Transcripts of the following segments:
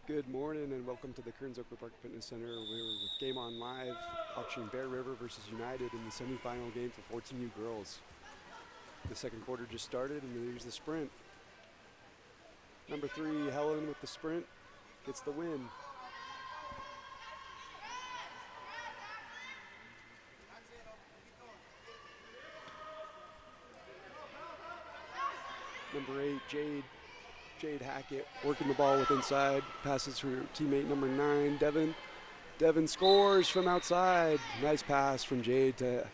Good morning and welcome to the Kearns Oakwood Park Fitness Center. We're with Game On Live, auctioning Bear River versus United in the semifinal game for 14U girls. The second quarter just started and there's the sprint. Number 3, Helen with the sprint, gets the win. Number 8, Jade Hackett working the ball with inside, passes her teammate number 9, Devin. Devin scores from outside. Nice pass from Jade to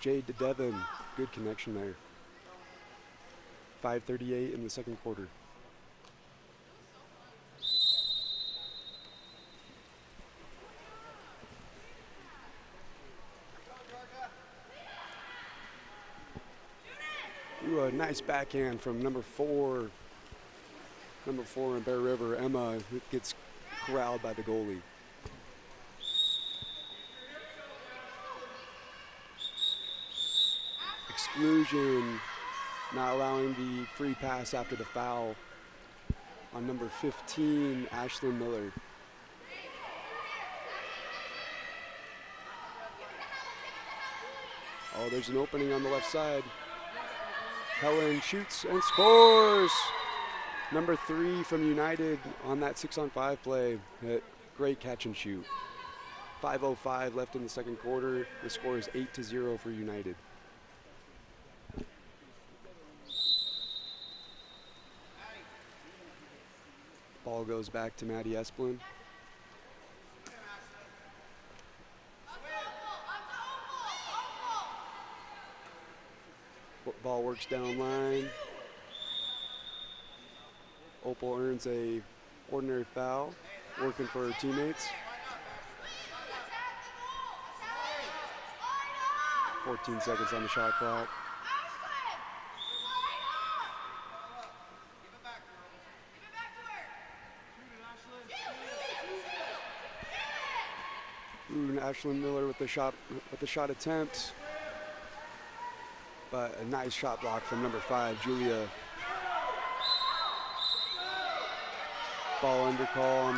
Devin. Good connection there. 5:38 in the second quarter. Ooh, a nice backhand from number 4 in Bear River, Emma, who gets corralled by the goalie. Exclusion, not allowing the free pass after the foul on number 15, Ashlyn Miller. Oh, there's an opening on the left side. Helen shoots and scores. Number 3 from United on that 6-on-5 play. Great catch and shoot. 5:05 left in the second quarter. The score is 8-0 for United. Ball goes back to Maddie Esplin. Ball works down line. Opal earns a ordinary foul, working for her teammates. 14 seconds on the shot clock. Ooh, Ashlyn Miller with the shot attempt. But a nice shot block from number 5, Julia. Ball under call on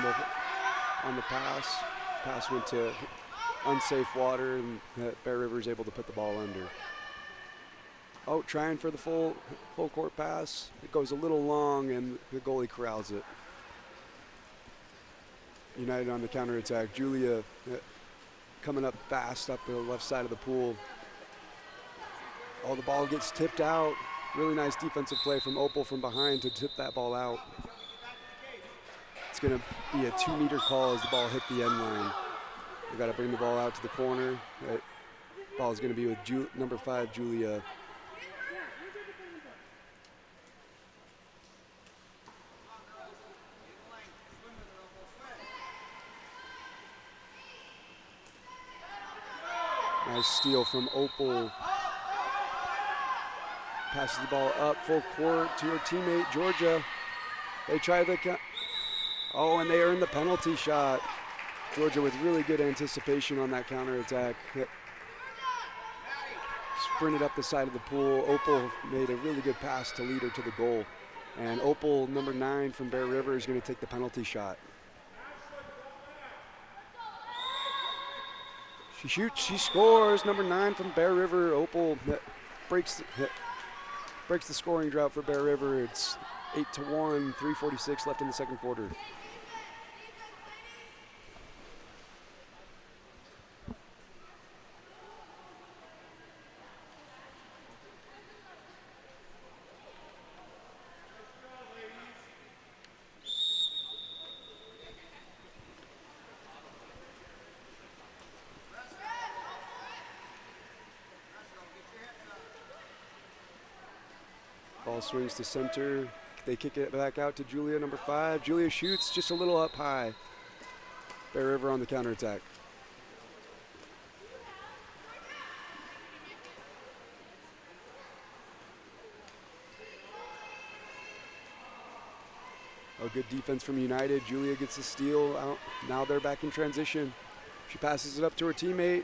the pass. Pass went to unsafe water, and Bear River is able to put the ball under. Oh, trying for the full court pass. It goes a little long, and the goalie corrals it. United on the counterattack. Julia coming up fast up the left side of the pool. Oh, the ball gets tipped out. Really nice defensive play from Opal from behind to tip that ball out. It's going to be a 2-meter call as the ball hit the end line. We got to bring the ball out to the corner. That ball is going to be with number 5, Julia. Nice steal from Opal. Passes the ball up full court to her teammate, Georgia. They try and they earn the penalty shot. Georgia with really good anticipation on that counterattack. Sprinted up the side of the pool. Opal made a really good pass to lead her to the goal. And Opal, number 9 from Bear River, is going to take the penalty shot. She shoots, she scores. Number 9 from Bear River. Opal breaks the scoring drought for Bear River. It's 8-1, 3:46 left in the second quarter. Ball swings to center. They kick it back out to Julia, number 5. Julia shoots just a little up high. Bear River on the counterattack. Oh, good defense from United. Julia gets the steal out. Now they're back in transition. She passes it up to her teammate.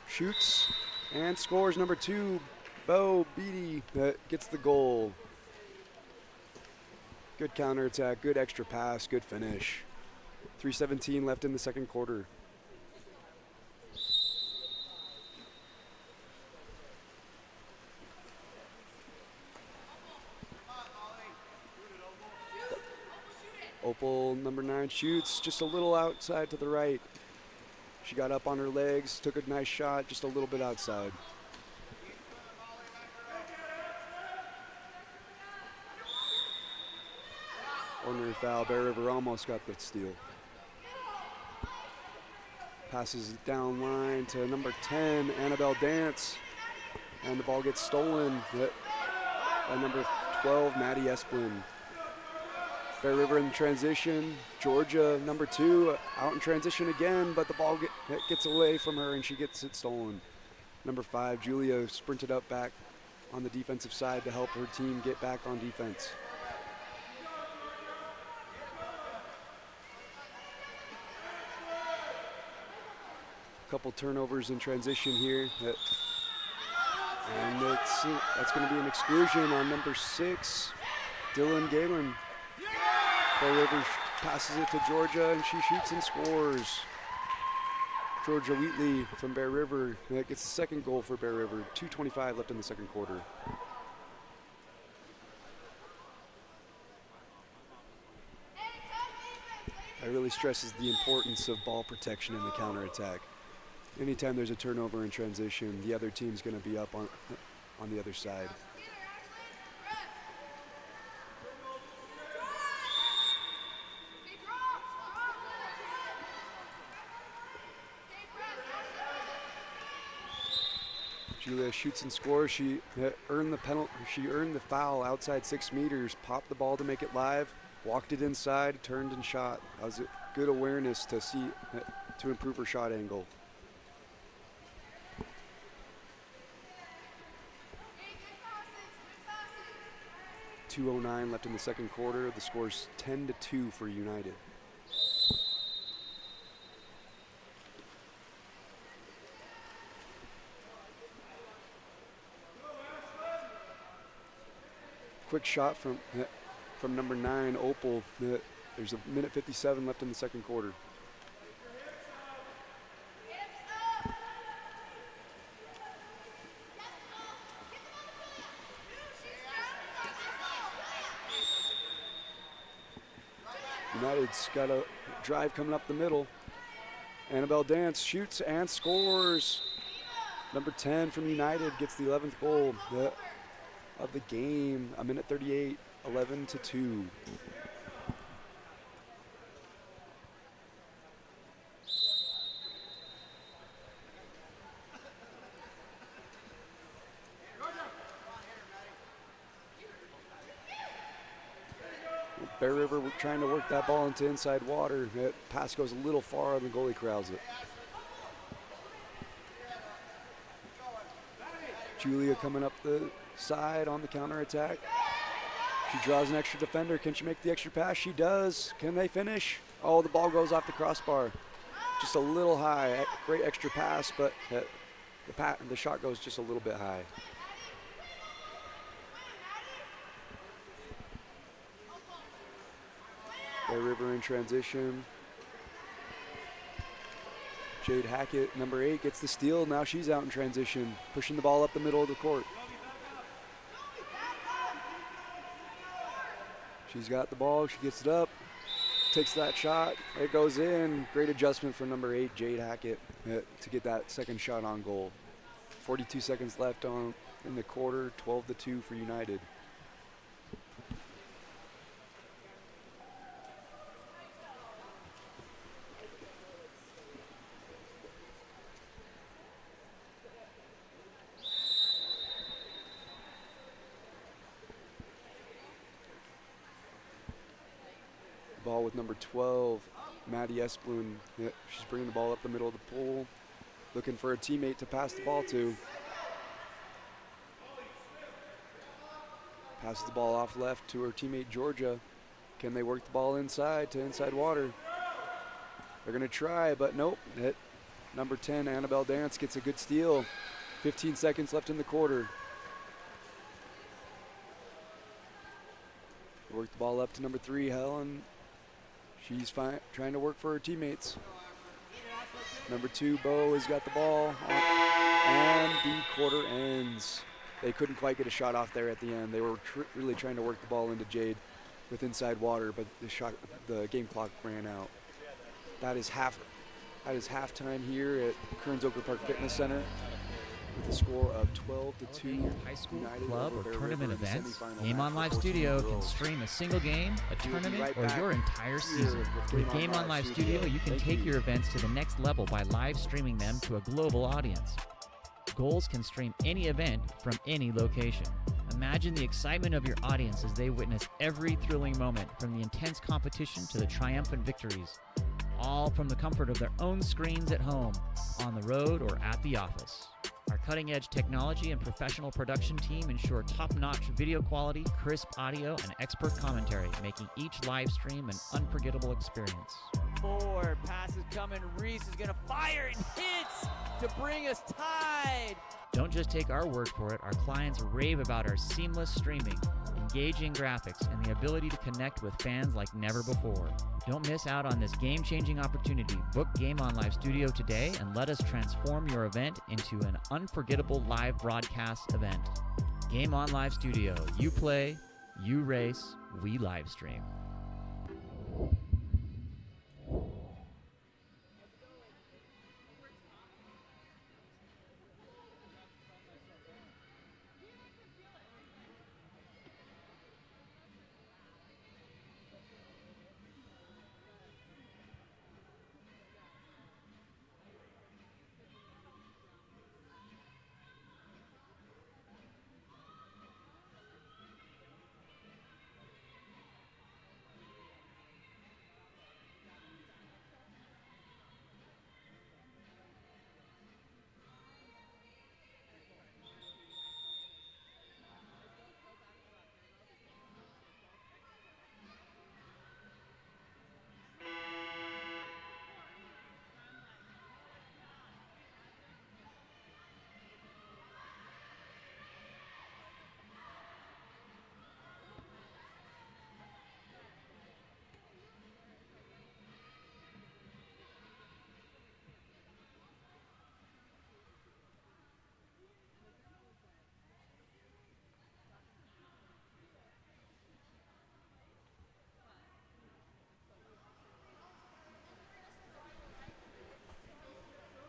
Shoots and scores. Number 2, Bo Beatty, that gets the goal. Good counterattack, good extra pass, good finish. 3:17 left in the second quarter. Opal, number 9, shoots just a little outside to the right. She got up on her legs, took a nice shot, just a little bit outside. Ordinary foul. Bear River almost got the steal. Passes it down line to number 10, Annabelle Dance. And the ball gets stolen by number 12, Maddie Esplin. Bear River in transition. Georgia, number 2, out in transition again, but the ball gets away from her and she gets it stolen. Number 5, Julia, sprinted up back on the defensive side to help her team get back on defense. Couple turnovers in transition here. And that's going to be an exclusion on number 6, Dylan Galen. Bear River passes it to Georgia, and she shoots and scores. Georgia Wheatley from Bear River gets the second goal for Bear River. 2:25 left in the second quarter. That really stresses the importance of ball protection in the counterattack. Anytime there's a turnover in transition, the other team's going to be up on the other side. Julia shoots and scores. She earned the penalty. She earned the foul outside 6 meters. Popped the ball to make it live. Walked it inside. Turned and shot. That was a good awareness to improve her shot angle. 2:09 left in the second quarter. The score's 10-2 for United. Quick shot from number 9, Opal. There's a minute 57 left in the second quarter. United's got a drive coming up the middle. Annabelle Dance shoots and scores. Number 10 from United gets the 11th goal of the game. A minute 38, 11-2. Bear River trying to work that ball into inside water. That pass goes a little far and the goalie corrals it. Julia coming up the side on the counterattack. She draws an extra defender. Can she make the extra pass? She does. Can they finish? Oh, the ball goes off the crossbar. Just a little high. Great extra pass, but the shot goes just a little bit high. Bear River in transition. Jade Hackett, number 8, gets the steal. Now she's out in transition, pushing the ball up the middle of the court. She's got the ball. She gets it up, takes that shot. It goes in. Great adjustment from number 8, Jade Hackett, to get that second shot on goal. 42 seconds left in the quarter. 12-2 for United. Ball with number 12, Maddie Esplin. She's bringing the ball up the middle of the pool, looking for a teammate to pass the ball to. Passes the ball off left to her teammate Georgia. Can they work the ball inside to inside water? They're gonna try, but nope. Number 10, Annabelle Dance, gets a good steal. 15 seconds left in the quarter. Work the ball up to number 3, Helen. She's trying to work for her teammates. Number 2, Bo, has got the ball. And the quarter ends. They couldn't quite get a shot off there at the end. They were really trying to work the ball into Jade with inside water, but the game clock ran out. That is halftime here at Kearns Oakland Park Fitness Center with a score of 12-2. High school, club, or tournament events, Game On Live Studio can stream a single game, a tournament, or your entire season. With Game On Live Studio, you can take your events to the next level by live streaming them to a global audience. Goals can stream any event from any location. Imagine the excitement of your audience as they witness every thrilling moment, from the intense competition to the triumphant victories, all from the comfort of their own screens at home, on the road, or at the office. Our cutting-edge technology and professional production team ensure top-notch video quality, crisp audio, and expert commentary, making each live stream an unforgettable experience. Forward, pass is coming, Reese is gonna fire and hits to bring us tied. Don't just take our word for it, our clients rave about our seamless streaming, engaging graphics, and the ability to connect with fans like never before. Don't miss out on this game-changing opportunity. Book Game On Live Studio today and let us transform your event into an unforgettable live broadcast event. Game On Live Studio. You play, you race, we live stream.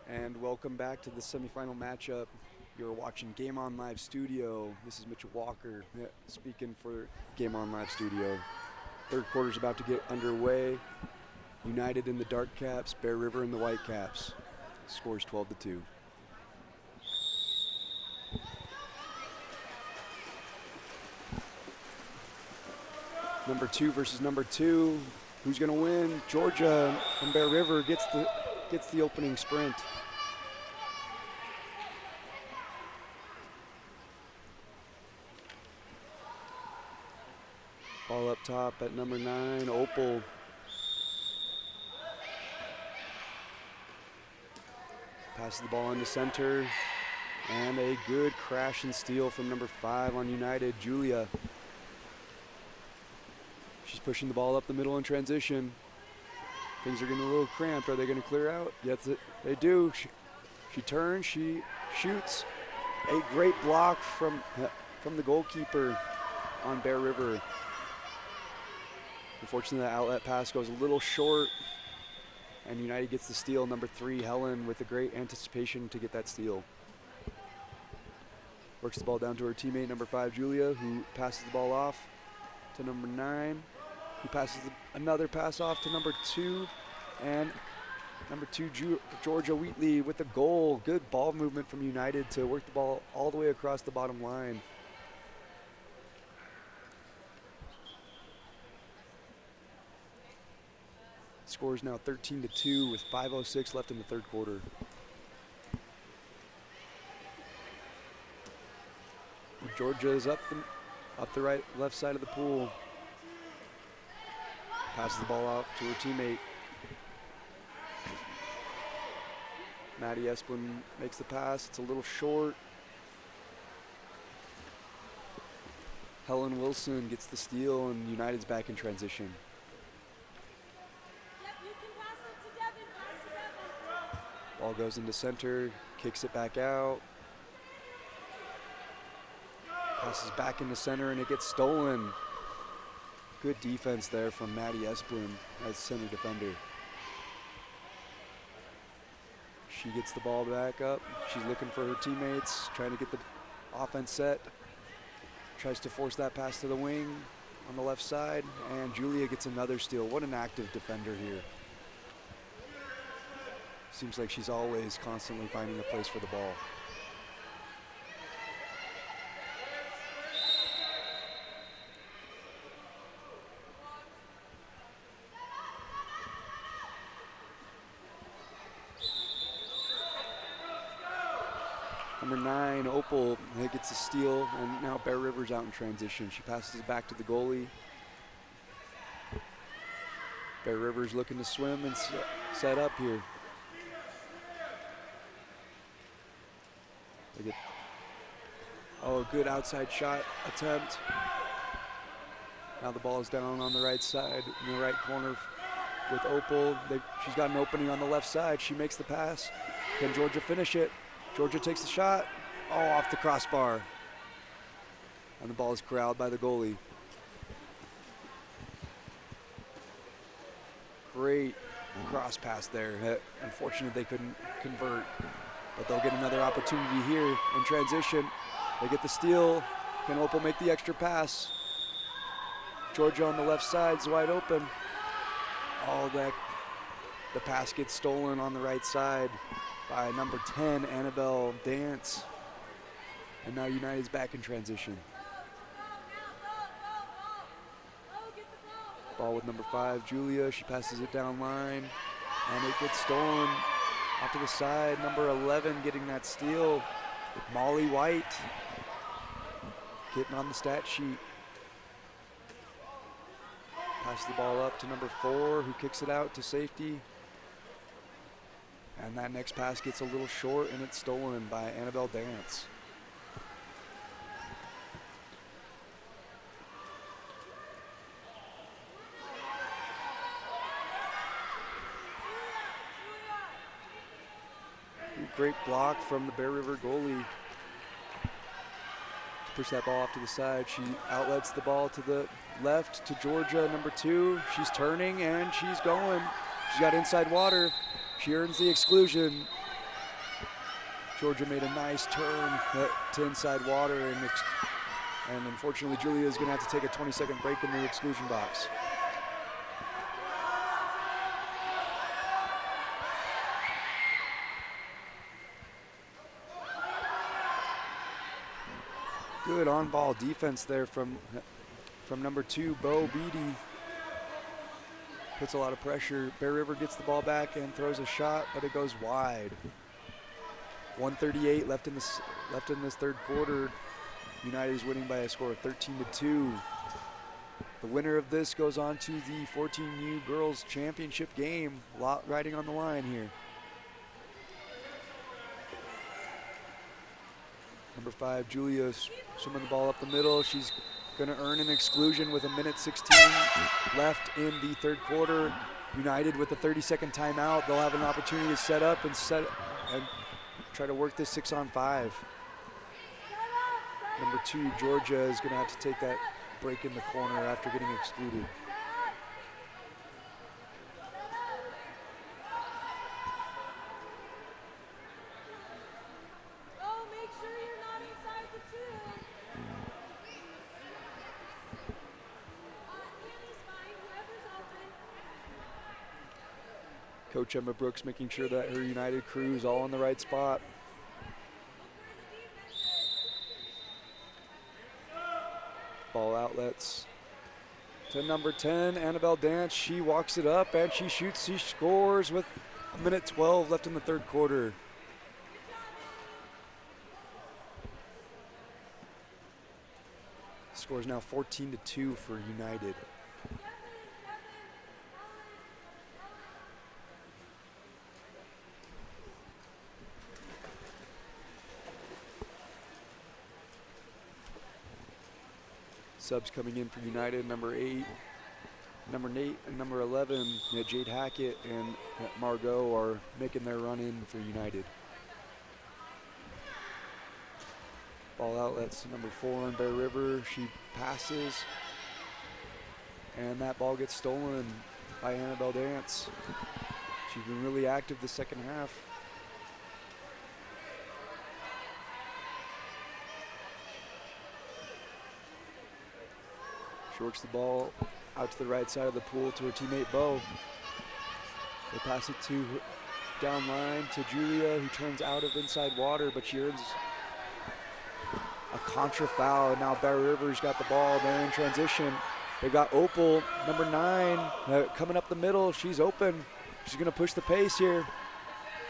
And welcome back to the semifinal matchup. You're watching Game On Live Studio. This is Mitchell Walker speaking for Game On Live Studio. Third quarter's about to get underway. United in the dark caps, Bear River in the white caps. Scores 12-2. Number 2 versus number 2. Who's going to win? Georgia from Bear River gets the opening sprint. Ball up top at number 9, Opal. Passes the ball into center. And a good crash and steal from number 5 on United, Julia. She's pushing the ball up the middle in transition. Things are getting a little cramped. Are they going to clear out? Yes, they do. She turns, she shoots. A great block from the goalkeeper on Bear River. Unfortunately, the outlet pass goes a little short, and United gets the steal. Number 3, Helen, with a great anticipation to get that steal. Works the ball down to her teammate, number 5, Julia, who passes the ball off to number 9. He passes another pass off to number 2, and number 2, Georgia Wheatley with the goal. Good ball movement from United to work the ball all the way across the bottom line. Score is now 13-2 with 5:06 left in the third quarter. Georgia is up the left side of the pool. Passes the ball out to her teammate. Maddie Esplin makes the pass. It's a little short. Helen Wilson gets the steal, and United's back in transition. Ball goes into center, kicks it back out. Passes back into center, and it gets stolen. Good defense there from Maddie Esplin as center defender. She gets the ball back up. She's looking for her teammates, trying to get the offense set. Tries to force that pass to the wing on the left side, and Julia gets another steal. What an active defender here. Seems like she's always constantly finding a place for the ball. Number 9, Opal, gets a steal, and now Bear Rivers out in transition. She passes it back to the goalie. Bear Rivers looking to swim and set up here. Oh, good outside shot attempt. Now the ball is down on the right side, in the right corner with Opal. She's got an opening on the left side. She makes the pass. Can Georgia finish it? Georgia takes the shot. Oh, off the crossbar. And the ball is corralled by the goalie. Great cross pass there. Unfortunately, they couldn't convert, but they'll get another opportunity here in transition. They get the steal. Can Opal make the extra pass? Georgia on the left side is wide open. Oh, the pass gets stolen on the right side by number 10, Annabelle Dance. And now United's back in transition. Ball with number 5, Julia. She passes it down line, and it gets stolen off to the side. Number 11 getting that steal, Molly White, getting on the stat sheet. Passes the ball up to number 4, who kicks it out to safety. And that next pass gets a little short, and it's stolen by Annabelle Dance. Great block from the Bear River goalie to push that ball off to the side. She outlets the ball to the left to Georgia, number 2. She's turning and she's going. She's got inside water. She earns the exclusion. Georgia made a nice turn to inside water, and unfortunately Julia is going to have to take a 20-second break in the exclusion box. Good on-ball defense there from number 2, Bo Beatty. Puts a lot of pressure. Bear River gets the ball back and throws a shot, but it goes wide. 1:38 left in this third quarter. United is winning by a score of 13-2. The winner of this goes on to the 14U Girls Championship game. A lot riding on the line here. Number 5, Julia, swimming the ball up the middle. She's going to earn an exclusion with 1:16 left in the third quarter. United with a 30-second timeout. They'll have an opportunity to set up and try to work this 6-on-5. Number 2, Georgia, is going to have to take that break in the corner after getting excluded. Coach Emma Brooks making sure that her United crew is all in the right spot. Ball outlets to number 10, Annabelle Dance. She walks it up and she shoots, she scores with 1:12 left in the third quarter. Score is now 14-2 for United. Subs coming in for United, number 8, number 8, and number 11, Jade Hackett and Margot are making their run in for United. Ball outlets to number 4 on Bear River. She passes, and that ball gets stolen by Annabelle Dance. She's been really active the second half. She works the ball out to the right side of the pool to her teammate Bo. They pass it to down line to Julia, who turns out of inside water, but she earns a contra foul. And now Bear River's got the ball. They're in transition. They've got Opal, number 9, coming up the middle. She's open. She's going to push the pace here.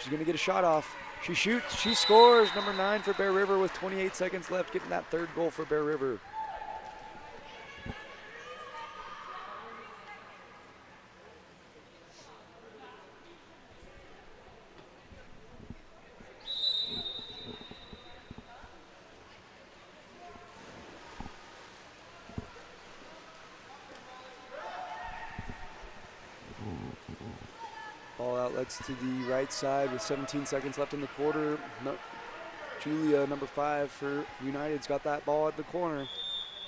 She's going to get a shot off. She shoots. She scores. Number 9 for Bear River with 28 seconds left, getting that 3rd goal for Bear River. Ball outlets to the right side with 17 seconds left in the quarter. No, Julia, number 5 for United's got that ball at the corner.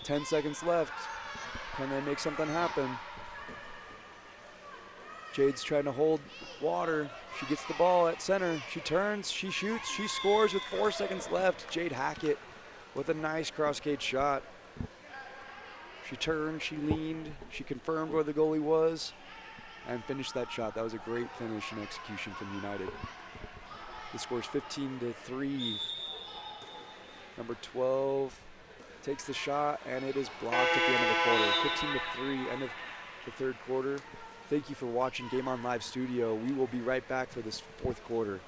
10 seconds left. Can they make something happen? Jade's trying to hold water. She gets the ball at center. She turns, she shoots, she scores with 4 seconds left. Jade Hackett with a nice cross-cage shot. She turned, she leaned, she confirmed where the goalie was, and finished that shot. That was a great finish and execution from United. The score's 15-3. Number 12 takes the shot, and it is blocked at the end of the quarter. 15-3, end of the 3rd quarter. Thank you for watching Game On Live Studio. We will be right back for this 4th quarter.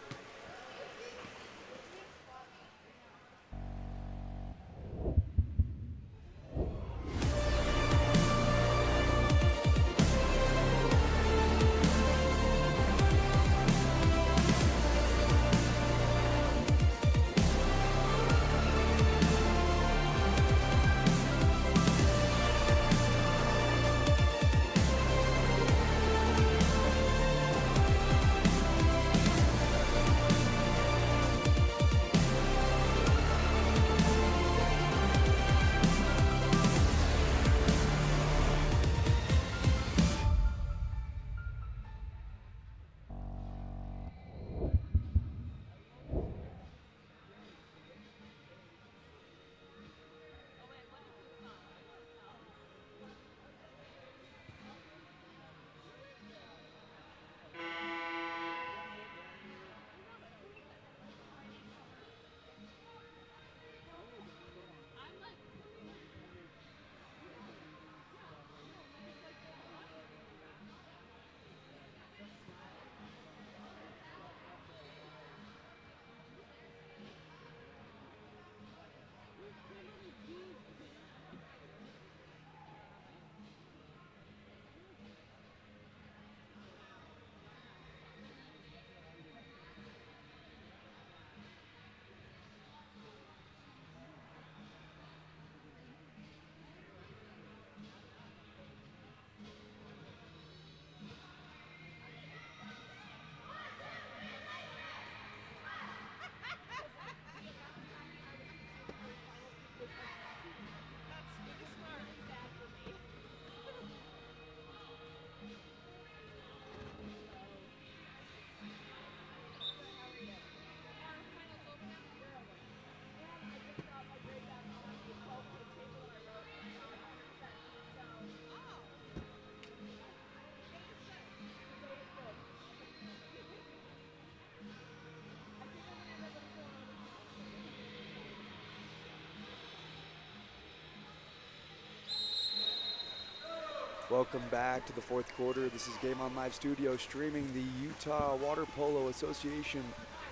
Welcome back to the 4th quarter. This is Game On Live Studio streaming the Utah Water Polo Association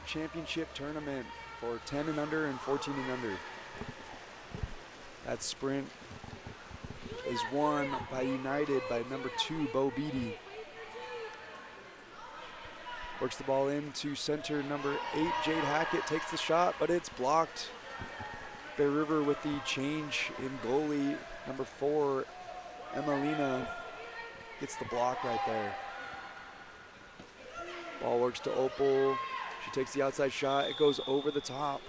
Championship Tournament for 10 and under and 14 and under. That sprint is won by United by number 2, Bo Beatty. Works the ball into center, number 8, Jade Hackett takes the shot, but it's blocked. Bear River with the change in goalie. Number 4, Emelina, gets the block right there. Ball works to Opal. She takes the outside shot. It goes over the top.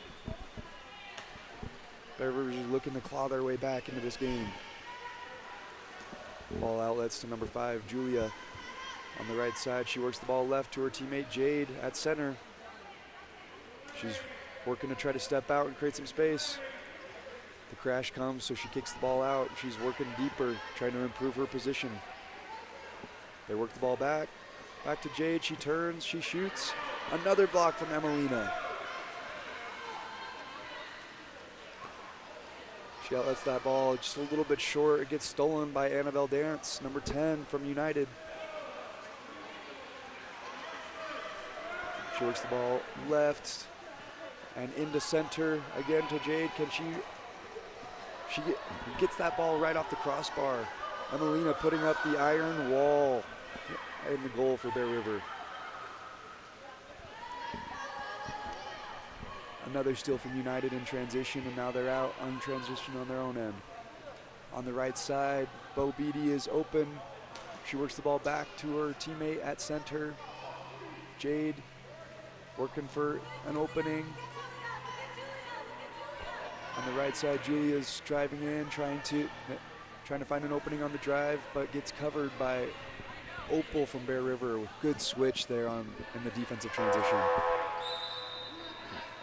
Bear Rivers is looking to claw their way back into this game. Ball outlets to number 5, Julia. On the right side, she works the ball left to her teammate Jade at center. She's working to try to step out and create some space. The crash comes, so she kicks the ball out. She's working deeper, trying to improve her position. They work the ball back to Jade. She turns, she shoots. Another block from Emelina. She outlets that ball just a little bit short. It gets stolen by Annabelle Dance, number 10 from United. She works the ball left and into center again to Jade. Can she gets that ball right off the crossbar. Emelina putting up the iron wall in the goal for Bear River. Another steal from United in transition, and now they're out on transition on their own end. On the right side, Bo Beatty is open. She works the ball back to her teammate at center. Jade working for an opening. On the right side, Julia's driving in, trying to find an opening on the drive, but gets covered by Opal from Bear River. Good switch there in the defensive transition.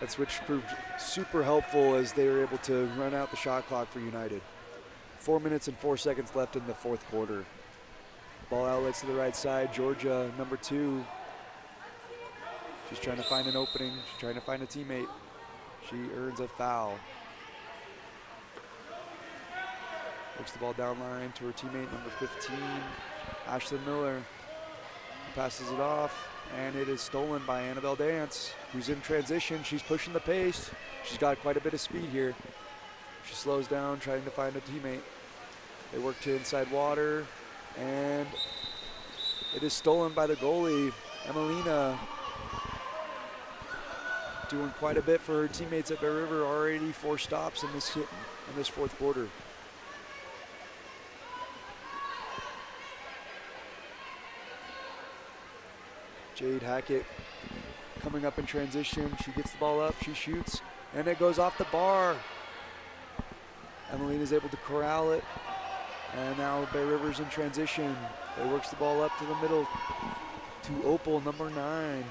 That switch proved super helpful as they were able to run out the shot clock for United. 4 minutes and 4 seconds left in the fourth quarter. Ball outlets to the right side. Georgia, number 2. She's trying to find an opening. She's trying to find a teammate. She earns a foul. Works the ball down line to her teammate, number 15, Ashlyn Miller. Passes it off, and it is stolen by Annabelle Dance, who's in transition. She's pushing the pace. She's got quite a bit of speed here. She slows down, trying to find a teammate. They work to inside water, and it is stolen by the goalie, Emelina. Doing quite a bit for her teammates at Bear River. Already 4 stops in this fourth quarter. Jade Hackett coming up in transition. She gets the ball up, she shoots, and it goes off the bar. Emelina's able to corral it, and now Bear River's in transition. They works the ball up to the middle to Opal, number 9.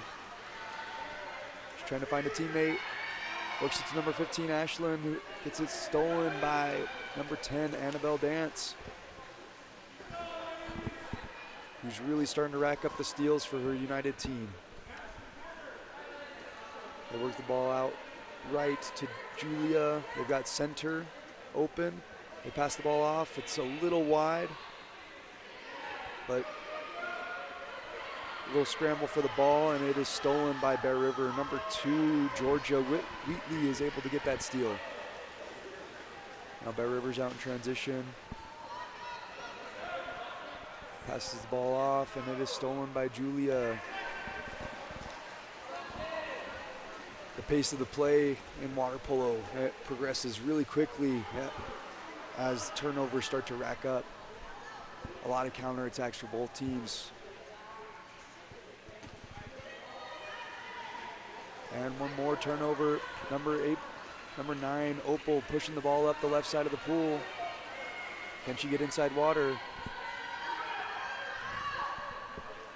She's trying to find a teammate. Works it to number 15, Ashlyn, who gets it stolen by number 10, Annabelle Dance, who's really starting to rack up the steals for her United team. They work the ball out right to Julia. They've got center open. They pass the ball off. It's a little wide, but a little scramble for the ball, and it is stolen by Bear River. Number 2, Georgia Wheatley, is able to get that steal. Now Bear River's out in transition. Passes the ball off, and it is stolen by Julia. The pace of the play in water polo progresses really quickly as turnovers start to rack up. A lot of counterattacks for both teams. And one more turnover. Number 9, Opal, pushing the ball up the left side of the pool. Can she get inside water?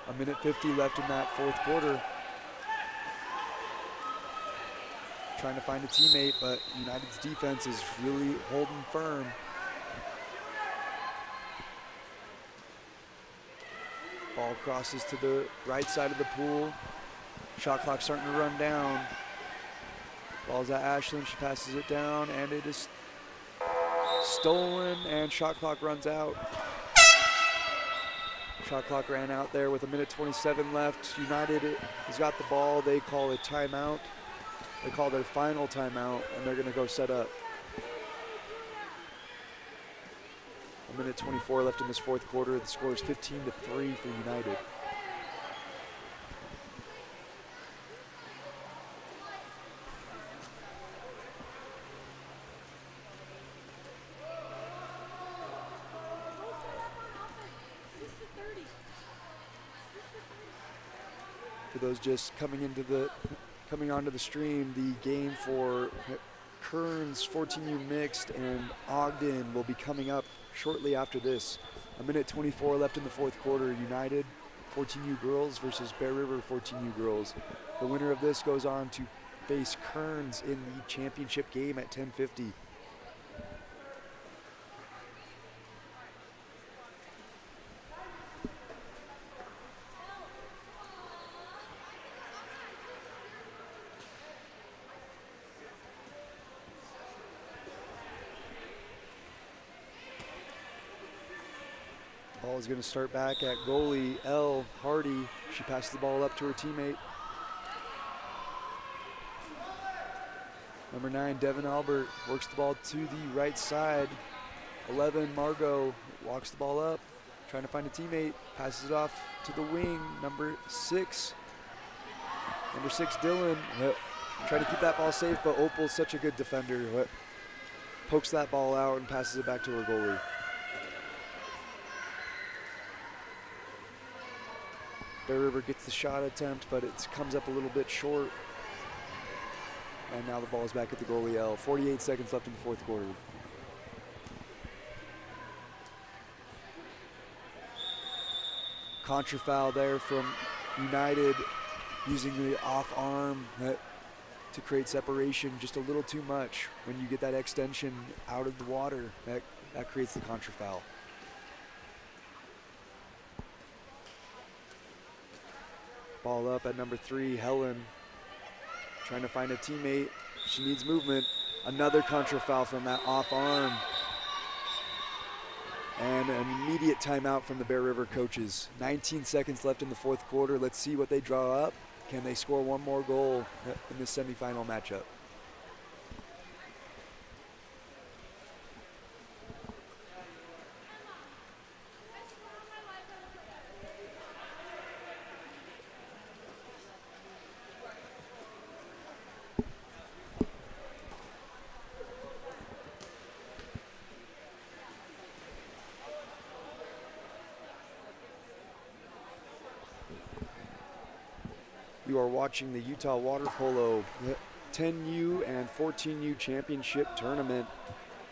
1:50 left in that fourth quarter. Trying to find a teammate, but United's defense is really holding firm. Ball crosses to the right side of the pool. Shot clock starting to run down. Ball's at Ashlyn, she passes it down, and it is stolen, and shot clock runs out. Shot clock ran out there with 1:27 left. United has got the ball. They call a timeout. They call their final timeout, and they're going to go set up. 1:24 left in this fourth quarter. The score is 15-3 for United. For those just coming onto the stream, the game for Kearns 14U mixed and Ogden will be coming up shortly after this. 1:24 left in the fourth quarter. United 14U girls versus Bear River 14U girls. The winner of this goes on to face Kearns in the championship game at 10:50. Ball is going to start back at goalie L. Hardy. She passes the ball up to her teammate. Number 9, Devin Albert, works the ball to the right side. 11, Margot, walks the ball up, trying to find a teammate, passes it off to the wing. Number 6, Dylan, trying to keep that ball safe, but Opal's such a good defender. Pokes that ball out and passes it back to her goalie. Bear River gets the shot attempt, but it comes up a little bit short. And now the ball is back at the goalie L. 48 seconds left in the fourth quarter. Contra foul there from United, using the off arm to create separation just a little too much. When you get that extension out of the water, that creates the contra foul. Ball up at number 3, Helen. Trying to find a teammate. She needs movement. Another contra foul from that off arm. And an immediate timeout from the Bear River coaches. 19 seconds left in the fourth quarter. Let's see what they draw up. Can they score one more goal in this semifinal matchup? You are watching the Utah Water Polo 10U and 14U Championship Tournament.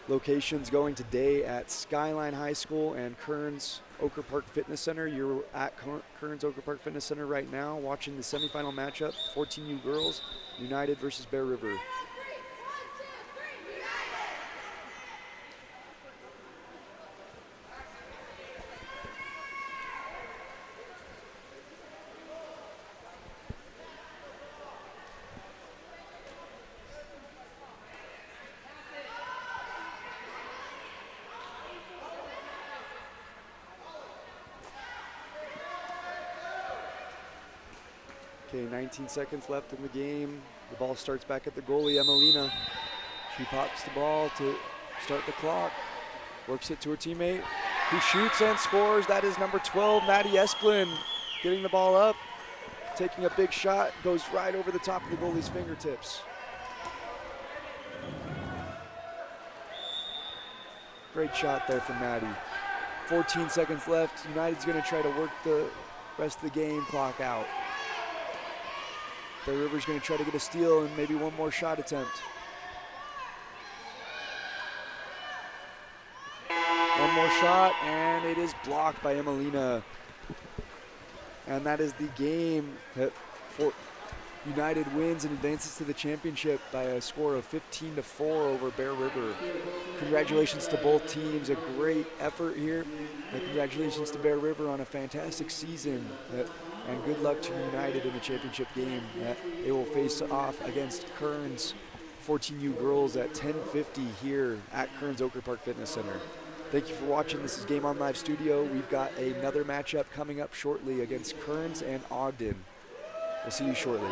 Locations going today at Skyline High School and Kearns Oker Park Fitness Center. You're at Kearns Oker Park Fitness Center right now watching the semifinal matchup, 14U girls, United versus Bear River. Okay, 19 seconds left in the game. The ball starts back at the goalie, Emelina. She pops the ball to start the clock. Works it to her teammate, who shoots and scores. That is number 12, Maddie Esplin, getting the ball up, taking a big shot, goes right over the top of the goalie's fingertips. Great shot there from Maddie. 14 seconds left. United's gonna try to work the rest of the game clock out. Bear River's going to try to get a steal and maybe one more shot attempt. One more shot, and it is blocked by Emelina. And that is the game. United wins and advances to the championship by a score of 15-4 over Bear River. Congratulations to both teams, a great effort here. And congratulations to Bear River on a fantastic season. And good luck to United in the championship game. They will face off against Kearns 14U girls at 10:50 here at Kearns Oker Park Fitness Center. Thank you for watching. This is Game On Live Studio. We've got another matchup coming up shortly against Kearns and Ogden. We'll see you shortly.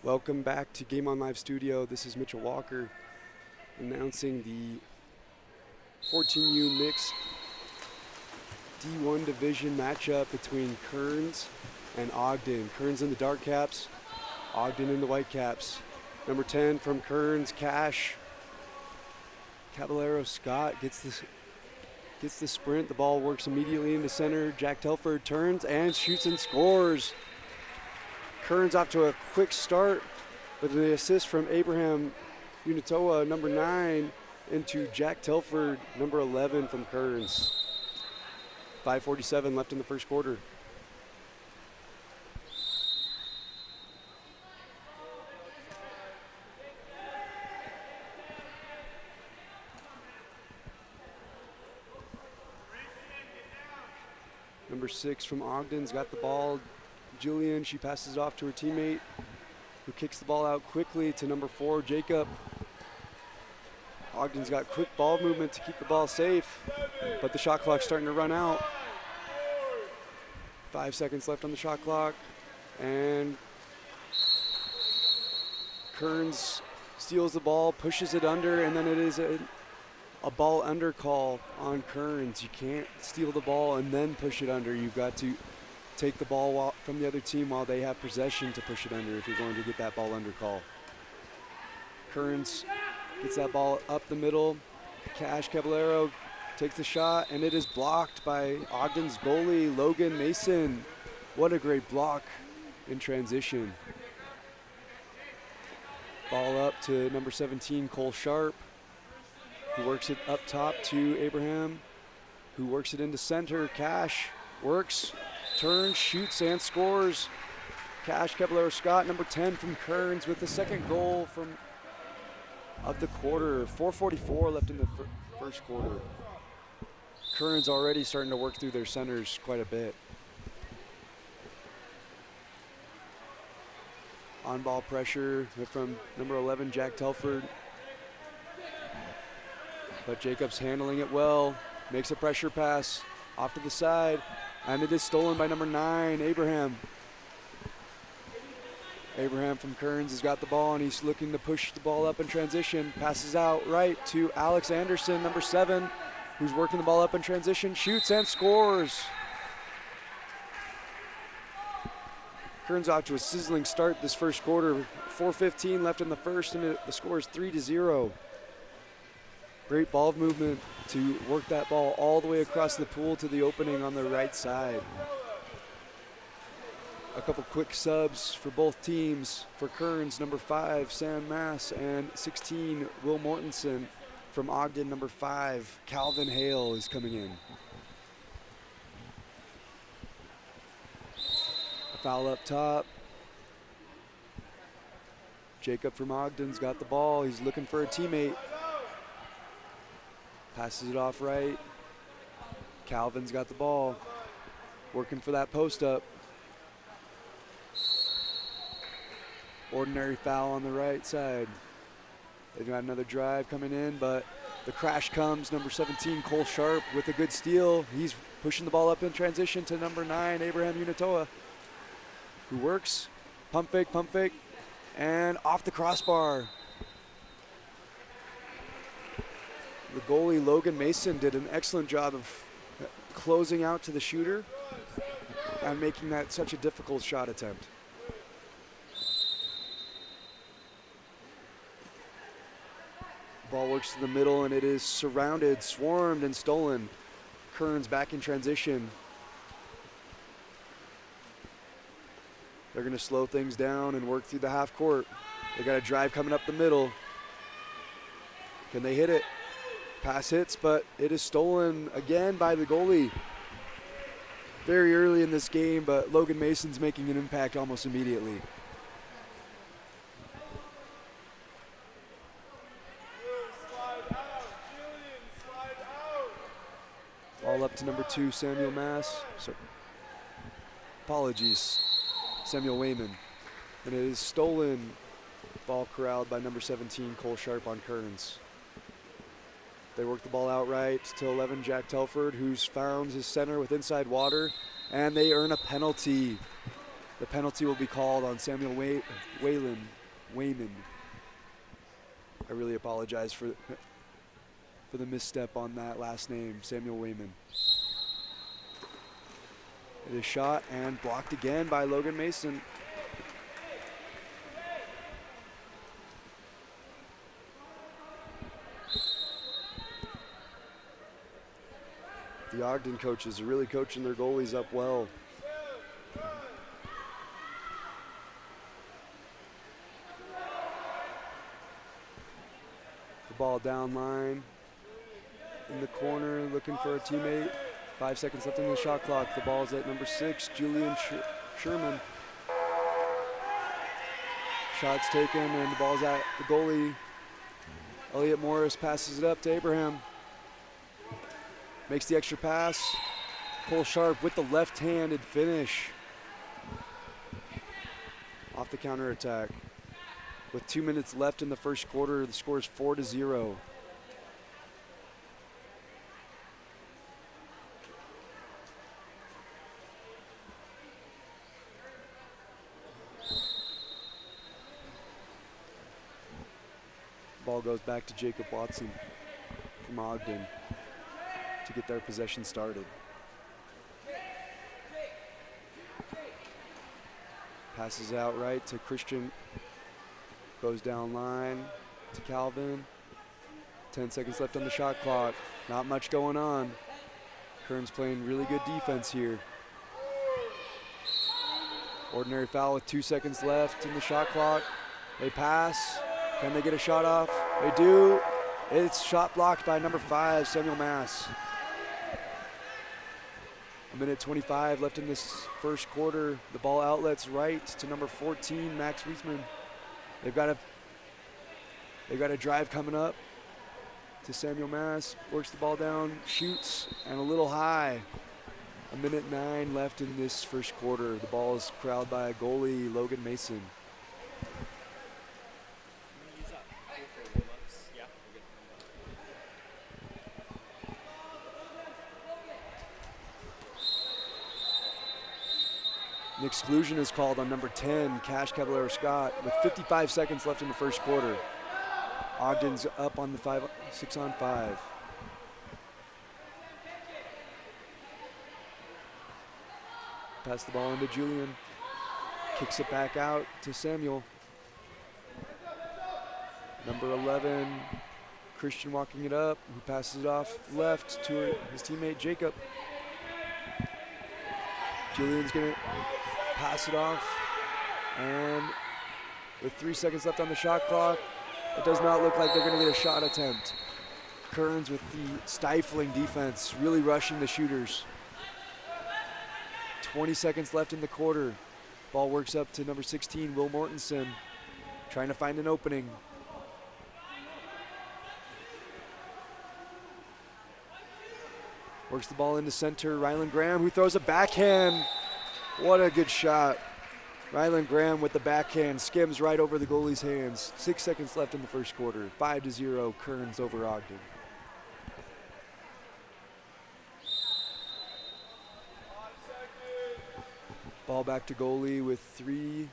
Welcome back to Game On Live Studio. This is Mitchell Walker announcing the 14U mixed D1 division matchup between Kearns and Ogden. Kearns in the dark caps, Ogden in the white caps. Number 10 from Kearns, Cash. Caballero Scott gets the sprint. The ball works immediately into center. Jack Telford turns and shoots and scores. Kearns off to a quick start with an assist from Abraham Unitoa, number 9, into Jack Telford, number 11 from Kearns. 5:47 left in the first quarter. Number 6 from Ogden's got the ball. Julian, she passes it off to her teammate, who kicks the ball out quickly to number 4, Jacob. Ogden's got quick ball movement to keep the ball safe, but the shot clock's starting to run out. 5 seconds left on the shot clock, and Kearns steals the ball, pushes it under, and then it is a ball under call on Kearns. You can't steal the ball and then push it under. You've got to take the ball from the other team while they have possession to push it under if you're going to get that ball under call. Kearns gets that ball up the middle. Cash Caballero takes the shot, and it is blocked by Ogden's goalie, Logan Mason. What a great block in transition. Ball up to number 17, Cole Sharp, who works it up top to Abraham, who works it into center. Cash works, turns, shoots, and scores. Cash Caballero Scott, number 10 from Kearns, with the second goal of the quarter. 4:44 left in the first quarter. Kearns already starting to work through their centers quite a bit. On-ball pressure from number 11, Jack Telford. But Jacobs handling it well, makes a pressure pass off to the side, and it is stolen by number 9, Abraham. Abraham from Kearns has got the ball, and he's looking to push the ball up in transition. Passes out right to Alex Anderson, number 7, who's working the ball up in transition, shoots and scores. Kearns off to a sizzling start this first quarter. 4:15 left in the first, and the score is 3-0. Great ball movement to work that ball all the way across the pool to the opening on the right side. A couple quick subs for both teams. For Kearns, number 5, Sam Mass, and 16, Will Mortensen. From Ogden, number 5, Calvin Hale is coming in. A foul up top. Jacob from Ogden's got the ball. He's looking for a teammate. Passes it off right. Calvin's got the ball. Working for that post up. Ordinary foul on the right side. They've got another drive coming in, but the crash comes. Number 17, Cole Sharp, with a good steal. He's pushing the ball up in transition to number 9, Abraham Unitoa, who works. Pump fake, and off the crossbar. The goalie, Logan Mason, did an excellent job of closing out to the shooter and making that such a difficult shot attempt. Ball works to the middle, and it is surrounded, swarmed, and stolen. Kearns back in transition. They're going to slow things down and work through the half court. They got a drive coming up the middle. Can they hit it? Pass hits, but it is stolen again by the goalie. Very early in this game, but Logan Mason's making an impact almost immediately. All up to number 2, Samuel Mass. Samuel Wayman. And it is stolen. Ball corralled by number 17, Cole Sharp on Kearns. They work the ball out right to 11, Jack Telford, who's found his center with inside water, and they earn a penalty. The penalty will be called on Samuel Wayman. I really apologize for the misstep on that last name, Samuel Wayman. It is shot and blocked again by Logan Mason. The Ogden coaches are really coaching their goalies up well. The ball down line in the corner, looking for a teammate. 5 seconds left in the shot clock. The ball's at number 6, Julian Sherman. Shots taken, and the ball's at the goalie. Elliot Morris passes it up to Abraham. Makes the extra pass. Cole Sharp with the left-handed finish. Off the counterattack. With 2 minutes left in the first quarter, the score is 4-0. Ball goes back to Jacob Watson from Ogden to get their possession started. Passes out right to Christian. Goes down line to Calvin. 10 seconds left on the shot clock. Not much going on. Kearns playing really good defense here. Ordinary foul with 2 seconds left in the shot clock. They pass. Can they get a shot off? They do. It's shot blocked by number 5, Samuel Mass. 1:25 left in this first quarter. The ball outlets right to number 14, Max Wiesman. They've got a drive coming up to Samuel Mass. Works the ball down, shoots, and a little high. 1:09 left in this first quarter. The ball is corralled by goalie Logan Mason. An exclusion is called on number 10, Cash Caballero Scott, with 55 seconds left in the first quarter. Ogden's up on the 6-on-5. Pass the ball into Julian. Kicks it back out to Samuel. Number 11, Christian walking it up, who passes it off left to his teammate Jacob. Julian's gonna pass it off, and with 3 seconds left on the shot clock, it does not look like they're gonna get a shot attempt. Kearns with the stifling defense, really rushing the shooters. 20 seconds left in the quarter. Ball works up to number 16, Will Mortensen, trying to find an opening. Works the ball into center, Ryland Graham, who throws a backhand. What a good shot. Ryland Graham with the backhand, skims right over the goalie's hands. 6 seconds left in the first quarter. 5-0, Kearns over Ogden. Ball back to goalie with 3,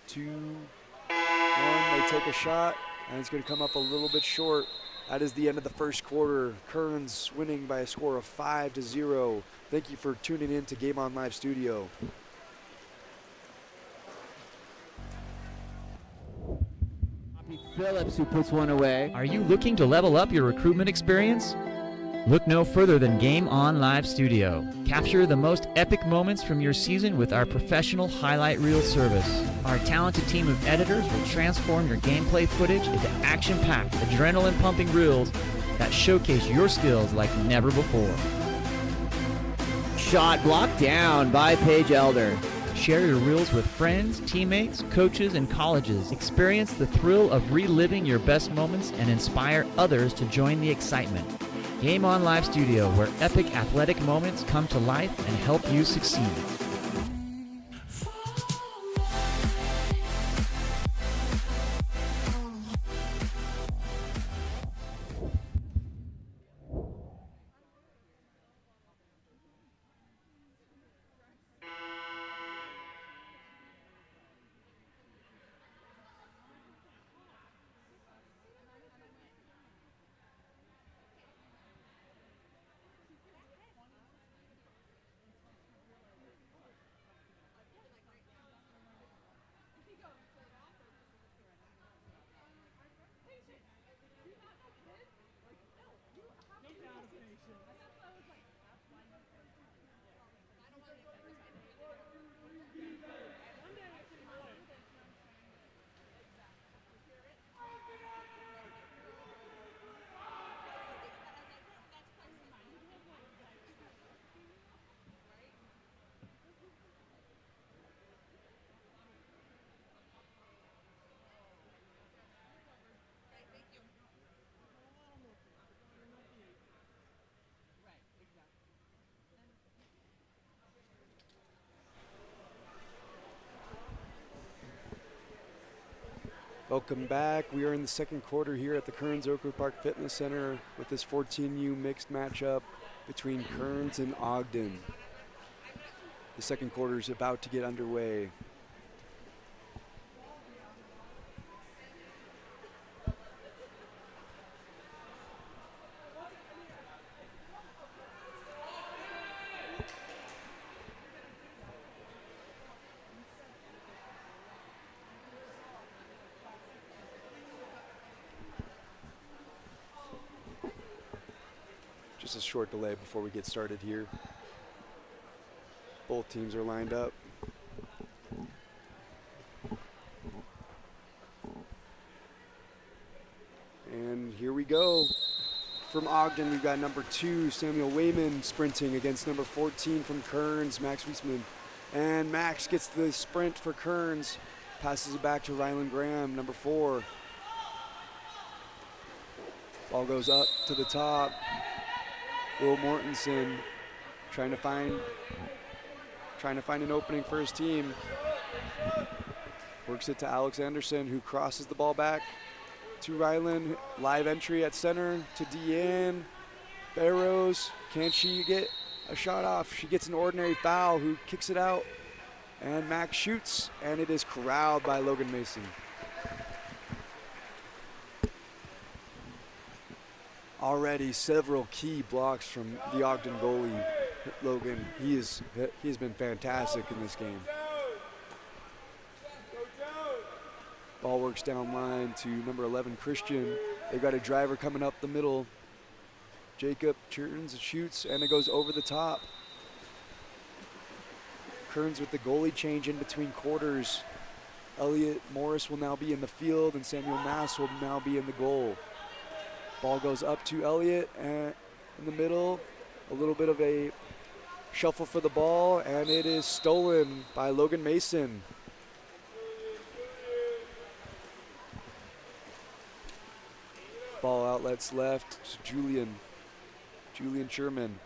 2, 1. They take a shot, and it's going to come up a little bit short. That is the end of the first quarter. Kearns winning by a score of 5-0. Thank you for tuning in to Game On Live Studio. Phillips, who puts one away. Are you looking to level up your recruitment experience? Look no further than Game On Live Studio. Capture the most epic moments from your season with our professional highlight reel service. Our talented team of editors will transform your gameplay footage into action-packed, adrenaline-pumping reels that showcase your skills like never before. Shot blocked down by Paige Elder. Share your reels with friends, teammates, coaches, and colleges. Experience the thrill of reliving your best moments and inspire others to join the excitement. Game On Live Studio, where epic athletic moments come to life and help you succeed. Welcome back. We are in the second quarter here at the Kearns Oakwood Park Fitness Center with this 14U mixed matchup between Kearns and Ogden. The second quarter is about to get underway. Just a short delay before we get started here. Both teams are lined up. And here we go. From Ogden, we've got number 2, Samuel Wayman, sprinting against number 14 from Kearns, Max Wiesman. And Max gets the sprint for Kearns, passes it back to Rylan Graham, number 4. Ball goes up to the top. Will Mortensen trying to find an opening for his team. Works it to Alex Anderson, who crosses the ball back to Rylan. Live entry at center to Deanne Barrows. Can she get a shot off? She gets an ordinary foul, who kicks it out. And Max shoots, and it is corralled by Logan Mason. Already several key blocks from the Ogden goalie, Logan. He has been fantastic in this game. Ball works down line to number 11, Christian. They've got a driver coming up the middle. Jacob turns and shoots, and it goes over the top. Kearns with the goalie change in between quarters. Elliot Morris will now be in the field, and Samuel Mass will now be in the goal. Ball goes up to Elliott and in the middle. A little bit of a shuffle for the ball, and it is stolen by Logan Mason. Ball outlets left to Julian Sherman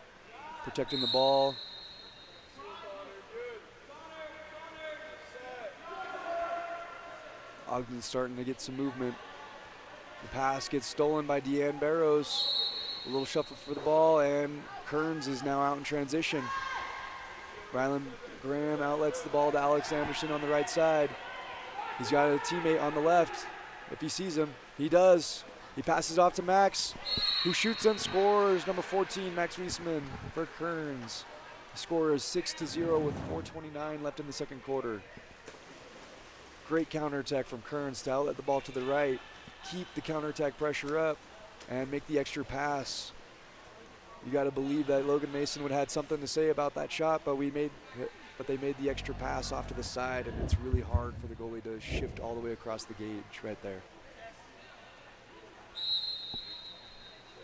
protecting the ball. Ogden's starting to get some movement. The pass gets stolen by Deanne Barrows. A little shuffle for the ball, and Kearns is now out in transition. Rylan Graham outlets the ball to Alex Anderson on the right side. He's got a teammate on the left. If he sees him, he does. He passes off to Max, who shoots and scores. Number 14, Max Wiesman for Kearns. The score is 6-0 with 4:29 left in the second quarter. Great counterattack from Kearns to outlet the ball to the right, keep the counterattack pressure up, and make the extra pass. You got to believe that Logan Mason would have had something to say about that shot, but they made the extra pass off to the side, and it's really hard for the goalie to shift all the way across the gauge right there.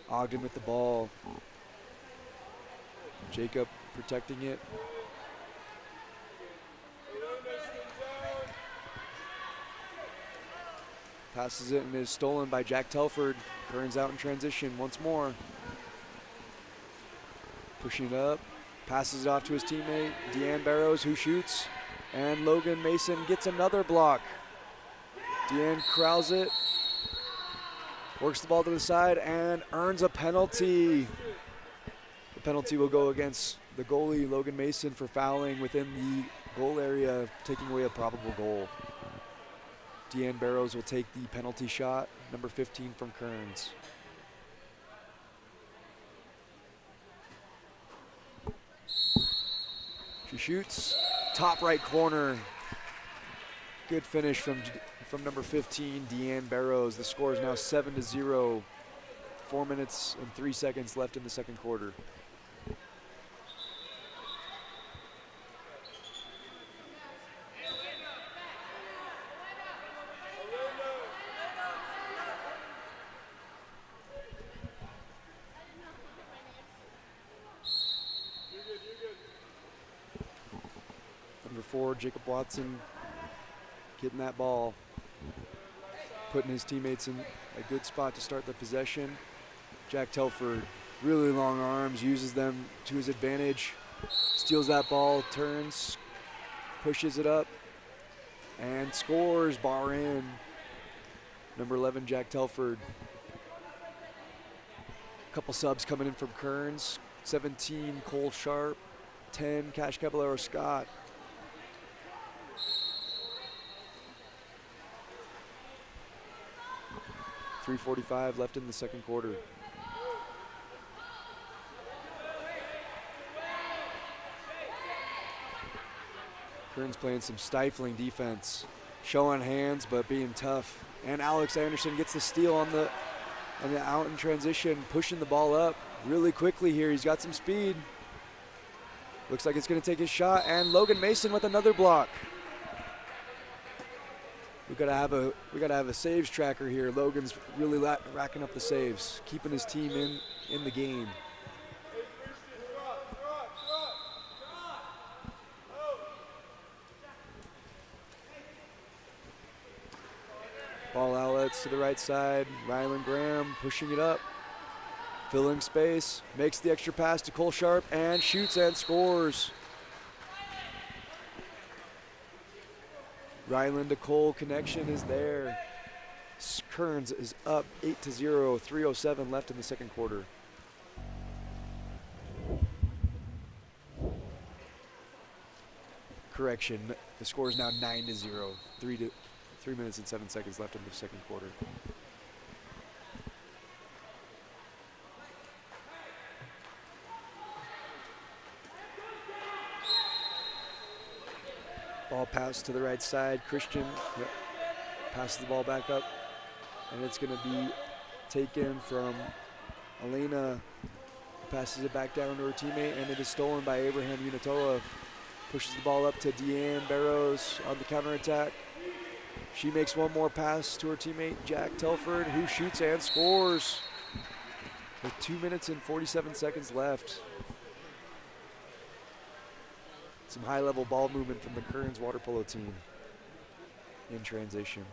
Ogden with the ball. Jacob protecting it. Passes it and is stolen by Jack Telford. Kearns out in transition once more. Pushing it up. Passes it off to his teammate, Deanne Barrows, who shoots. And Logan Mason gets another block. Deanne corrals it. Works the ball to the side and earns a penalty. The penalty will go against the goalie, Logan Mason, for fouling within the goal area, taking away a probable goal. Deanne Barrows will take the penalty shot, number 15 from Kearns. She shoots, top right corner. Good finish from number 15, Deanne Barrows. The score is now 7-0. 4 minutes and 3 seconds left in the second quarter. Number 4, Jacob Watson, getting that ball, putting his teammates in a good spot to start the possession. Jack Telford, really long arms, uses them to his advantage, steals that ball, turns, pushes it up, and scores, bar in. Number 11, Jack Telford. Couple subs coming in from Kearns. 17, Cole Sharp. 10, Cash Caballero Scott. .345 left in the second quarter. Kearns playing some stifling defense. Showing hands, but being tough. And Alex Anderson gets the steal on the out in transition, pushing the ball up really quickly here. He's got some speed. Looks like it's going to take his shot, and Logan Mason with another block. We gotta have a saves tracker here. Logan's really racking up the saves, keeping his team in the game. Ball outlets to the right side. Rylan Graham pushing it up, filling space, makes the extra pass to Cole Sharp, and shoots and scores. Rylan to Cole connection is there. Kearns is up 8-0, 3:07 left in the second quarter. Correction, the score is now 9-0, 3 minutes and 7 seconds left in the second quarter. Ball pass to the right side. Christian passes the ball back up, and it's going to be taken from Elena. Passes it back down to her teammate, and it is stolen by Abraham Unitoa. Pushes the ball up to Deanne Barrows on the counterattack. She makes one more pass to her teammate, Jack Telford, who shoots and scores with 2 minutes and 47 seconds left. Some high-level ball movement from the Kearns water polo team in transition.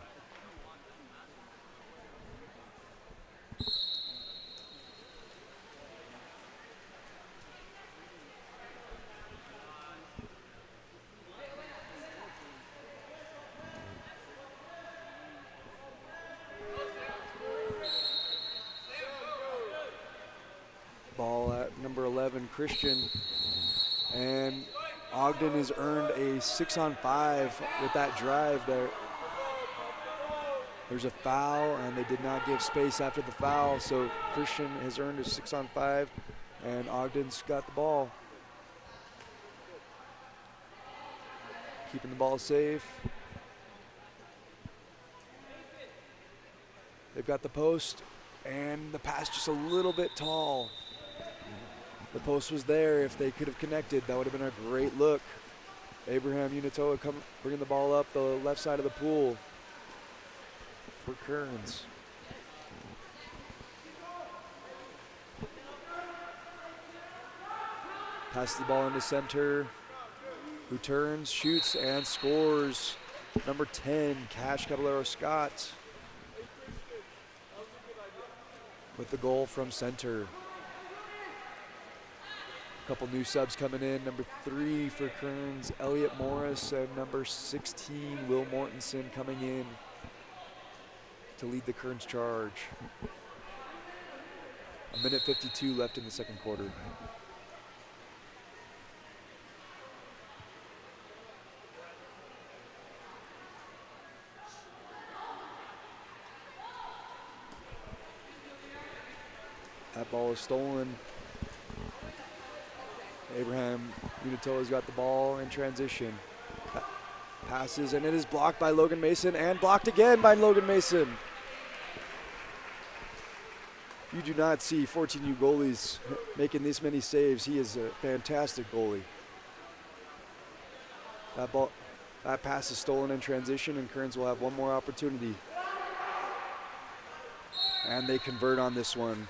Ball at number 11, Christian, and Ogden has earned a 6-on-5 with that drive there. There's a foul, and they did not give space after the foul, so Christian has earned a 6-on-5, and Ogden's got the ball. Keeping the ball safe. They've got the post, and the pass just a little bit tall. The post was there. If they could have connected, that would have been a great look. Abraham Unitoa bringing the ball up the left side of the pool for Kearns. Passes the ball into center, who turns, shoots, and scores. Number 10, Cash Caballero Scott with the goal from center. Couple new subs coming in. Number 3 for Kearns, Elliot Morris, and number 16, Will Mortensen, coming in to lead the Kearns charge. 1:52 left in the second quarter. That ball is stolen. Abraham Unitoa's got the ball in transition. Passes, and it is blocked by Logan Mason, and blocked again by Logan Mason. You do not see 14U goalies making this many saves. He is a fantastic goalie. That pass is stolen in transition, and Kearns will have one more opportunity. And they convert on this one.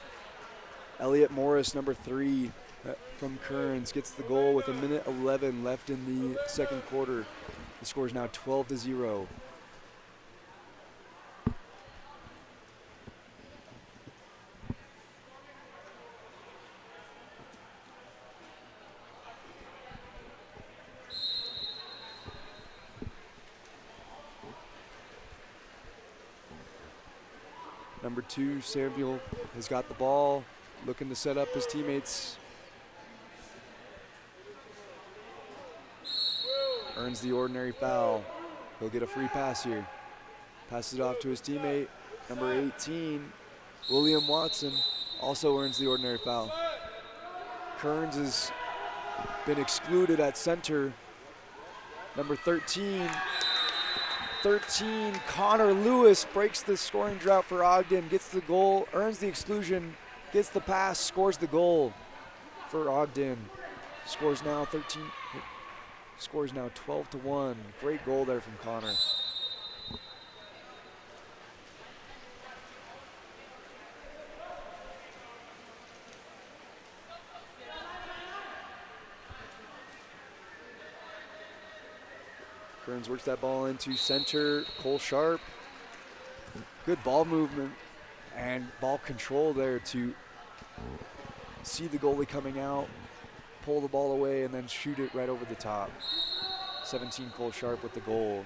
Elliot Morris, number 3, from Kearns, gets the goal with 1:11 left in the second quarter. The score is now 12-0. Number 2, Samuel, has got the ball, looking to set up his teammates. Earns the ordinary foul. He'll get a free pass here. Passes it off to his teammate, number 18, William Watson, also earns the ordinary foul. Kearns has been excluded at center. Number 13, Connor Lewis breaks the scoring drought for Ogden, gets the goal, earns the exclusion, gets the pass, scores the goal for Ogden. Scores now 12-1. Great goal there from Connor. Kearns works that ball into center, Cole Sharp. Good ball movement and ball control there to see the goalie coming out, pull the ball away, and then shoot it right over the top. 17, Cole Sharp with the goal.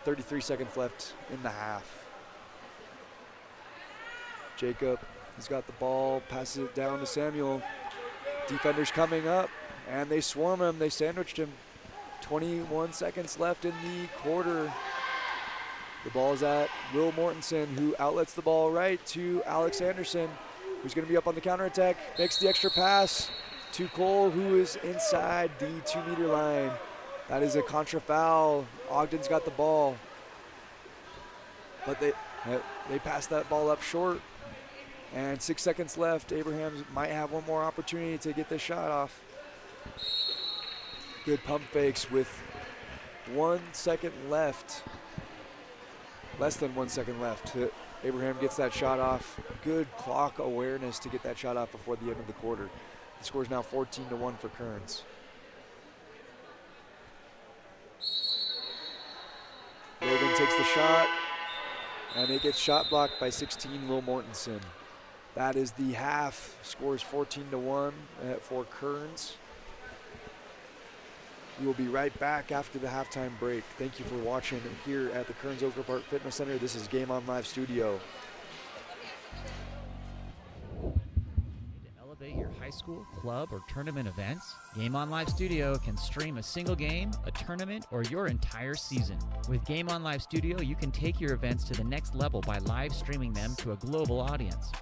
33 seconds left in the half. Jacob, he's got the ball, passes it down to Samuel. Defenders coming up, and they swarm him, they sandwiched him. 21 seconds left in the quarter. The ball is at Will Mortensen, who outlets the ball right to Alex Anderson, who's going to be up on the counterattack. Makes the extra pass to Cole, who is inside the 2-meter line. That is a contra foul. Ogden's got the ball, but they passed that ball up short. And 6 seconds left. Abraham might have one more opportunity to get this shot off. Good pump fakes with 1 second left. Less than 1 second left. Abraham gets that shot off. Good clock awareness to get that shot off before the end of the quarter. The score is now 14-1 for Kearns. Logan takes the shot, and it gets shot blocked by 16, Will Mortensen. That is the half. Score is 14-1 for Kearns. We will be right back after the halftime break. Thank you for watching here at the Kearns Oak Park Fitness Center. This is Game On Live Studio. To elevate your high school, club, or tournament events, Game On Live Studio can stream a single game, a tournament, or your entire season. With Game On Live Studio, you can take your events to the next level by live streaming them to a global audience.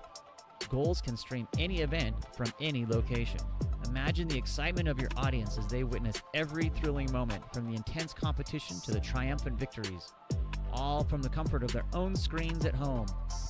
Goals can stream any event from any location. Imagine the excitement of your audience as they witness every thrilling moment, from the intense competition to the triumphant victories, all from the comfort of their own screens at home,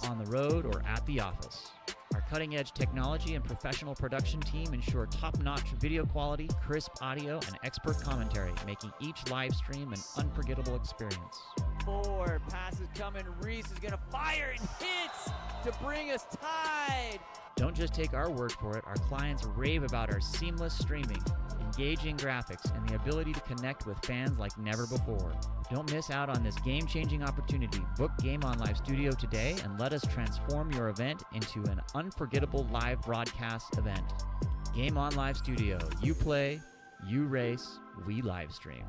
on the road, or at the office. Our cutting-edge technology and professional production team ensure top-notch video quality, crisp audio, and expert commentary, making each live stream an unforgettable experience. Forward, passes coming, Reese is gonna fire and hits to bring us tied. Don't just take our word for it. Our clients rave about our seamless streaming, engaging graphics, and the ability to connect with fans like never before. Don't miss out on this game-changing opportunity. Book Game On Live Studio today and let us transform your event into an unforgettable live broadcast event. Game On Live Studio. You play, you race, we live stream.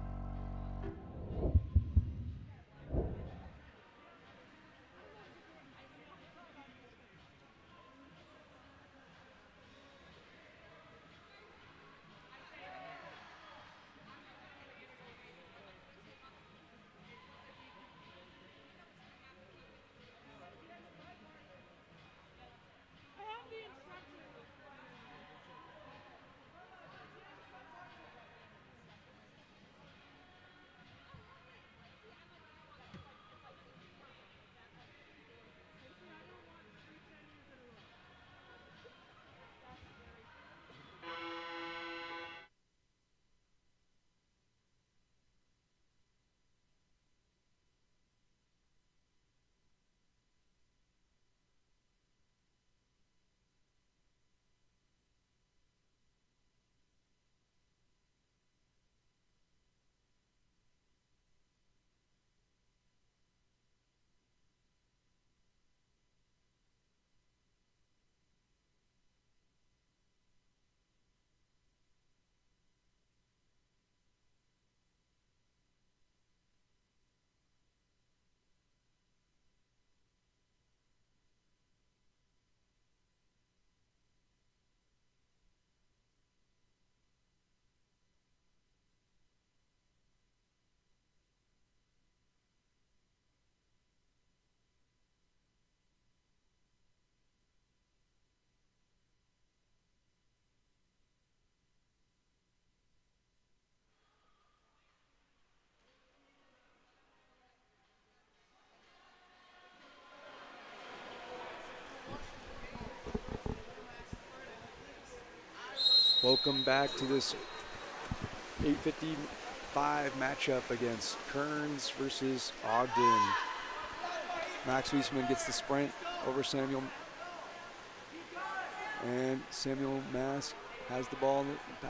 Welcome back to this 8:55 matchup against Kearns versus Ogden. Max Wiesman gets the sprint over Samuel. And Samuel Mask has the ball,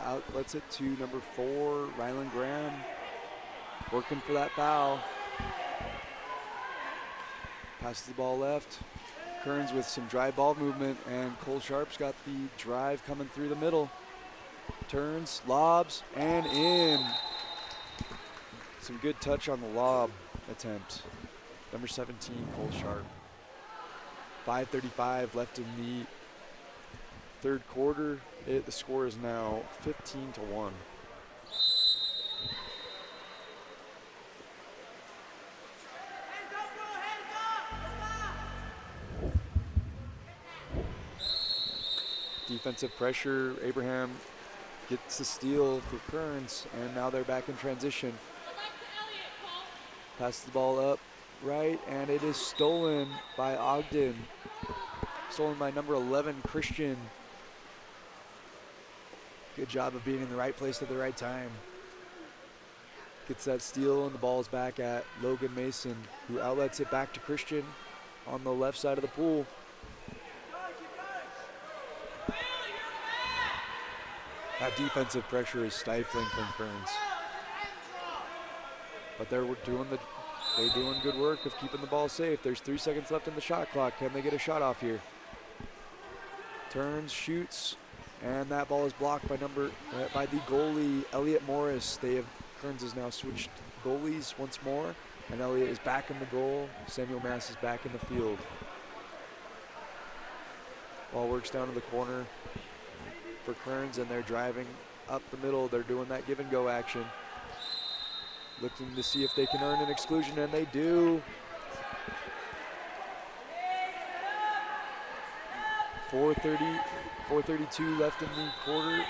outlets it to number 4, Rylan Graham, working for that foul. Passes the ball left. Kearns with some dry ball movement, and Cole Sharp's got the drive coming through the middle. Turns, lobs, and in. Some good touch on the lob attempt. Number 17, Cole Sharp. 5:35 left in the third quarter. The score is now 15-1. Defensive pressure. Abraham gets the steal for Kearns, and now they're back in transition. Passes the ball up right, and it is stolen by Ogden. Stolen by number 11, Christian. Good job of being in the right place at the right time. Gets that steal, and the ball is back at Logan Mason, who outlets it back to Christian on the left side of the pool. That defensive pressure is stifling from Kearns. But they're doing good work of keeping the ball safe. There's 3 seconds left in the shot clock. Can they get a shot off here? Turns, shoots, and that ball is blocked by the goalie, Elliot Morris. Kearns has now switched goalies once more, and Elliot is back in the goal. Samuel Mass is back in the field. Ball works down to the corner for Kearns, and they're driving up the middle. They're doing that give and go action. Looking to see if they can earn an exclusion, and they do. 4:32 left in the quarter,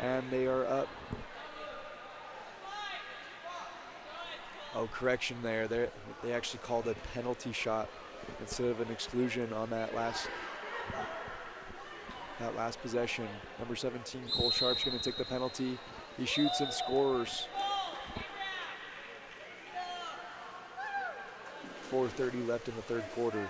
and they are up. Oh, correction there. They actually called a penalty shot instead of an exclusion on that last possession. Number 17, Cole Sharp's going to take the penalty. He shoots and scores. 4:30 left in the third quarter.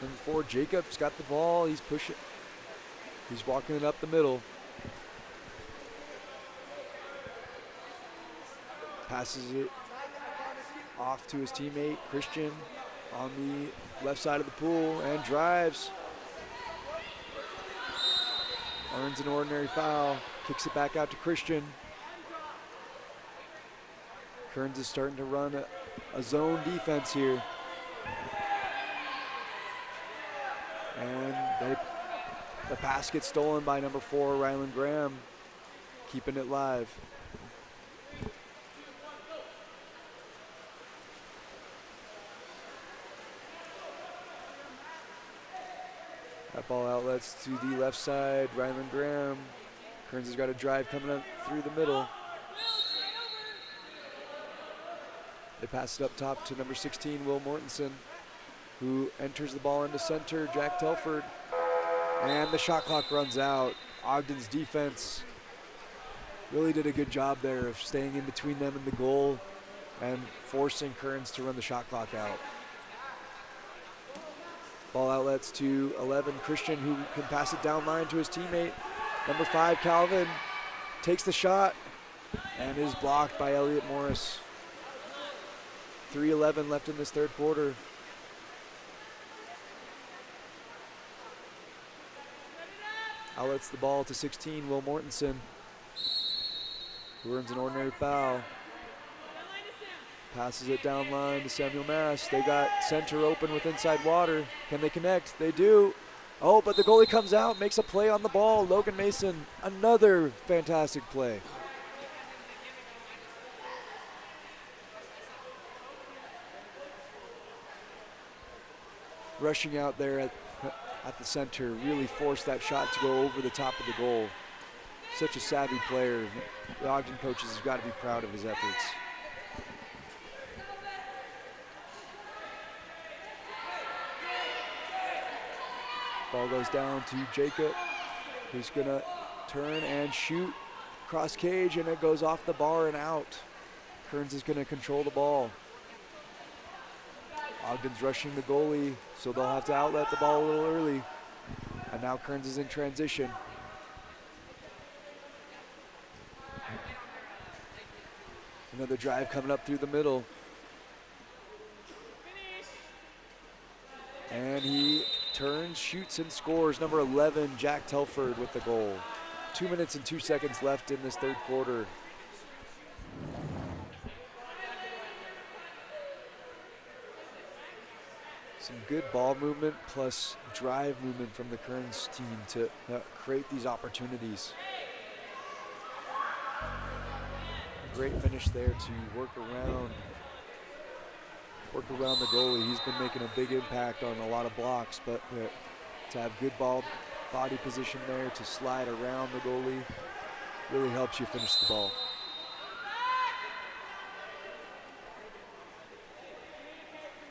Number 4, Jacob's got the ball. He's pushing. He's walking it up the middle. Passes it off to his teammate, Christian, on the left side of the pool, and drives. Earns an ordinary foul. Kicks it back out to Christian. Kearns is starting to run a zone defense here. And the pass gets stolen by number 4, Rylan Graham, keeping it live. That ball outlets to the left side, Rylan Graham. Kearns has got a drive coming up through the middle. They pass it up top to number 16, Will Mortensen, who enters the ball into center, Jack Telford. And the shot clock runs out. Ogden's defense really did a good job there of staying in between them and the goal and forcing Kearns to run the shot clock out. Ball outlets to 11, Christian, who can pass it down line to his teammate. Number 5, Calvin, takes the shot and is blocked by Elliot Morris. 3:11 left in this third quarter. Outlets the ball to 16, Will Mortensen, who earns an ordinary foul. Passes it down line to Samuel Mass. They got center open with inside water. Can they connect? They do. Oh, but the goalie comes out, makes a play on the ball. Logan Mason, another fantastic play. Rushing out there at the center, really forced that shot to go over the top of the goal. such a savvy player. The Ogden coaches have got to be proud of his efforts. Ball goes down to Jacob, who's gonna turn and shoot. Cross cage, and it goes off the bar and out. Kearns is gonna control the ball. Ogden's rushing the goalie, so they'll have to outlet the ball a little early. And now Kearns is in transition. Another drive coming up through the middle. And he turns, shoots, and scores. Number 11, Jack Telford with the goal. 2 minutes and 2 seconds left in this third quarter. Some good ball movement plus drive movement from the Kearns team to create these opportunities. A great finish there to work around the goalie. He's been making a big impact on a lot of blocks, but to have good body position there to slide around the goalie really helps you finish the ball.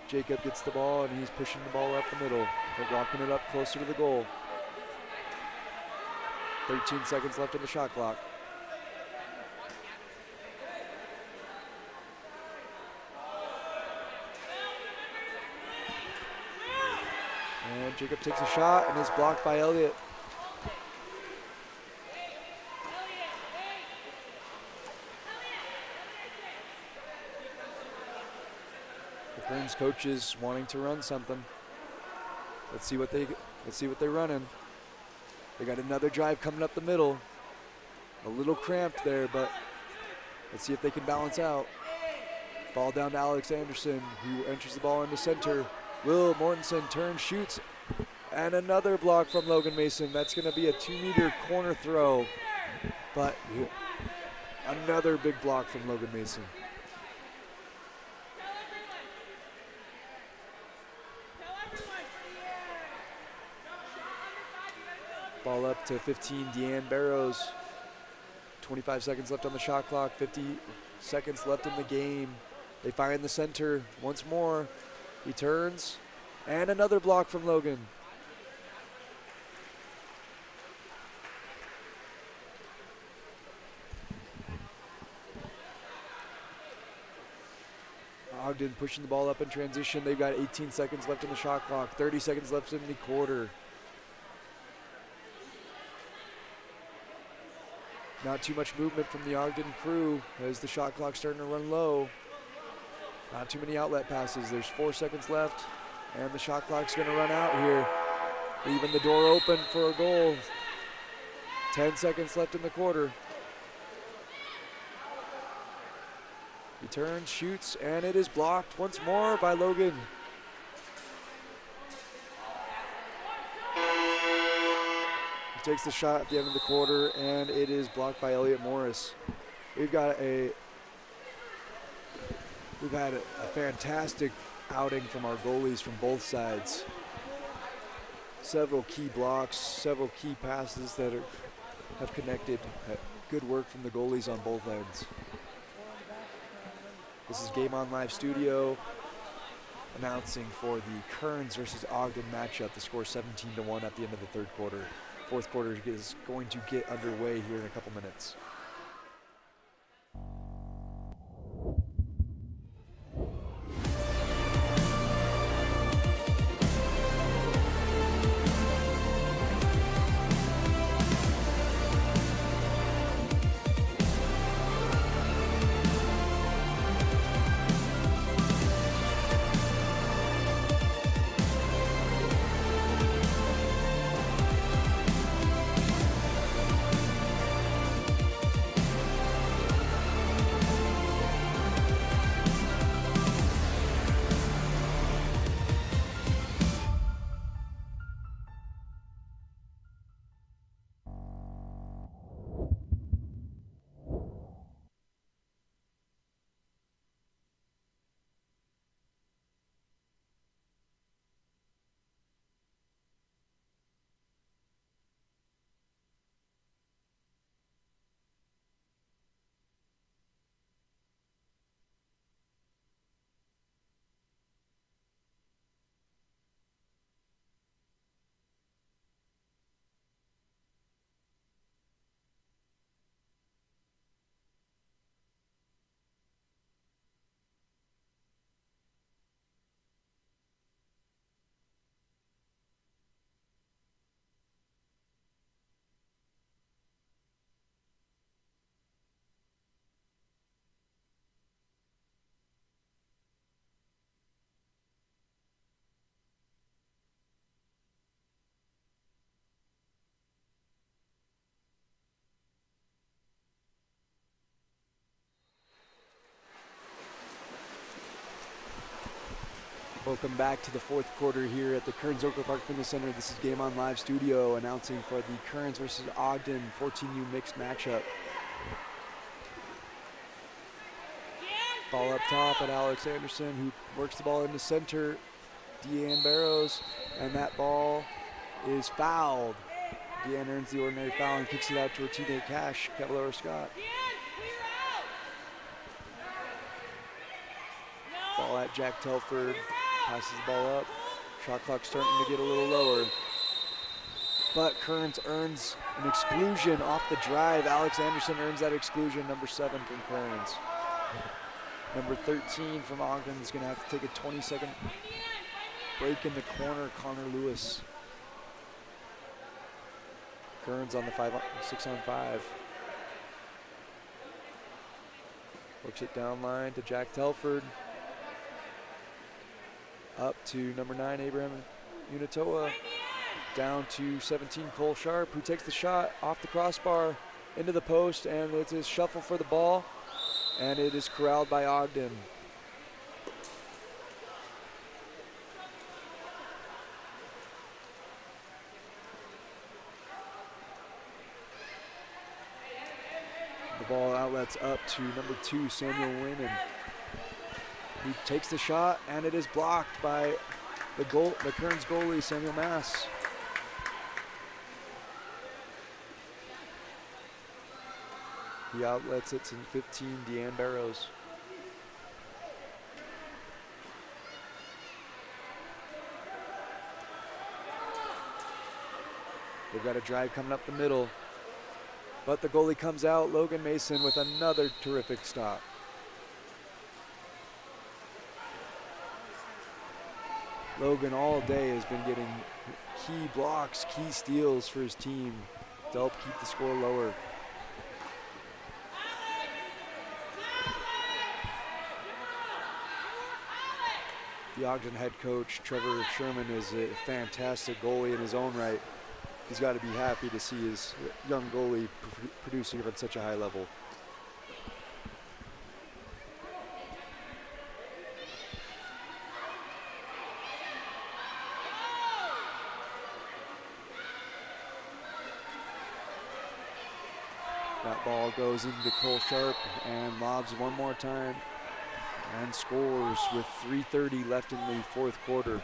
Jacob gets the ball and he's pushing the ball up the middle, but walking it up closer to the goal. 13 seconds left on the shot clock. And Jacob takes a shot and is blocked by Elliott. The Kearns coaches wanting to run something. Let's see what they're running. They got another drive coming up the middle. A little cramped there, but let's see if they can balance out. Ball down to Alex Anderson, who enters the ball into center. Will Mortensen turns, shoots, and another block from Logan Mason. That's going to be a 2-meter corner throw, but another big block from Logan Mason. Ball up to 15, Deanne Barrows. 25 seconds left on the shot clock, 50 seconds left in the game. They find the center once more. He turns, and another block from Logan. Ogden pushing the ball up in transition. They've got 18 seconds left on the shot clock, 30 seconds left in the quarter. Not too much movement from the Ogden crew as the shot clock's starting to run low. Not too many outlet passes. There's 4 seconds left, and the shot clock's going to run out here, leaving the door open for a goal. 10 seconds left in the quarter. He turns, shoots, and it is blocked once more by Logan. He takes the shot at the end of the quarter, and it is blocked by Elliott Morris. We've had a fantastic outing from our goalies from both sides. Several key blocks, several key passes that have connected. Good work from the goalies on both ends. This is Game On Live Studio announcing for the Kearns versus Ogden matchup. The score 17-1 at the end of the third quarter. Fourth quarter is going to get underway here in a couple minutes. Welcome back to the fourth quarter here at the Kearns Oakland Park Fitness Center. This is Game On Live Studio announcing for the Kearns versus Ogden 14U mixed matchup. Ball up top at Alex Anderson, who works the ball in the center. Deanne Barrows, and that ball is fouled. Deanne earns the ordinary foul and kicks it out to her teammate Cash Caballero-Scott. Ball at Jack Telford, passes the ball up. Shot clock starting to get a little lower. But Kearns earns an exclusion off the drive. Alex Anderson earns that exclusion, number 7 from Kearns. Number 13 from Ogden is going to have to take a 20-second break in the corner, Connor Lewis. Kearns on the 6-on-5. Works it down line to Jack Telford. Up to number 9, Abraham Unitoa. Down to 17, Cole Sharp, who takes the shot off the crossbar into the post, and it's a shuffle for the ball, and it is corralled by Ogden. The ball outlets up to number 2, Samuel Winnan. He takes the shot, and it is blocked by the Kearns goalie, Samuel Mass. He outlets it to 15, Deanne Barrows. They've got a drive coming up the middle, but the goalie comes out, Logan Mason, with another terrific stop. Logan all day has been getting key blocks, key steals for his team to help keep the score lower. The Ogden head coach, Trevor Sherman, is a fantastic goalie in his own right. He's got to be happy to see his young goalie producing at such a high level. That ball goes into Cole Sharp and lobs one more time and scores with 3:30 left in the fourth quarter.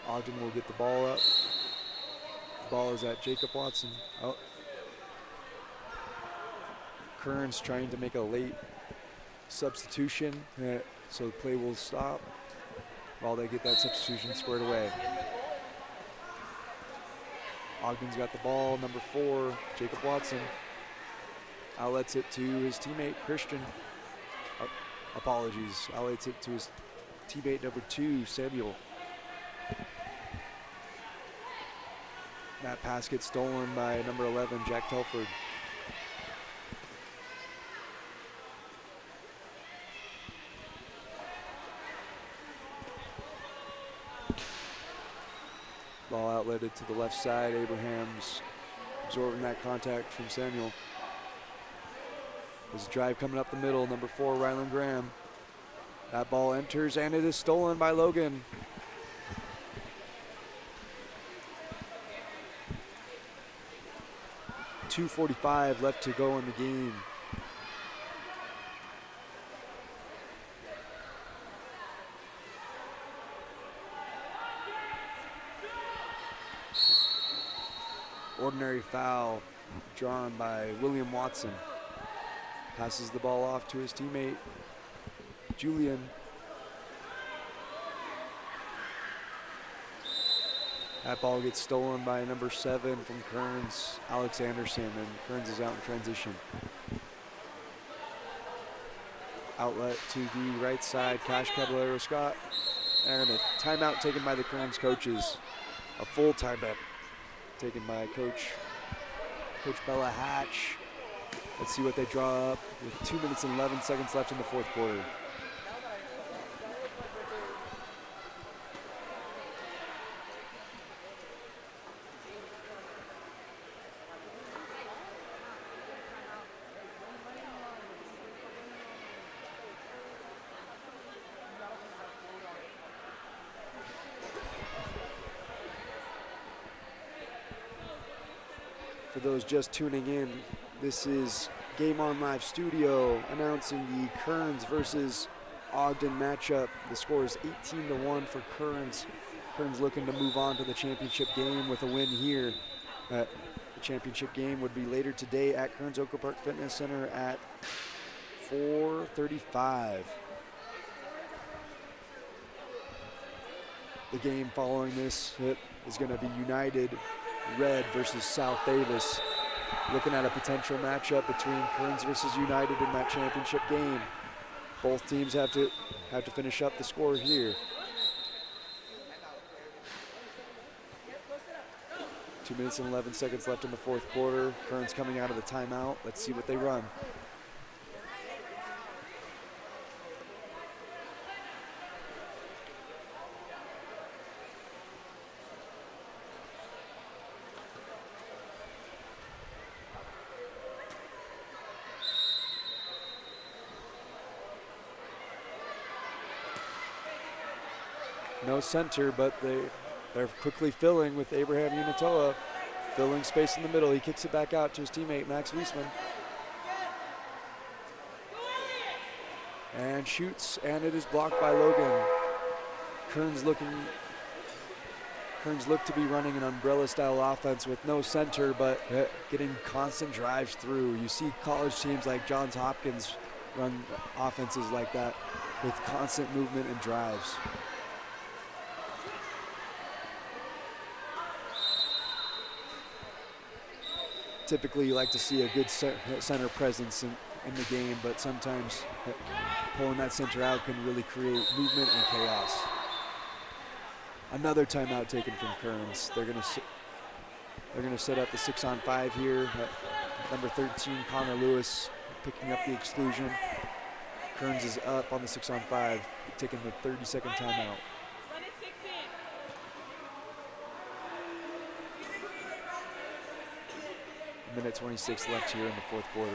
Ogden will get the ball up. The ball is at Jacob Watson. Oh. Kearns trying to make a late substitution, so the play will stop while they get that substitution squared away. Ogden's got the ball, number 4, Jacob Watson. Outlets it to his teammate, Christian. Outlets it to his teammate, number 2, Samuel. That pass gets stolen by number 11, Jack Telford. Ball outletted to the left side. Abraham's absorbing that contact from Samuel. There's a drive coming up the middle. Number 4, Rylan Graham. That ball enters, and it is stolen by Logan. .245 left to go in the game. Ordinary foul drawn by William Watson. Passes the ball off to his teammate, Julian. That ball gets stolen by number 7 from Kearns, Alex Anderson, and Kearns is out in transition. Outlet to the right side, Cash Caballero-Scott, and a timeout taken by the Kearns coaches. A full timeout taken by Coach Bella Hatch. Let's see what they draw up with 2 minutes and 11 seconds left in the fourth quarter. For those just tuning in, this is Game On Live Studio announcing the Kearns versus Ogden matchup. The score is 18-1 for Kearns. Kearns looking to move on to the championship game with a win here. The championship game would be later today at Kearns Oak Park Fitness Center at 4:35. The game following this is going to be United Red versus South Davis. Looking at a potential matchup between Kearns versus United in that championship game. Both teams have to finish up the score here. 2 minutes and 11 seconds left in the fourth quarter. Kearns coming out of the timeout. Let's see what they run. No center, but they're quickly filling with Abraham Unitoa, filling space in the middle. He kicks it back out to his teammate, Max Wiesman. And shoots, and it is blocked by Logan. Kearns look to be running an umbrella-style offense with no center, but getting constant drives through. You see college teams like Johns Hopkins run offenses like that with constant movement and drives. Typically, you like to see a good center presence in the game, but sometimes pulling that center out can really create movement and chaos. Another timeout taken from Kearns. They're going to set up the 6-on-5 here. Number 13, Connor Lewis, picking up the exclusion. Kearns is up on the 6-on-5, taking the 30-second timeout. Minute 26 left here in the fourth quarter.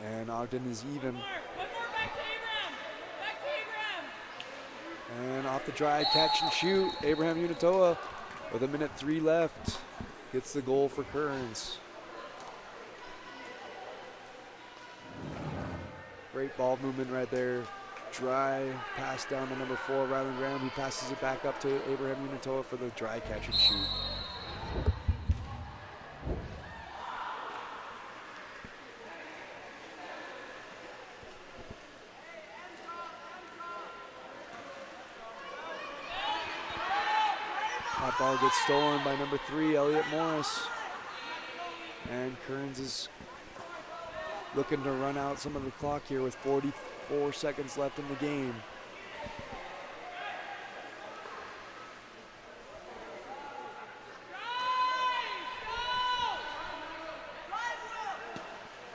And Ogden is even. And off the dry catch and shoot, Abraham Unitoa with 1:03 left gets the goal for Kearns. Great ball movement right there. Dry pass down to number 4, Rylan Graham. He passes it back up to Abraham Unitoa for the dry catch and shoot. That ball gets stolen by number 3, Elliot Morris. And Kearns is looking to run out some of the clock here with 44 seconds left in the game.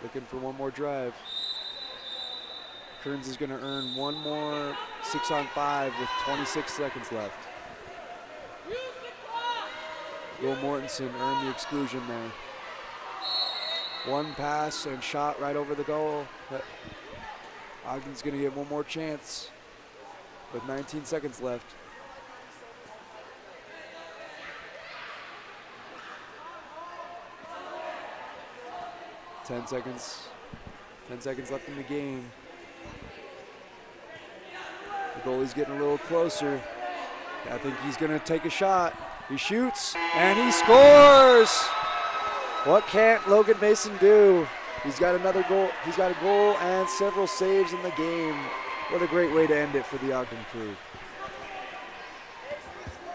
Looking for one more drive. Kearns is going to earn one more 6-on-5 with 26 seconds left. Will Mortensen earned the exclusion there. One pass and shot right over the goal. But Ogden's going to get one more chance with 19 seconds left. Ten seconds left in the game. The goalie's getting a little closer. I think he's going to take a shot. He shoots, and he scores! What can't Logan Mason do? He's got another goal. He's got a goal and several saves in the game. What a great way to end it for the Ogden crew.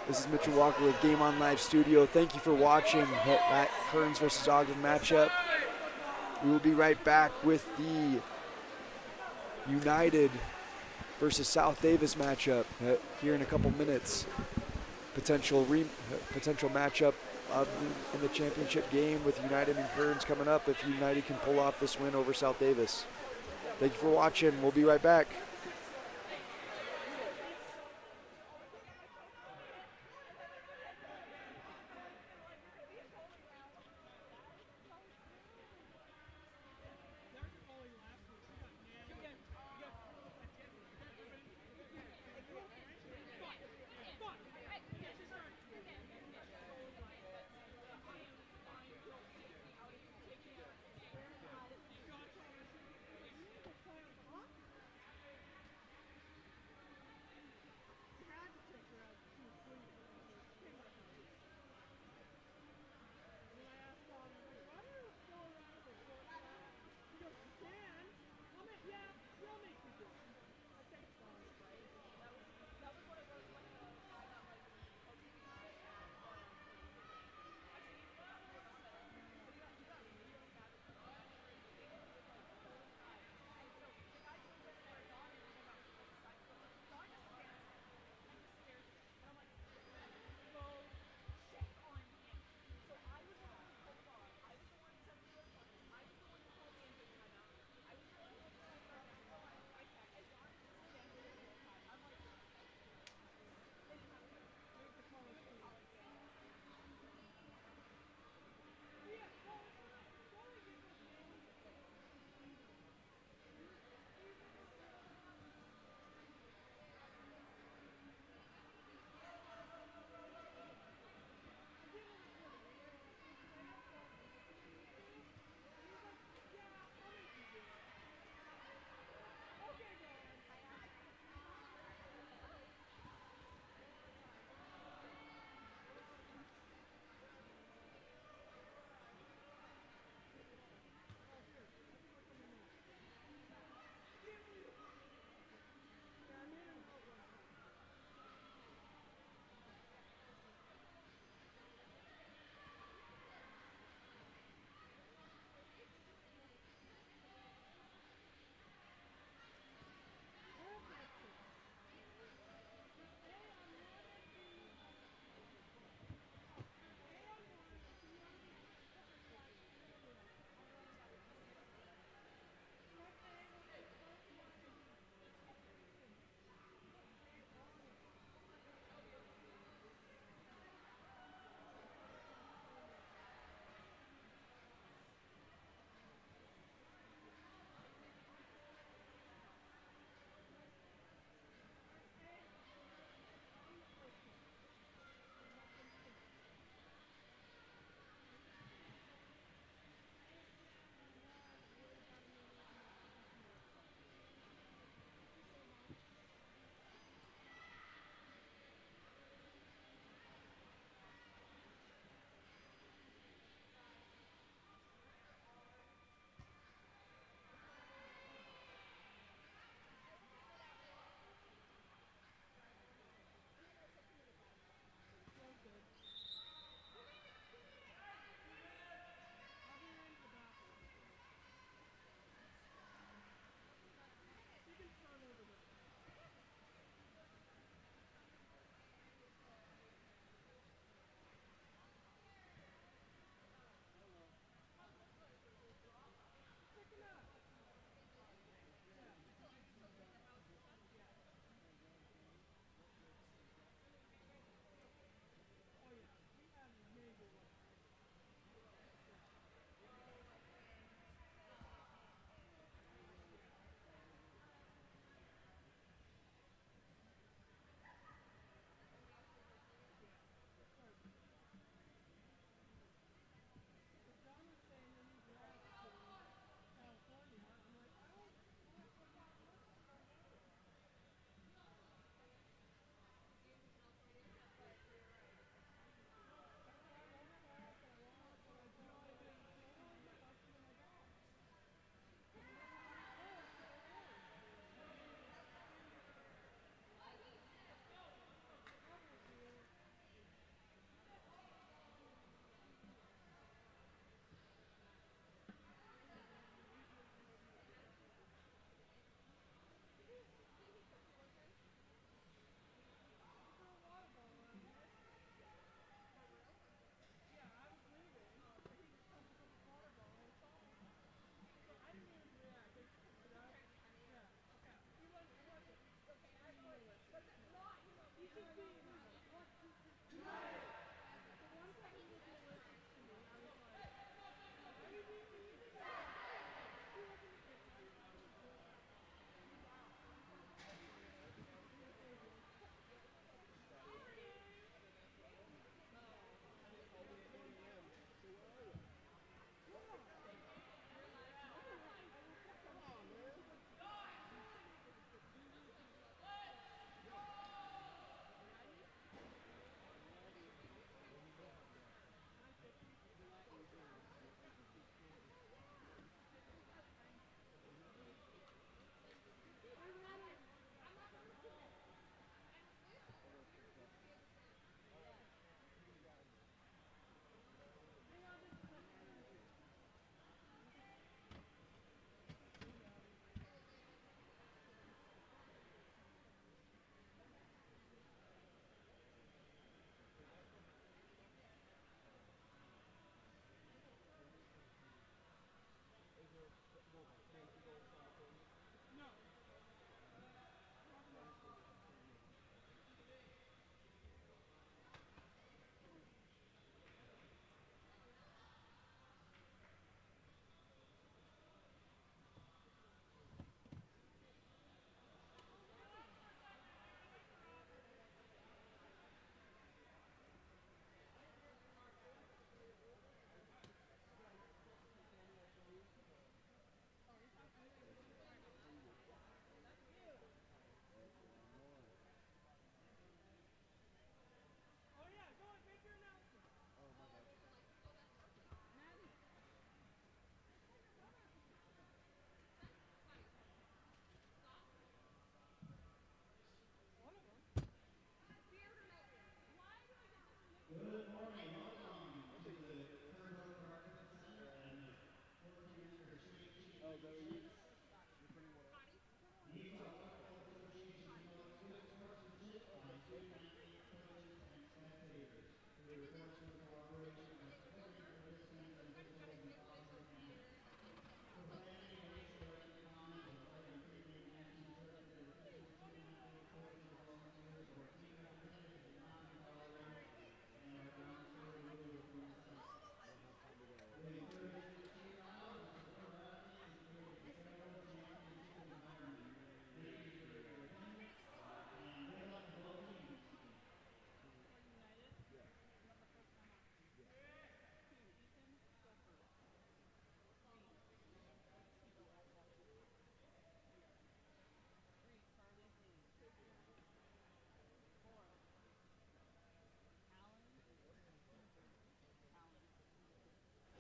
This is Mitchell Walker with Game On Live Studio. Thank you for watching that Kearns versus Ogden matchup. We will be right back with the United versus South Davis matchup here in a couple minutes. Potential matchup in the championship game with United and Kearns coming up if United can pull off this win over South Davis. Thank you for watching. We'll be right back.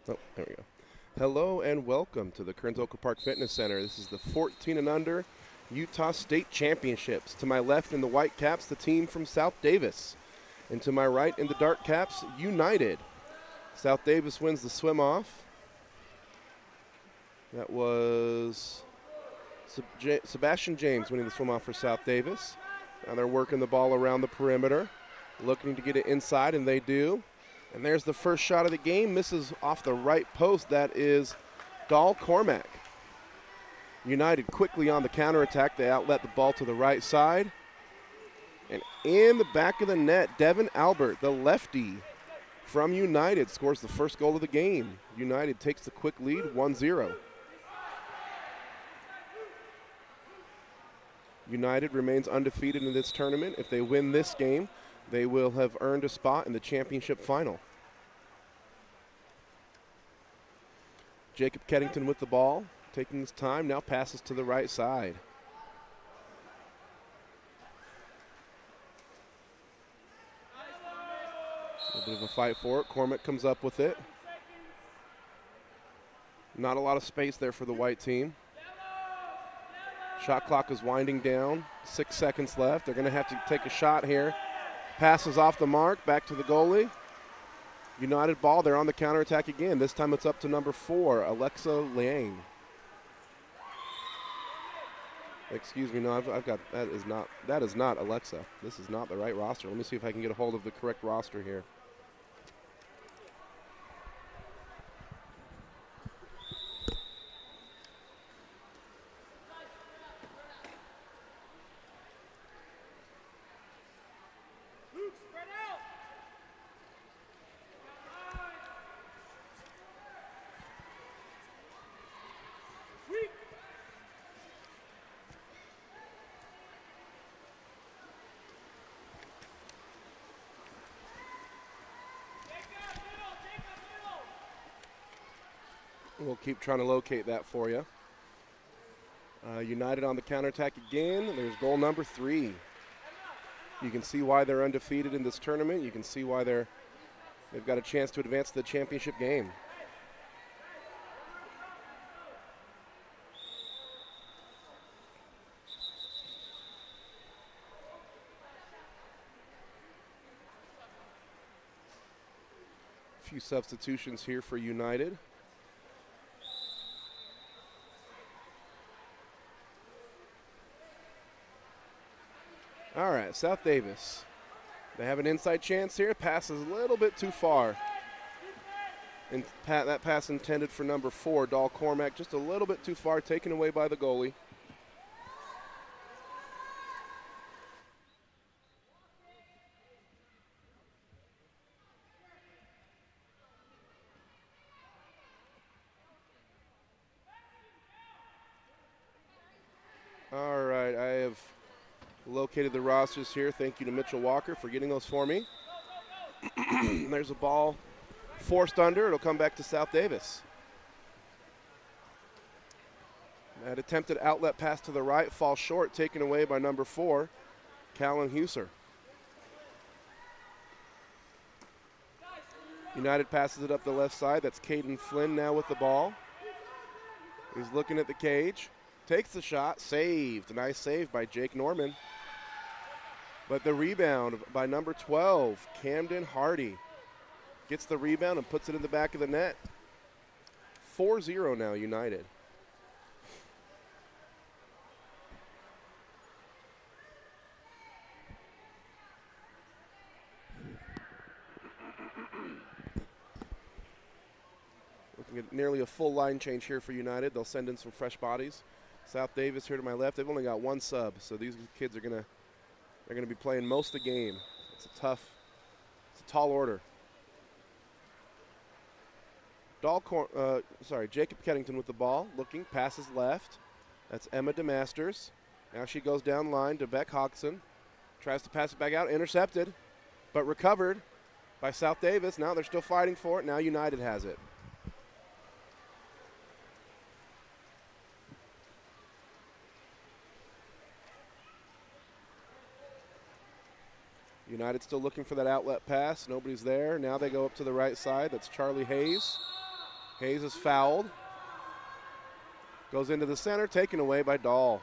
Oh, there we go. Hello and welcome to the Kearns Oak Park Fitness Center. This is the 14 and under Utah State Championships. To my left in the white caps, the team from South Davis. And to my right in the dark caps, United. South Davis wins the swim off. That was Sebastian James winning the swim off for South Davis. Now they're working the ball around the perimeter, looking to get it inside, and they do. And there's the first shot of the game, misses off the right post. That is Dahl Cormack. United quickly on the counterattack. They outlet the ball to the right side. And in the back of the net, Devin Albert, the lefty from United, scores the first goal of the game. United takes the quick lead, 1-0. United remains undefeated in this tournament. If they win this game, they will have earned a spot in the championship final. Jacob Keddington with the ball, taking his time, now passes to the right side. A bit of a fight for it. Cormack comes up with it. Not a lot of space there for the white team. Shot clock is winding down. 6 seconds left. They're going to have to take a shot here. Passes off the mark, back to the goalie. United ball, they're on the counterattack again. This time it's up to number 4, Alexa Liang. Excuse me, no, I've got, that is not Alexa. This is not the right roster. Let me see if I can get a hold of the correct roster here. We'll keep trying to locate that for you. United on the counterattack again. There's goal number 3. You can see why they're undefeated in this tournament. You can see why they've got a chance to advance to the championship game. A few substitutions here for United. All right, South Davis. They have an inside chance here. Passes a little bit too far. And that pass intended for number 4, Dahl Cormack, just a little bit too far, taken away by the goalie. All right, I have located the rosters here. Thank you to Mitchell Walker for getting those for me. There's a ball forced under. It'll come back to South Davis. That attempted outlet pass to the right falls short, taken away by number 4, Callan Huser. United passes it up the left side. That's Caden Flynn now with the ball. He's looking at the cage. Takes the shot, saved. Nice save by Jake Norman. But the rebound by number 12, Camden Hardy. Gets the rebound and puts it in the back of the net. 4-0 now, United. Get nearly a full line change here for United. They'll send in some fresh bodies. South Davis here to my left. They've only got one sub, so these kids are they're gonna be playing most of the game. It's a tall order. Jacob Keddington with the ball, looking, passes left. That's Emma DeMasters. Now she goes down line to Beck Hodgson. Tries to pass it back out, intercepted, but recovered by South Davis. Now they're still fighting for it. Now United has it. United still looking for that outlet pass. Nobody's there. Now they go up to the right side. That's Charlie Hayes. Hayes is fouled. Goes into the center, taken away by Dahl.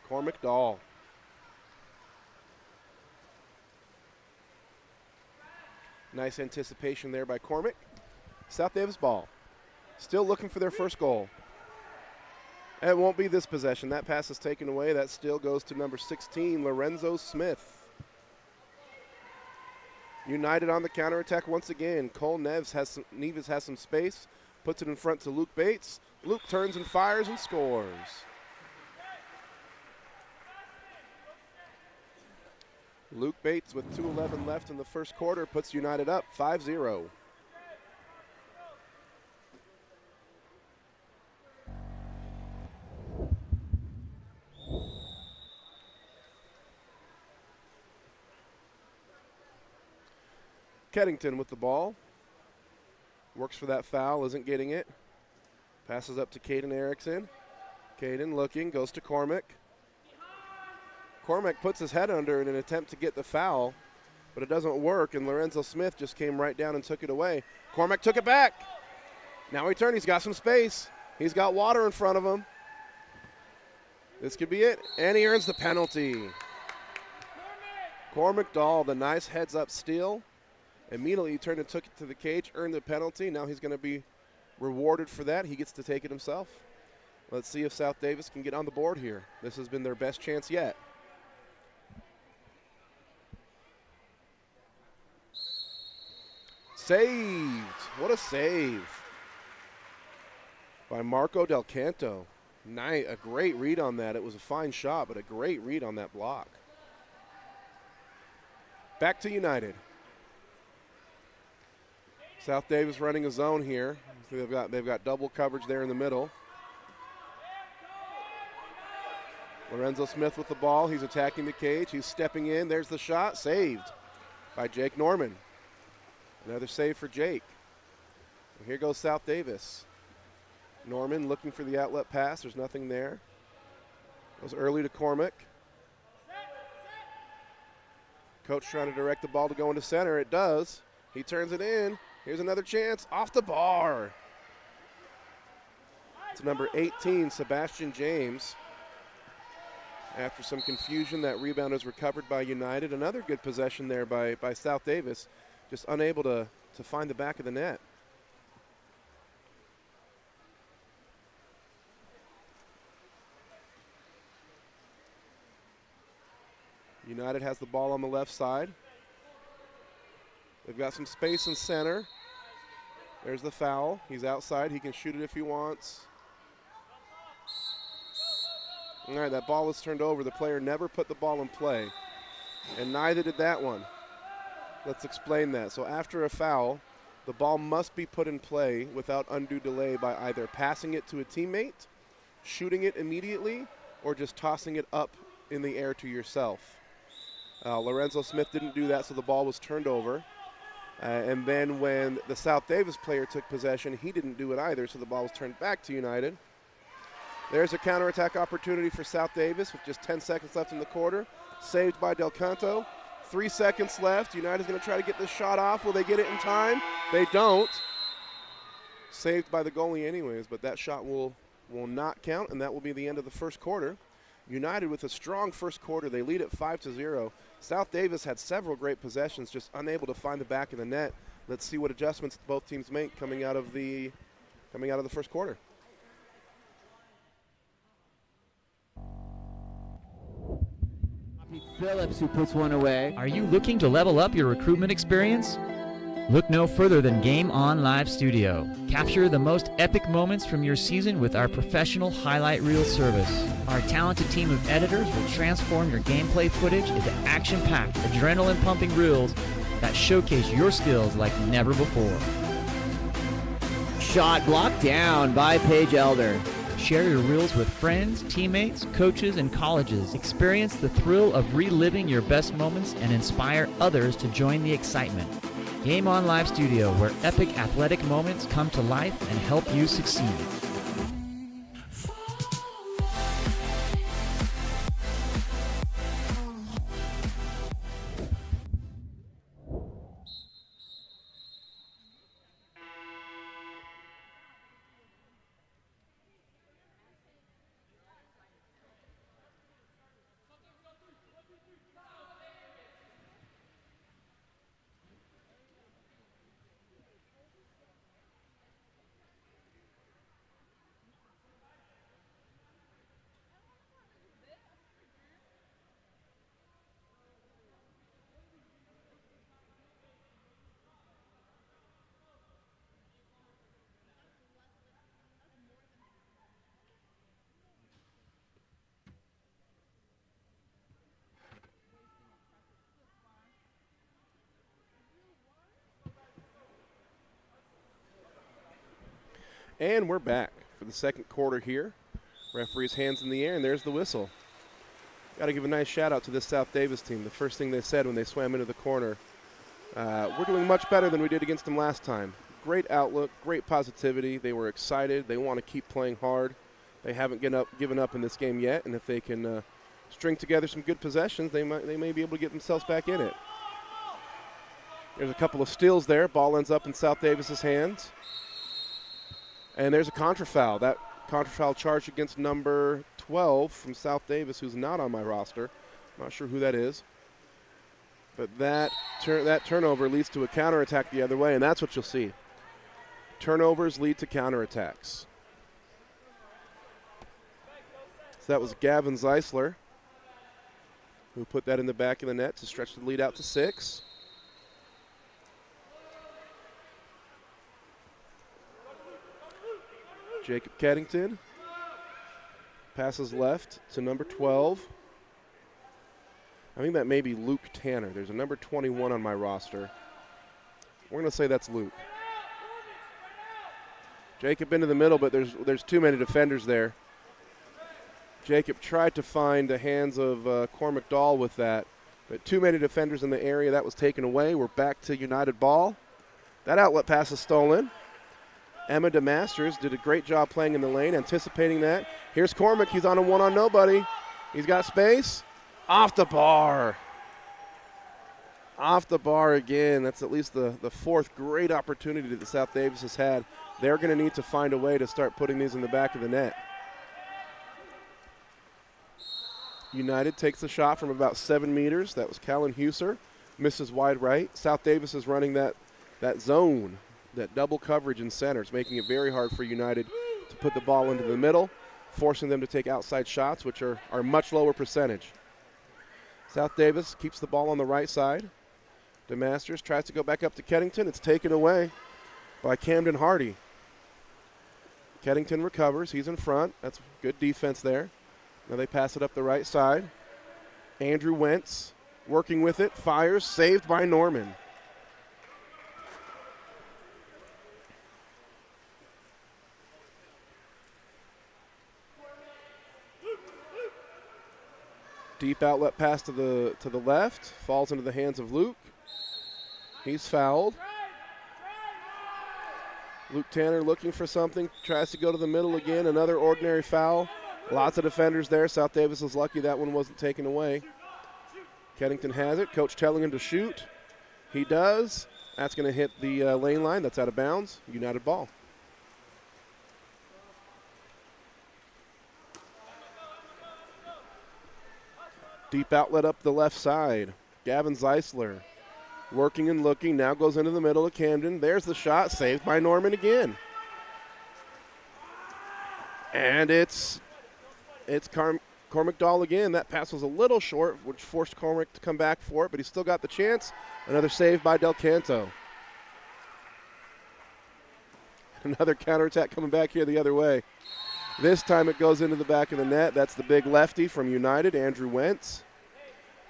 Cormac Dahl. Nice anticipation there by Cormac. South Davis ball. Still looking for their first goal. And it won't be this possession. That pass is taken away. That still goes to number 16, Lorenzo Smith. United on the counterattack once again. Cole Neves has some space. Puts it in front to Luke Bates. Luke turns and fires and scores. Luke Bates with 2:11 left in the first quarter puts United up 5-0. Keddington with the ball. Works for that foul, isn't getting it. Passes up to Caden Erickson. Caden looking, goes to Cormac. Cormac puts his head under in an attempt to get the foul, but it doesn't work, and Lorenzo Smith just came right down and took it away. Cormac took it back. Now he turned, he's got some space. He's got water in front of him. This could be it, and he earns the penalty. Cormac Dahl, the nice heads-up steal. Immediately he turned and took it to the cage, earned the penalty. Now he's going to be rewarded for that. He gets to take it himself. Let's see if South Davis can get on the board here. This has been their best chance yet. Saved. What a save by Marco Del Canto. A great read on that. It was a fine shot, but a great read on that block. Back to United. South Davis running a zone here. They've got double coverage there in the middle. Lorenzo Smith with the ball. He's attacking the cage. He's stepping in. There's the shot. Saved by Jake Norman. Another save for Jake. And here goes South Davis. Norman looking for the outlet pass. There's nothing there. Goes early to Cormac. Coach trying to direct the ball to go into center. It does. He turns it in. Here's another chance. Off the bar. It's number 18, Sebastian James. After some confusion, that rebound is recovered by United. Another good possession there by South Davis. Just unable to find the back of the net. United has the ball on the left side. They've got some space in center. There's the foul. He's outside. He can shoot it if he wants. All right, that ball is turned over. The player never put the ball in play, and neither did that one. Let's explain that. So after a foul, the ball must be put in play without undue delay by either passing it to a teammate, shooting it immediately, or just tossing it up in the air to yourself. Lorenzo Smith didn't do that, so the ball was turned over. And then when the South Davis player took possession, he didn't do it either, so the ball was turned back to United. There's a counterattack opportunity for South Davis with just 10 seconds left in the quarter. Saved by Del Canto. 3 seconds left. United's going to try to get this shot off. Will they get it in time? They don't. Saved by the goalie anyways, but that shot will not count, and that will be the end of the first quarter. United with a strong first quarter. They lead at 5-0. South Davis had several great possessions, just unable to find the back of the net. Let's see what adjustments both teams make coming out of the first quarter. Phillips, who puts one away. Are you looking to level up your recruitment experience? Look no further than Game On Live Studio. Capture the most epic moments from your season with our professional highlight reel service. Our talented team of editors will transform your gameplay footage into action-packed, adrenaline-pumping reels that showcase your skills like never before. Shot blocked down by Paige Elder. Share your reels with friends, teammates, coaches, and colleges. Experience the thrill of reliving your best moments and inspire others to join the excitement. Game On Live Studio, where epic athletic moments come to life and help you succeed. And we're back for the second quarter here. Referee's hands in the air, and there's the whistle. Got to give a nice shout out to this South Davis team. The first thing they said when they swam into the corner, we're doing much better than we did against them last time. Great outlook, great positivity. They were excited. They want to keep playing hard. They haven't given up in this game yet, and if they can string together some good possessions, they may be able to get themselves back in it. There's a couple of steals there. Ball ends up in South Davis's hands. And there's a contra foul. That contra foul charge against number 12 from South Davis, who's not on my roster. I'm not sure who that is. But that turnover leads to a counterattack the other way, and that's what you'll see. Turnovers lead to counterattacks. So that was Gavin Zeisler, who put that in the back of the net to stretch the lead out to 6. Jacob Keddington passes left to number 12. I think that may be Luke Tanner. There's a number 21 on my roster. We're going to say that's Luke. Jacob into the middle, but there's too many defenders there. Jacob tried to find the hands of Cormac Dahl with that, but too many defenders in the area. That was taken away. We're back to United ball. That outlet pass is stolen. Emma DeMasters did a great job playing in the lane, anticipating that. Here's Cormac. He's on a one-on-nobody. He's got space. Off the bar. Off the bar again. That's at least the fourth great opportunity that South Davis has had. They're going to need to find a way to start putting these in the back of the net. United takes the shot from about 7 meters. That was Callan Huser. Misses wide right. South Davis is running that zone, that double coverage in center. It's making it very hard for United to put the ball into the middle, forcing them to take outside shots, which are much lower percentage. South Davis keeps the ball on the right side. DeMasters tries to go back up to Keddington. It's taken away by Camden Hardy. Keddington recovers. He's in front. That's good defense there. Now they pass it up the right side. Andrew Wentz working with it. Fires. Saved by Norman. Deep outlet pass to the left. Falls into the hands of Luke. He's fouled. Luke Tanner looking for something. Tries to go to the middle again. Another ordinary foul. Lots of defenders there. South Davis is lucky that one wasn't taken away. Keddington has it. Coach telling him to shoot. He does. That's going to hit the lane line. That's out of bounds. United ball. Deep outlet up the left side. Gavin Zeisler working and looking. Now goes into the middle of Camden. There's the shot. Saved by Norman again. And it's Cormac Dahl again. That pass was a little short, which forced Cormac to come back for it, but he still got the chance. Another save by Del Canto. Another counterattack coming back here the other way. This time it goes into the back of the net. That's the big lefty from United, Andrew Wentz,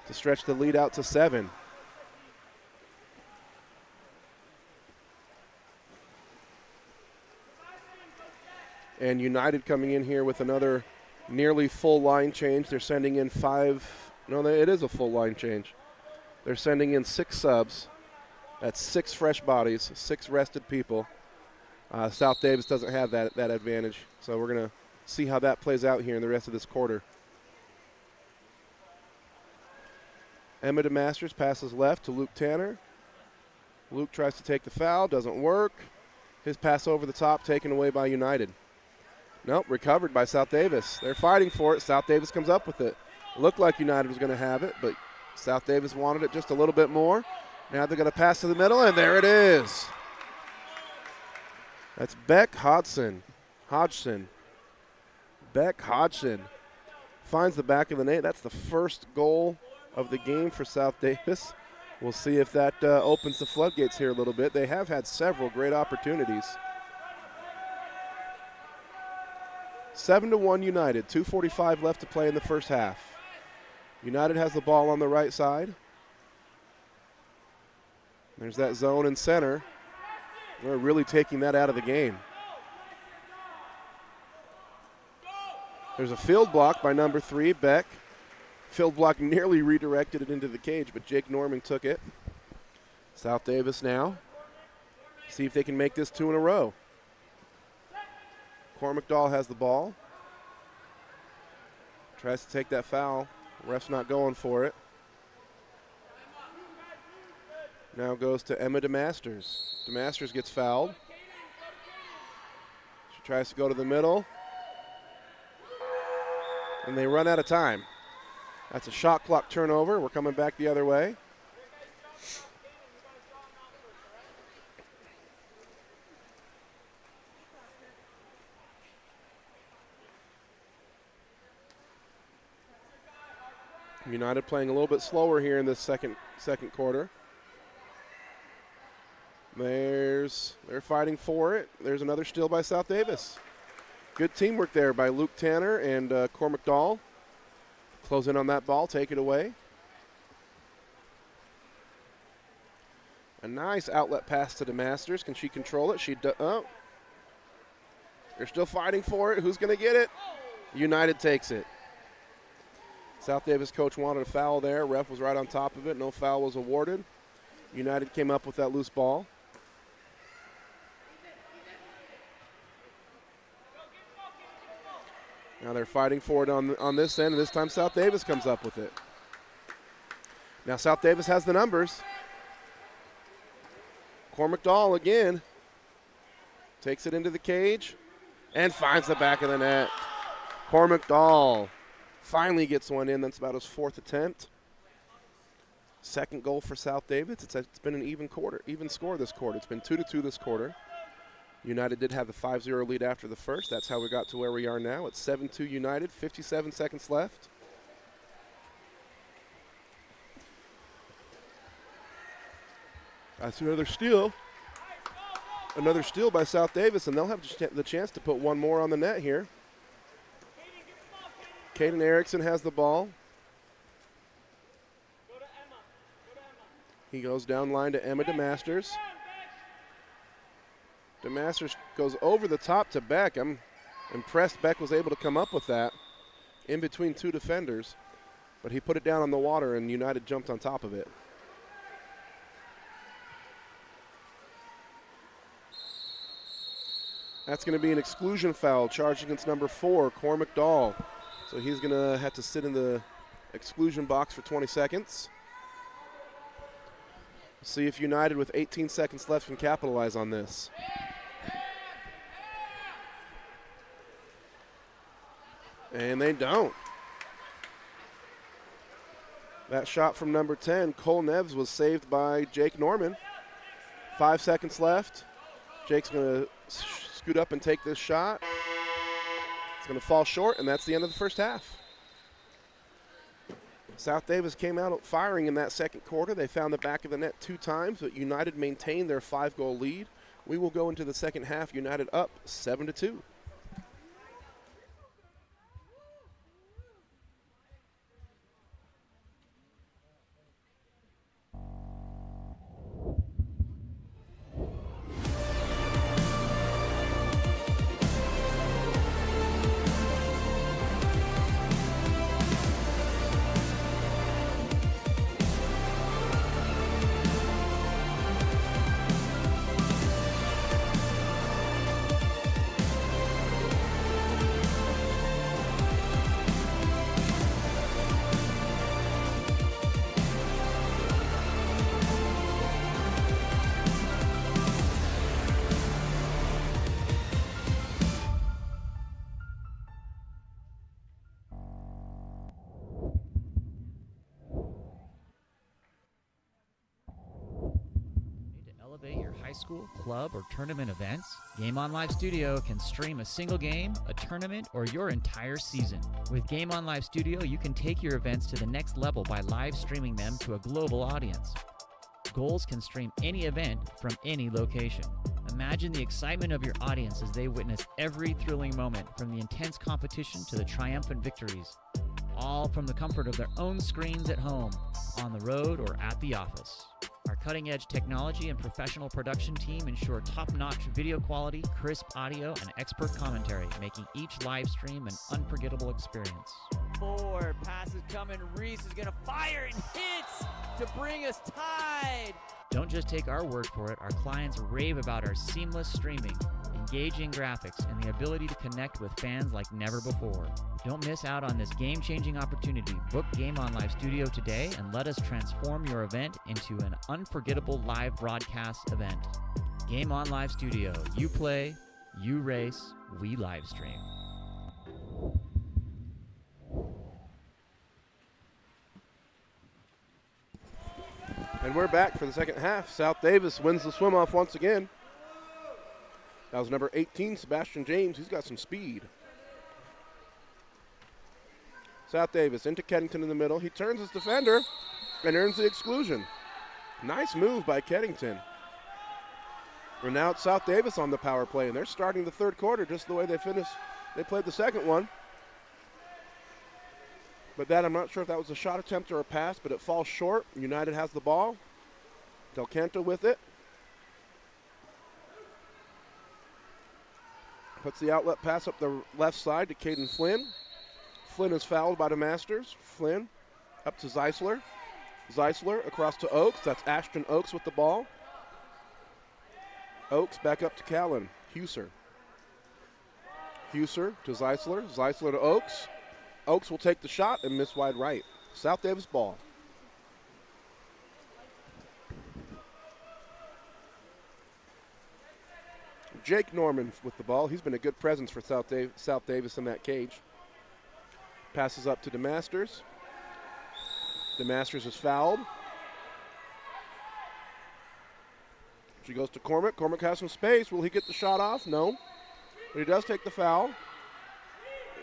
to stretch the lead out to 7. And United coming in here with another nearly full line change. They're sending in 5. No, it is a full line change. They're sending in 6 subs. That's 6 fresh bodies, 6 rested people. South Davis doesn't have that advantage. So we're going to see how that plays out here in the rest of this quarter. Emma DeMasters passes left to Luke Tanner. Luke tries to take the foul, doesn't work. His pass over the top taken away by United. Nope, recovered by South Davis. They're fighting for it. South Davis comes up with it. Looked like United was going to have it, but South Davis wanted it just a little bit more. Now they're going to pass to the middle, and there it is. That's Beck Hodgson. Beck Hodgson finds the back of the net. That's the first goal of the game for South Davis. We'll see if that opens the floodgates here a little bit. They have had several great opportunities. 7-1 United, 2:45 left to play in the first half. United has the ball on the right side. There's that zone in center. They're really taking that out of the game. There's a field block by number 3, Beck. Field block nearly redirected it into the cage, but Jake Norman took it. South Davis now. See if they can make this 2 in a row. Cormac Dahl has the ball. Tries to take that foul. Ref's not going for it. Now goes to Emma DeMasters. DeMasters gets fouled. She tries to go to the middle. And they run out of time. That's a shot clock turnover. We're coming back the other way. United playing a little bit slower here in this second quarter. They're fighting for it. There's another steal by South Davis. Good teamwork there by Luke Tanner and Cormac Dahl. Close in on that ball, take it away. A nice outlet pass to DeMasters. Can she control it? Oh. They're still fighting for it. Who's going to get it? United takes it. South Davis coach wanted a foul there. Ref was right on top of it. No foul was awarded. United came up with that loose ball. Now they're fighting for it on this end, and this time South Davis comes up with it. Now South Davis has the numbers. Cormac Dahl again. Takes it into the cage and finds the back of the net. Cormac Dahl finally gets one in. That's about his 4th attempt. Second goal for South Davis. It's been an even score this quarter. It's been 2-2 this quarter. United did have the 5-0 lead after the first. That's how we got to where we are now. It's 7-2 United, 57 seconds left. That's another steal. Another steal by South Davis, and they'll have the chance to put one more on the net here. Caden Erickson has the ball. He goes down line to Emma DeMasters. DeMasters goes over the top to Beck. I'm impressed Beck was able to come up with that in between 2 defenders, but he put it down on the water and United jumped on top of it. That's going to be an exclusion foul charged against number 4, Cormac Dahl. So he's going to have to sit in the exclusion box for 20 seconds. See if United with 18 seconds left can capitalize on this. And they don't. That shot from number 10, Cole Neves, was saved by Jake Norman. 5 seconds left. Jake's going to scoot up and take this shot. It's going to fall short, and that's the end of the first half. South Davis came out firing in that second quarter. They found the back of the net 2 times, but United maintained their 5-goal lead We will go into the second half, United up 7-2. Elevate your high school, club, or tournament events? Game On Live Studio can stream a single game, a tournament, or your entire season. With Game On Live Studio, you can take your events to the next level by live streaming them to a global audience. Goals can stream any event from any location. Imagine the excitement of your audience as they witness every thrilling moment, from the intense competition to the triumphant victories, all from the comfort of their own screens at home, on the road, or at the office. Our cutting-edge technology and professional production team ensure top-notch video quality, crisp audio, and expert commentary, making each live stream an unforgettable experience. Forward, passes coming. Reese is going to fire and hits to bring us tied. Don't just take our word for it. Our clients rave about our seamless streaming, engaging graphics, and the ability to connect with fans like never before. Don't miss out on this game-changing opportunity. Book Game On Live Studio today and let us transform your event into an unforgettable live broadcast event. Game On Live Studio. You play, you race, we live stream. And we're back for the second half. South Davis wins the swim-off once again. That was number 18, Sebastian James. He's got some speed. South Davis into Keddington in the middle. He turns his defender and earns the exclusion. Nice move by Keddington. And now it's South Davis on the power play, and they're starting the third quarter just the way they played the second one. But that, I'm not sure if that was a shot attempt or a pass, but it falls short. United has the ball. Del Canto with it. Puts the outlet pass up the left side to Caden Flynn. Flynn is fouled by the Masters. Flynn up to Zeisler. Zeisler across to Oakes. That's Ashton Oakes with the ball. Oakes back up to Callan. Huser. Huser to Zeisler. Zeisler to Oakes. Oakes will take the shot and miss wide right. South Davis ball. Jake Norman with the ball. He's been a good presence for South Davis in that cage. Passes up to DeMasters. DeMasters is fouled. She goes to Cormac. Cormac has some space. Will he get the shot off? No. But he does take the foul.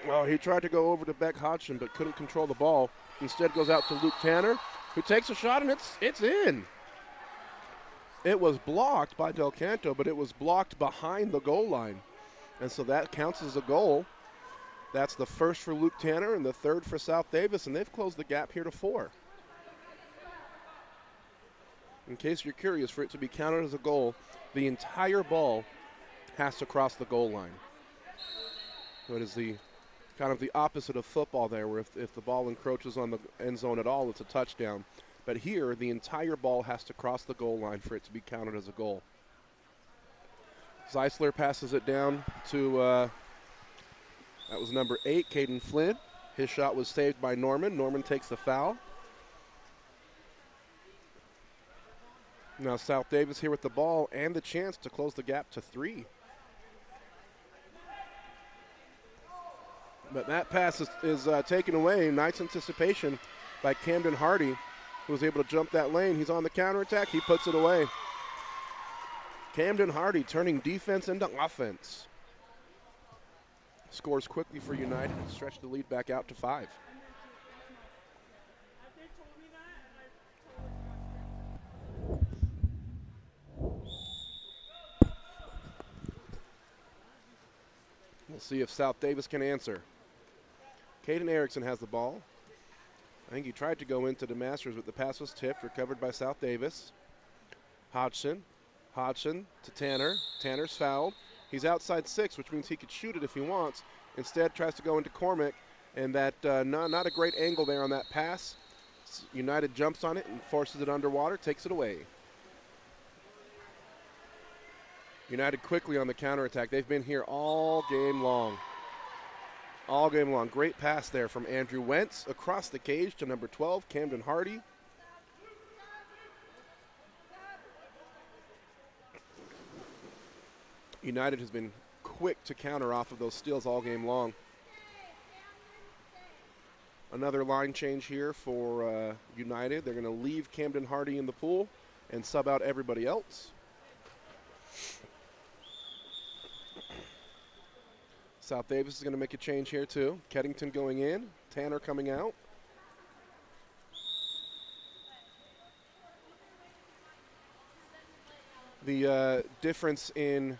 Well, he tried to go over to Beck Hodgson but couldn't control the ball. Instead goes out to Luke Tanner, who takes a shot, and it's in. It was blocked by Del Canto, but it was blocked behind the goal line. And so that counts as a goal. That's the first for Luke Tanner and the third for South Davis, and they've closed the gap here to 4. In case you're curious, for it to be counted as a goal, the entire ball has to cross the goal line. So it is the kind of the opposite of football there, where if the ball encroaches on the end zone at all, it's a touchdown. But here, the entire ball has to cross the goal line for it to be counted as a goal. Zeisler passes it down to, that was number 8, Caden Flynn. His shot was saved by Norman. Norman takes the foul. Now South Davis here with the ball and the chance to close the gap to 3. But that pass is taken away. Nice anticipation by Camden Hardy, who was able to jump that lane. He's on the counterattack. He puts it away. Camden Hardy turning defense into offense. Scores quickly for United and stretch the lead back out to 5. We'll see if South Davis can answer. Caden Erickson has the ball. I think he tried to go into DeMasters, but the pass was tipped, recovered by South Davis. Hodgson to Tanner. Tanner's fouled. He's outside 6, which means he could shoot it if he wants. Instead, tries to go into Cormack, and that not a great angle there on that pass. United jumps on it and forces it underwater, takes it away. United quickly on the counterattack. They've been here all game long. All game long. Great pass there from Andrew Wentz across the cage to number 12, Camden Hardy. United has been quick to counter off of those steals all game long. Another line change here for United. They're going to leave Camden Hardy in the pool and sub out everybody else. South Davis is going to make a change here too. Keddington going in, Tanner coming out. The difference in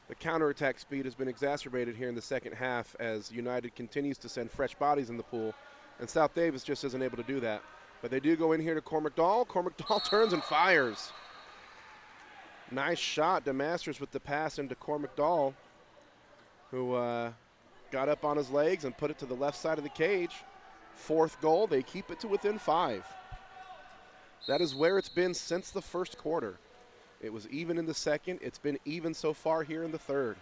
the counterattack speed has been exacerbated here in the second half as United continues to send fresh bodies in the pool, and South Davis just isn't able to do that. But they do go in here to Cormac Dahl. Cormac Dahl turns and fires. Nice shot, DeMasters with the pass into Cormac Dahl, who got up on his legs and put it to the left side of the cage. Fourth goal, they keep it to within 5. That is where it's been since the first quarter. It was even in the second. It's been even so far here in the third.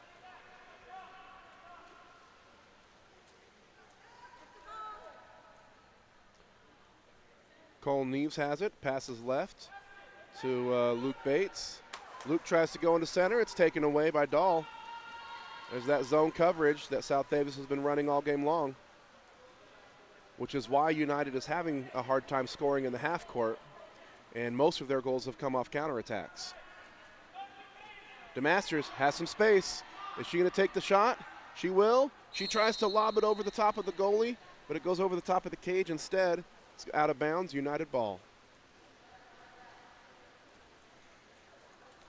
Cole Neves has it, passes left to Luke Bates. Luke tries to go into center. It's taken away by Dahl. There's that zone coverage that South Davis has been running all game long, which is why United is having a hard time scoring in the half court, and most of their goals have come off counterattacks. DeMasters has some space. Is she going to take the shot? She will. She tries to lob it over the top of the goalie, but it goes over the top of the cage instead. It's out of bounds, United ball.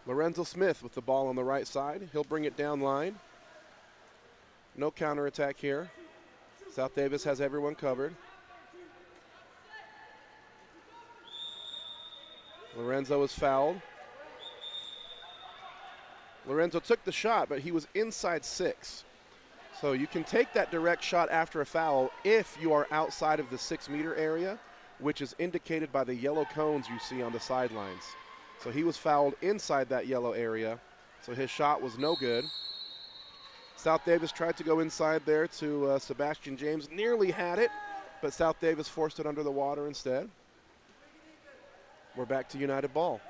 Lorenzo Smith with the ball on the right side. He'll bring it down line. No counterattack here. South Davis has everyone covered. Lorenzo is fouled. Lorenzo took the shot, but he was inside 6. So you can take that direct shot after a foul if you are outside of the 6-meter area, which is indicated by the yellow cones you see on the sidelines. So he was fouled inside that yellow area, so his shot was no good. South Davis tried to go inside there to Sebastian James, nearly had it, but South Davis forced it under the water instead. We're back to United ball.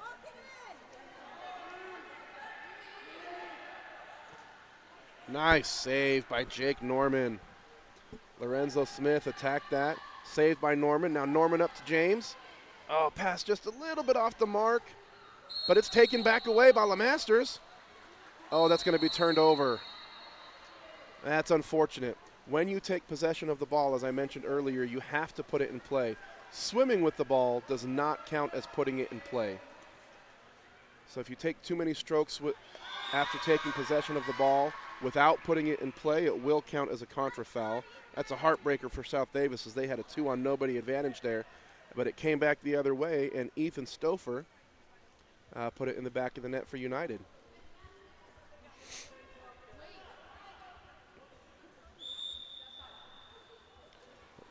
Nice save by Jake Norman. Lorenzo Smith attacked that. Saved by Norman. Now Norman up to James. Oh, pass just a little bit off the mark, but it's taken back away by LeMasters. Oh, that's going to be turned over. That's unfortunate. When you take possession of the ball, as I mentioned earlier, you have to put it in play. Swimming with the ball does not count as putting it in play. So if you take too many strokes after taking possession of the ball without putting it in play, it will count as a contra foul. That's a heartbreaker for South Davis as they had a 2-on-nobody advantage there. But it came back the other way, and Ethan Stouffer put it in the back of the net for United.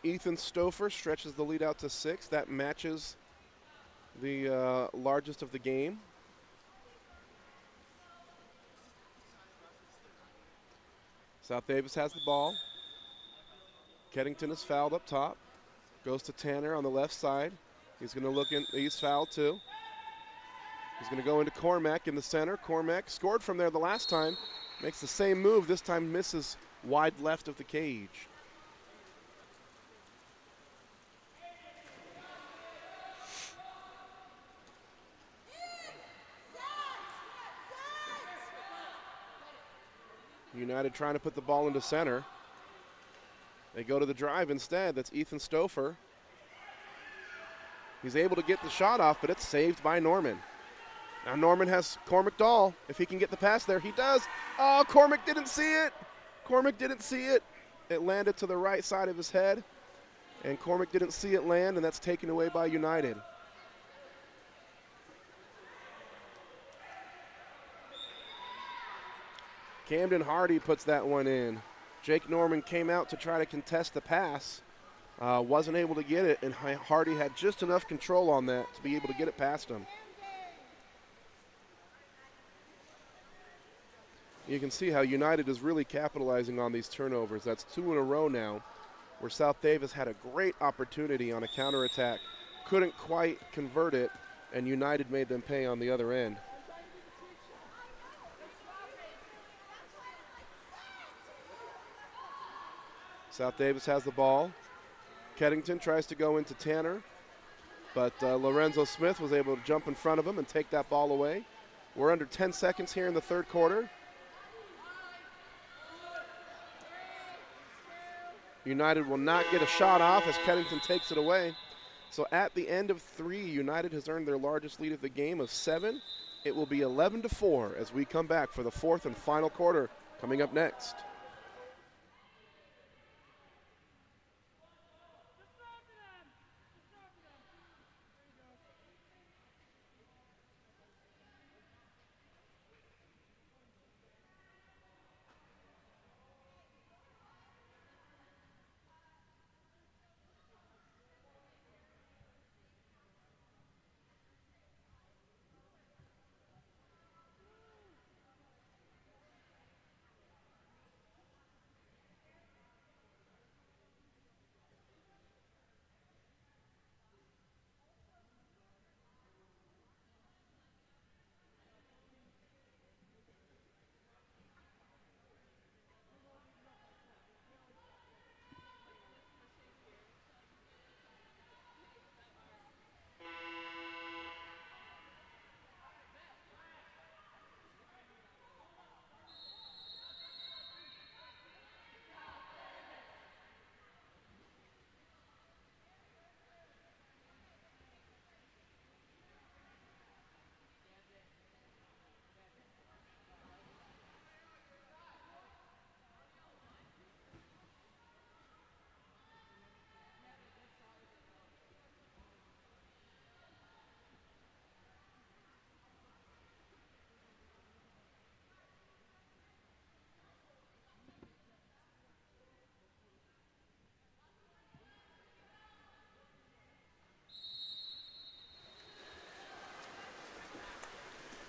Ethan Stouffer stretches the lead out to 6. That matches the largest of the game. South Davis has the ball. Keddington is fouled up top. Goes to Tanner on the left side. He's going to look in. He's fouled too. He's going to go into Cormac in the center. Cormac scored from there the last time. Makes the same move. This time misses wide left of the cage. United trying to put the ball into center. They go to the drive instead. That's Ethan Stouffer. He's able to get the shot off, but it's saved by Norman. Now Norman has Cormac Dahl. If he can get the pass there, he does. Oh, Cormac didn't see it. Cormac didn't see it. It landed to the right side of his head, and Cormac didn't see it land, and that's taken away by United. Camden Hardy puts that one in. Jake Norman came out to try to contest the pass. Wasn't able to get it, and Hardy had just enough control on that to be able to get it past him. You can see how United is really capitalizing on these turnovers. That's 2 in a row now, where South Davis had a great opportunity on a counterattack, couldn't quite convert it, and United made them pay on the other end. South Davis has the ball. Keddington tries to go into Tanner, but Lorenzo Smith was able to jump in front of him and take that ball away. We're under 10 seconds here in the third quarter. United will not get a shot off as Keddington takes it away. So at the end of 3, United has earned their largest lead of the game of 7. It will be 11-4 as we come back for the 4th and final quarter coming up next.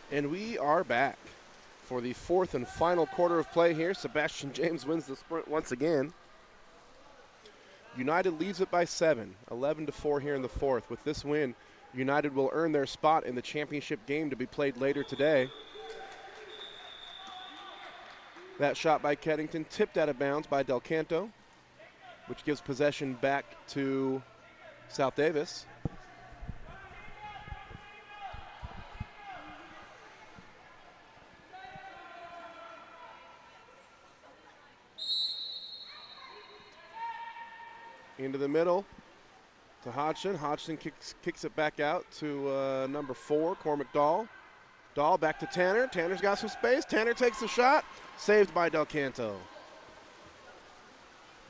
And we are back for the 4th and final quarter of play here. Sebastian James wins the sprint once again. United leads it by 7, 11-4 here in the 4th. With this win, United will earn their spot in the championship game to be played later today. That shot by Keddington tipped out of bounds by Del Canto, which gives possession back to South Davis. Into the middle to Hodgson. Hodgson kicks it back out to number 4, Cormac Dahl. Dahl back to Tanner. Tanner's got some space. Tanner takes the shot. Saved by Del Canto.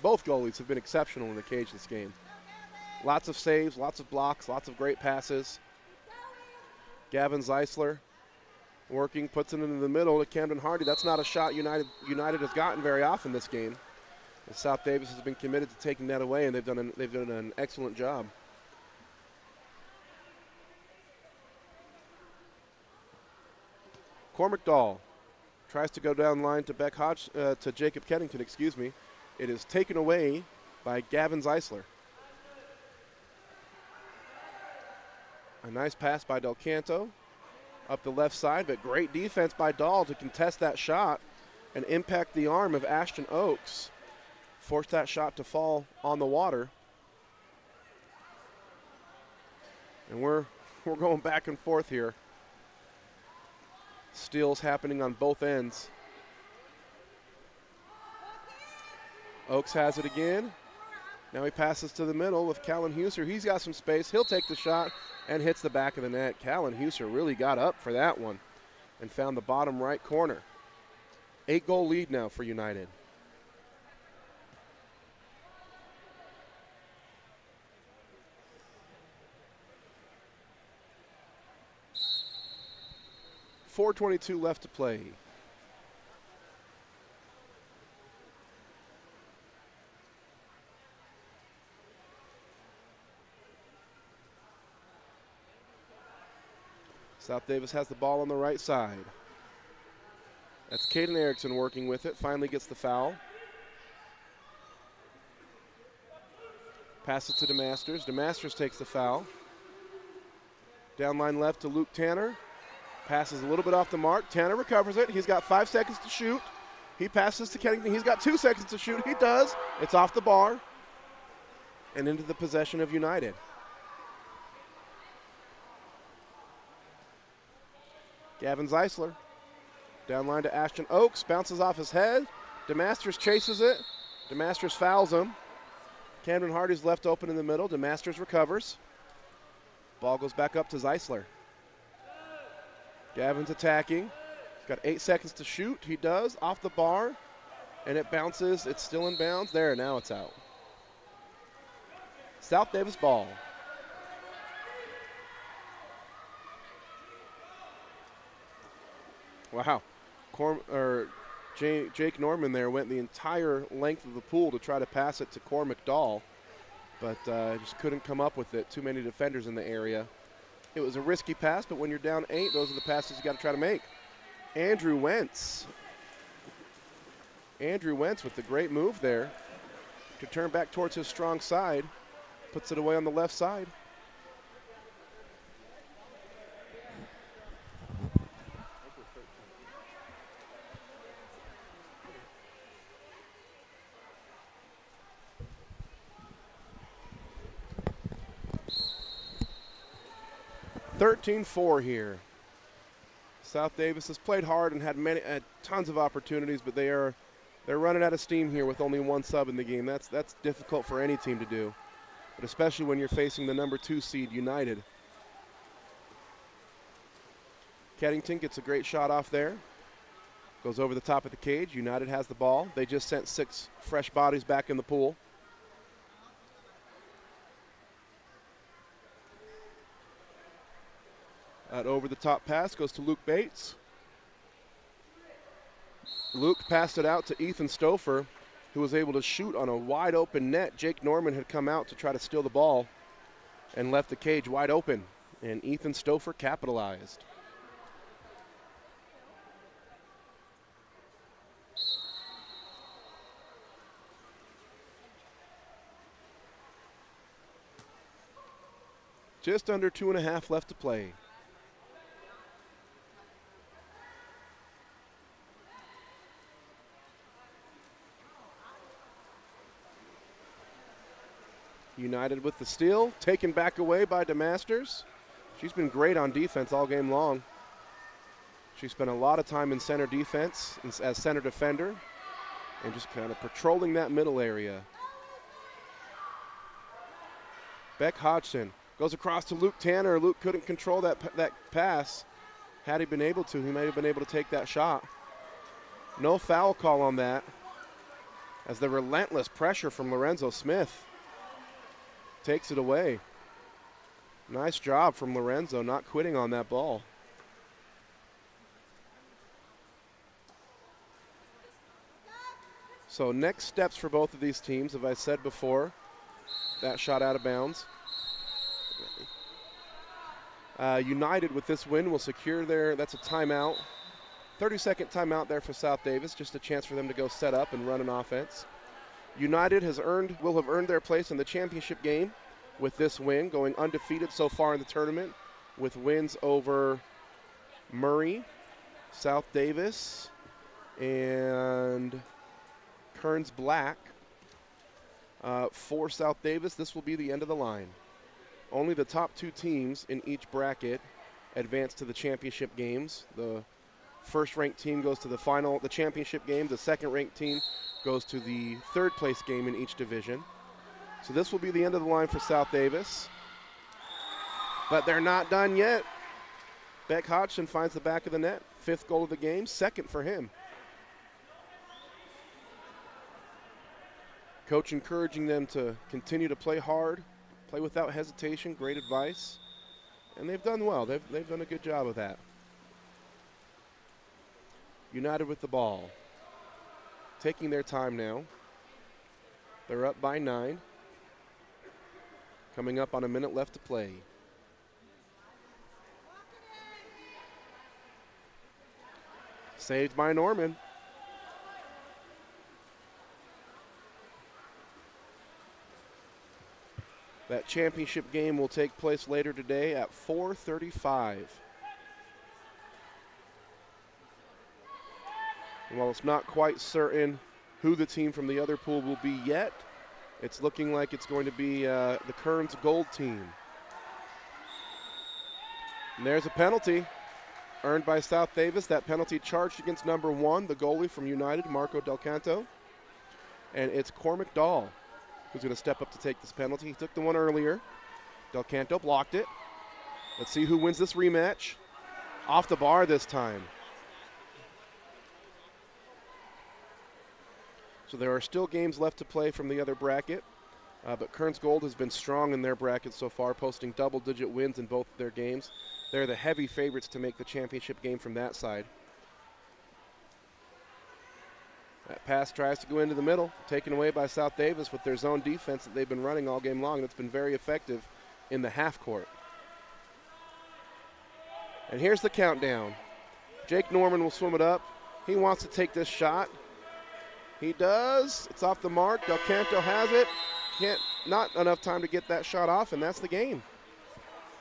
Both goalies have been exceptional in the cage this game. Lots of saves, lots of blocks, lots of great passes. Gavin Zeisler working, puts it into the middle to Camden Hardy. That's not a shot United has gotten very often this game. South Davis has been committed to taking that away, and they've done an excellent job. Cormac Dahl tries to go down line to to Jacob Keddington, excuse me. It is taken away by Gavin Zeisler. A nice pass by Del Canto up the left side, but great defense by Dahl to contest that shot and impact the arm of Ashton Oakes. Forced that shot to fall on the water. And we're going back and forth here. Steals happening on both ends. Oakes has it again. Now he passes to the middle with Callan Huser. He's got some space. He'll take the shot and hits the back of the net. Callan Huser really got up for that one and found the bottom right corner. 8-goal lead now for United. 4:22 left to play. South Davis has the ball on the right side. That's Caden Erickson working with it. Finally gets the foul. Pass it to DeMasters. DeMasters takes the foul. Down line left to Luke Tanner. Passes a little bit off the mark. Tanner recovers it. He's got 5 seconds to shoot. He passes to Kennington. He's got 2 seconds to shoot. He does. It's off the bar and into the possession of United. Gavin Zeisler. Down line to Ashton Oaks. Bounces off his head. DeMasters chases it. DeMasters fouls him. Camden Hardy's left open in the middle. DeMasters recovers. Ball goes back up to Zeisler. Gavin's attacking. He's got 8 seconds to shoot. He does. Off the bar. And it bounces. It's still in bounds. There, now it's out. South Davis ball. Wow. Jake Norman there went the entire length of the pool to try to pass it to Cormac Dahl, but just couldn't come up with it. Too many defenders in the area. It was a risky pass, but when you're down 8, those are the passes you got to try to make. Andrew Wentz. Andrew Wentz with the great move there to turn back towards his strong side. Puts it away on the left side. (13-4) here. South Davis has played hard and had tons of opportunities, but they're running out of steam here with only 1 sub in the game. That's difficult for any team to do, but especially when you're facing the number 2 seed United. Keddington gets a great shot off there. Goes over the top of the cage. United has the ball. They just sent 6 fresh bodies back in the pool. That over-the-top pass goes to Luke Bates. Luke passed it out to Ethan Stouffer, who was able to shoot on a wide-open net. Jake Norman had come out to try to steal the ball and left the cage wide open, and Ethan Stouffer capitalized. Just under 2.5 left to play. United with the steal, taken back away by DeMasters. She's been great on defense all game long. She spent a lot of time in center defense as center defender and just kind of patrolling that middle area. Beck Hodgson goes across to Luke Tanner. Luke couldn't control that pass. Had he been able to, he might have been able to take that shot. No foul call on that, as the relentless pressure from Lorenzo Smith takes it away. Nice job from Lorenzo, not quitting on that ball. So next steps for both of these teams, as I said before, that shot out of bounds. United with this win will secure that's a timeout. 30-second timeout there for South Davis, just a chance for them to go set up and run an offense. United will have earned their place in the championship game with this win, going undefeated so far in the tournament with wins over Murray, South Davis, and Kearns Black. For South Davis, this will be the end of the line. Only the top 2 teams in each bracket advance to the championship games. The first-ranked team goes to the championship game. The second-ranked team goes to the third-place game in each division. So this will be the end of the line for South Davis. But they're not done yet. Beck Hodgson finds the back of the net. 5th goal of the game, 2nd for him. Coach encouraging them to continue to play hard, play without hesitation. Great advice. And they've done well. They've done a good job of that. United with the ball. Taking their time now. They're up by 9. Coming up on a minute left to play. Saved by Norman. That championship game will take place later today at 4:35. And while it's not quite certain who the team from the other pool will be yet, it's looking like it's going to be the Kearns Gold team. And there's a penalty earned by South Davis. That penalty charged against number 1, the goalie from United, Marco Del Canto. And it's Cormac Dahl who's going to step up to take this penalty. He took the one earlier. Del Canto blocked it. Let's see who wins this rematch. Off the bar this time. So there are still games left to play from the other bracket, but Kearns Gold has been strong in their bracket so far, posting double-digit wins in both of their games. They're the heavy favorites to make the championship game from that side. That pass tries to go into the middle, taken away by South Davis with their zone defense that they've been running all game long. That's been very effective in the half court. And here's the countdown. Jake Norman will swim it up. He wants to take this shot. He does. It's off the mark. Del Canto has it. Not enough time to get that shot off, and that's the game.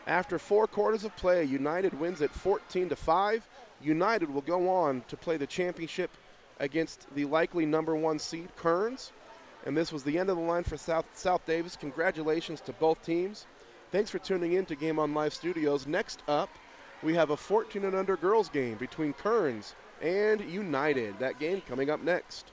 After 4 quarters of play, United wins it 14-5. United will go on to play the championship against the likely number 1 seed, Kearns. And this was the end of the line for South Davis. Congratulations to both teams. Thanks for tuning in to Game On Live Studios. Next up, we have a 14 and under girls game between Kearns and United. That game coming up next.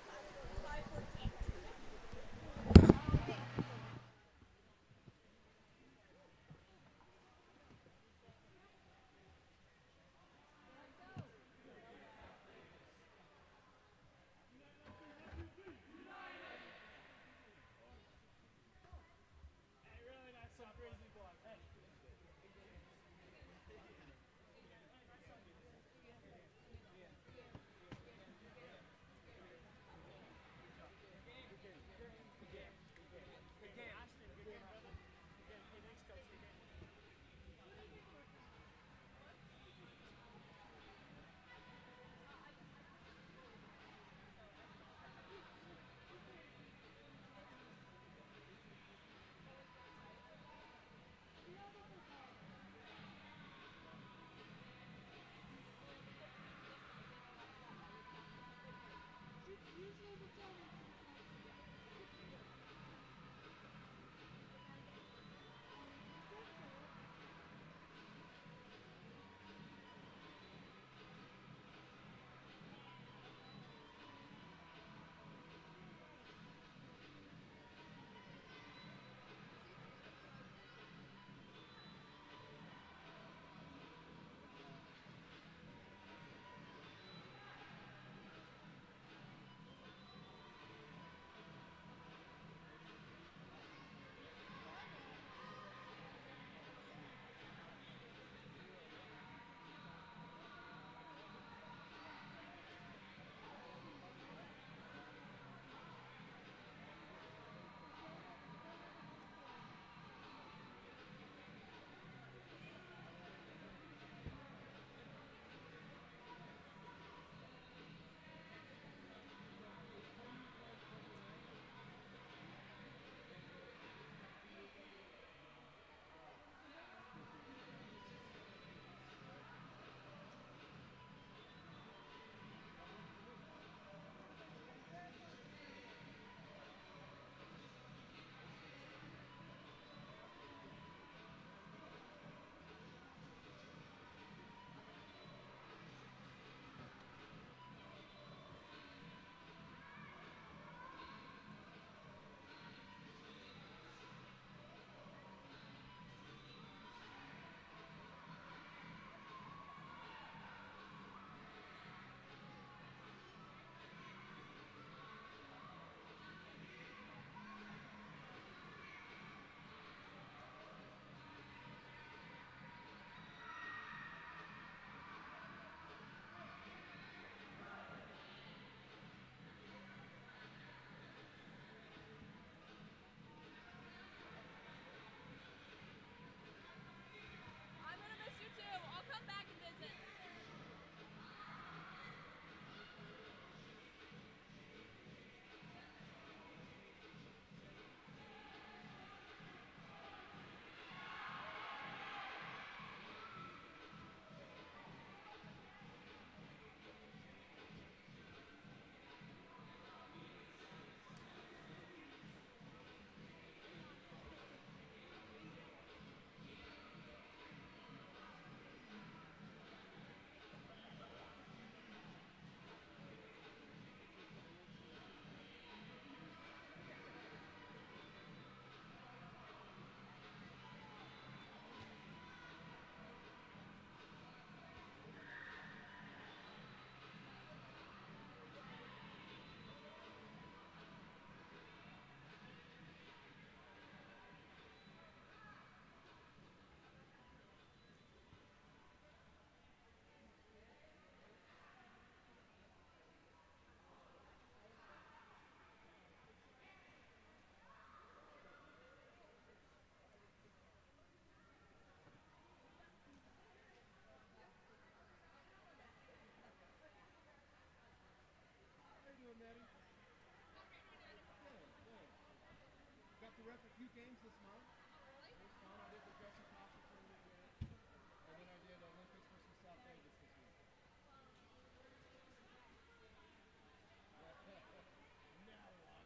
games this month. It was fun. I did the dressing concert for the game. And then I did Olympics versus South Davis this week. Now what?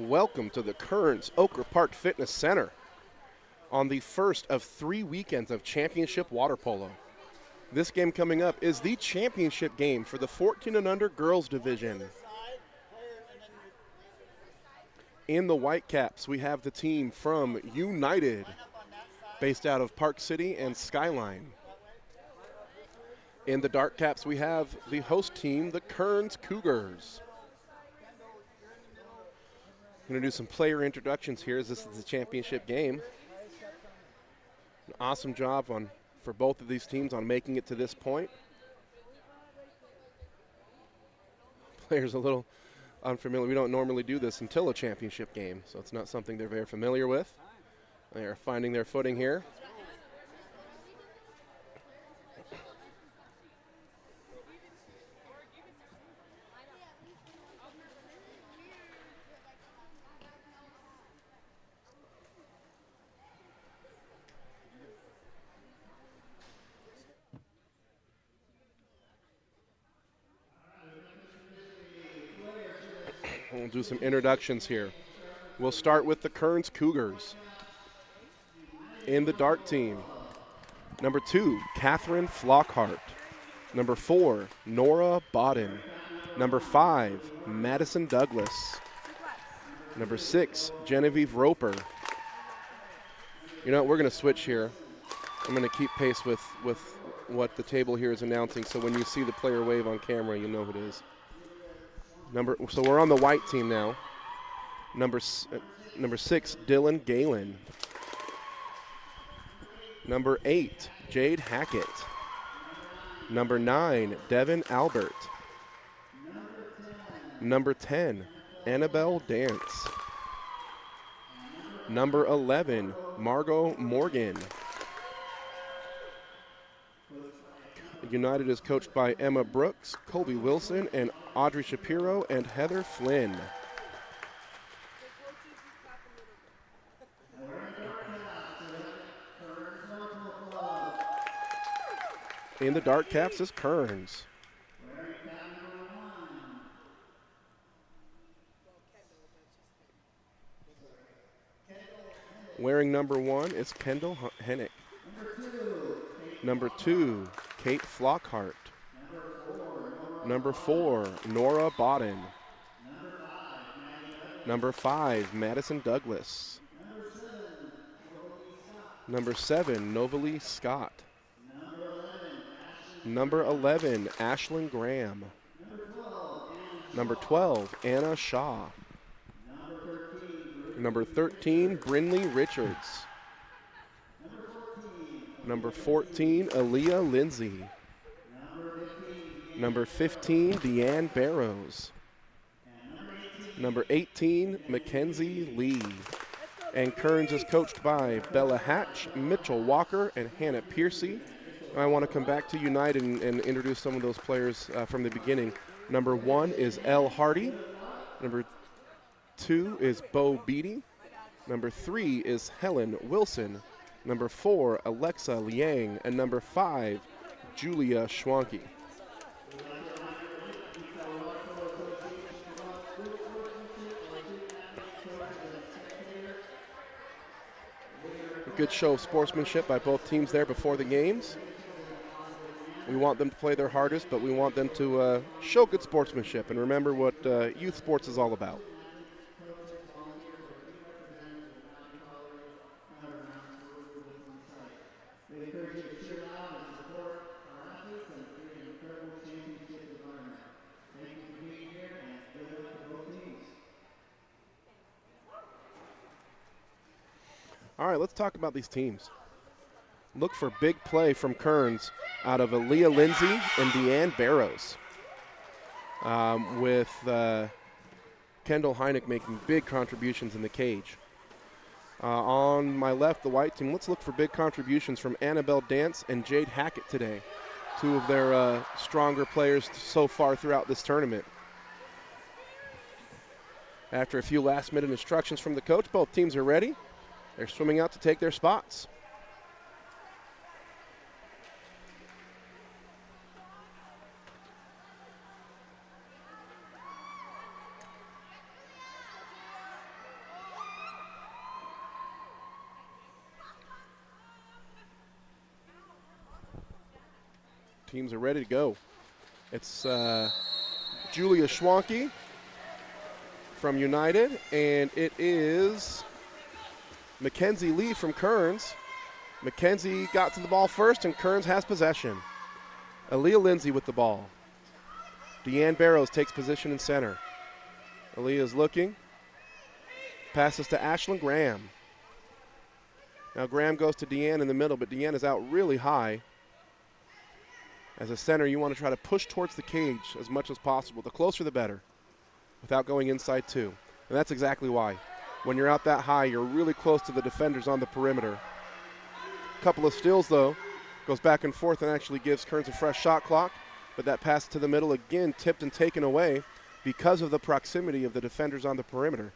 Welcome to the Kearns Ochre Park Fitness Center on the first of 3 weekends of championship water polo. This game coming up is the championship game for the 14 and under girls division. In the Whitecaps, we have the team from United, based out of Park City and Skyline. In the Dark Caps, we have the host team, the Kearns Cougars. I'm going to do some player introductions here as this is the championship game. An awesome job for both of these teams on making it to this point. Players a little unfamiliar. We don't normally do this until a championship game, so it's not something they're very familiar with. They are finding their footing here. We'll do some introductions here. We'll start with the Kearns Cougars. In the dark team, number 2, Catherine Flockhart. Number 4, Nora Bodden. Number 5, Madison Douglas. Number 6, Genevieve Roper. You know what, we're going to switch here. I'm going to keep pace with what the table here is announcing, so when you see the player wave on camera, you know who it is. So we're on the white team now. Number 6, Dylan Galen. Number 8, Jade Hackett. Number 9, Devin Albert. Number 10, Annabelle Dance. Number 11, Margot Morgan. United is coached by Emma Brooks, Colby Wilson, and Audrey Shapiro, and Heather Flynn. In the dark caps is Kearns. Wearing number 1 is Kendall Hennick. Number 2, Kate Flockhart. Number 4, Nora Bodden. Number 5, Madison Douglas. Number 7, Novalie Scott. Number 11, Ashlyn Graham. Number 12, Anna Shaw. Number 13, Brinley Richards. Number 14, Aaliyah Lindsay. Number 15, Deanne Barrows. Number 18, Mackenzie Lee. And Kearns is coached by Bella Hatch, Mitchell Walker, and Hannah Piercy. I want to come back to United and introduce some of those players from the beginning. Number 1 is Elle Hardy. Number 2 is Bo Beatty. Number 3 is Helen Wilson. Number 4, Alexa Liang. And number 5, Julia Schwanke. A good show of sportsmanship by both teams there before the games. We want them to play their hardest, but we want them to show good sportsmanship and remember what youth sports is all about. All right, let's talk about these teams. Look for big play from Kearns out of Aaliyah Lindsay and Deanne Barrows, with Kendall Heineck making big contributions in the cage. On my left, the white team, let's look for big contributions from Annabelle Dance and Jade Hackett today, two of their stronger players so far throughout this tournament. After a few last-minute instructions from the coach, both teams are ready. They're swimming out to take their spots. teams are ready to go. It's Julia Schwanke from United, and it is Mackenzie Lee from Kearns. Mackenzie got to the ball first, and Kearns has possession. Aaliyah Lindsay with the ball. Deanne Barrows takes position in center. Aaliyah's looking. Passes to Ashlyn Graham. Now Graham goes to Deanne in the middle, but Deanne is out really high. As a center, you want to try to push towards the cage as much as possible. The closer, the better, without going inside two. And that's exactly why. When you're out that high, you're really close to the defenders on the perimeter. A couple of steals, though. Goes back and forth and actually gives Kearns a fresh shot clock. But that pass to the middle, again, tipped and taken away because of the proximity of the defenders on the perimeter.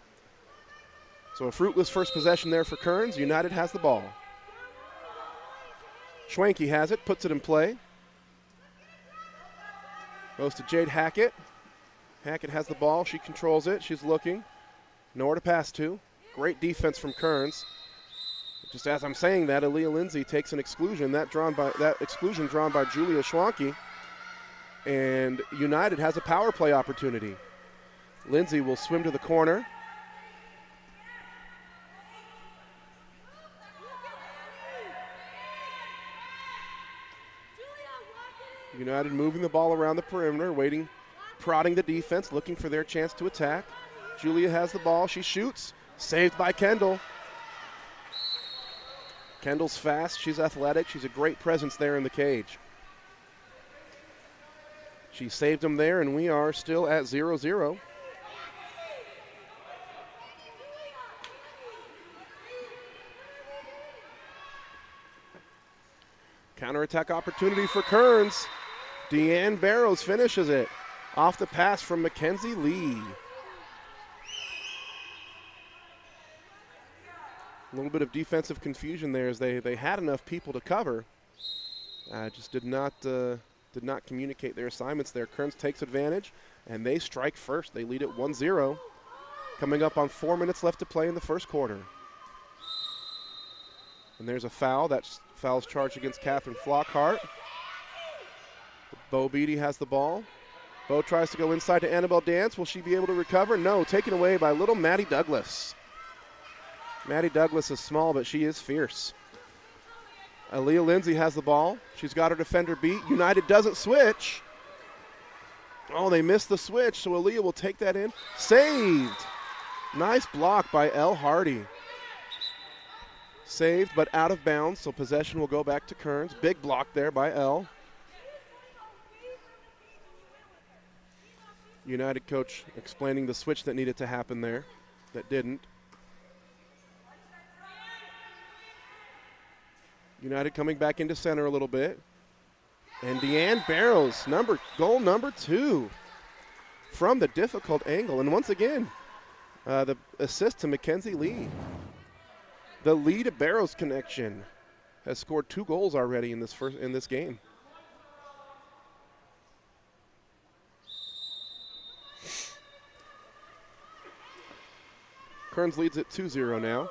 So a fruitless first possession there for Kearns. United has the ball. Schwanke has it, puts it in play. Goes to Jade Hackett. Hackett has the ball. She controls it. She's looking. Nowhere to pass to. Great defense from Kearns. Just as I'm saying that, Aaliyah Lindsay takes an exclusion. That exclusion drawn by Julia Schwanke. And United has a power play opportunity. Lindsay will swim to the corner. United moving the ball around the perimeter, waiting, prodding the defense, looking for their chance to attack. Julia has the ball. She shoots. Saved by Kendall. Kendall's fast. She's athletic. She's a great presence there in the cage. She saved them there, and we are still at 0-0. Counterattack opportunity for Kearns. Deanne Barrows finishes it off the pass from Mackenzie Lee. A little bit of defensive confusion there as they had enough people to cover. Just did not communicate their assignments there. Kearns takes advantage, and they strike first. They lead it 1-0. Coming up on 4 minutes left to play in the first quarter. And there's a foul. That's foul's charged against Catherine Flockhart. Bo Beatty has the ball. Bo tries to go inside to Annabelle Dance. Will she be able to recover? No, taken away by little Maddie Douglas. Maddie Douglas is small, but she is fierce. Aaliyah Lindsay has the ball. She's got her defender beat. United doesn't switch. Oh, they missed the switch, so Aaliyah will take that in. Saved. Nice block by Elle Hardy. Saved, but out of bounds, so possession will go back to Kearns. Big block there by Elle. United coach explaining the switch that needed to happen there, that didn't. United coming back into center a little bit. And Deanne Barrows, goal number 2 from the difficult angle. And once again, the assist to Mackenzie Lee. The Lee to Barrows connection has scored 2 goals already in this game. Kearns leads at 2-0 now.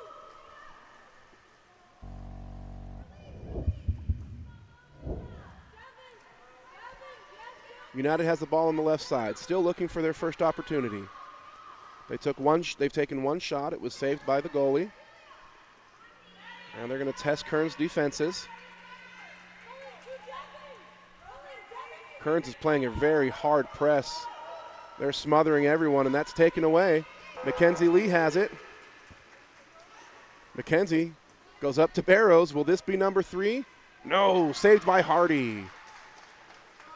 United has the ball on the left side, still looking for their first opportunity. They've taken one shot. It was saved by the goalie. And they're going to test Kearns' defenses. Kearns is playing a very hard press. They're smothering everyone, and that's taken away. Mackenzie Lee has it. Mackenzie goes up to Barrows. Will this be number 3? No, saved by Hardy.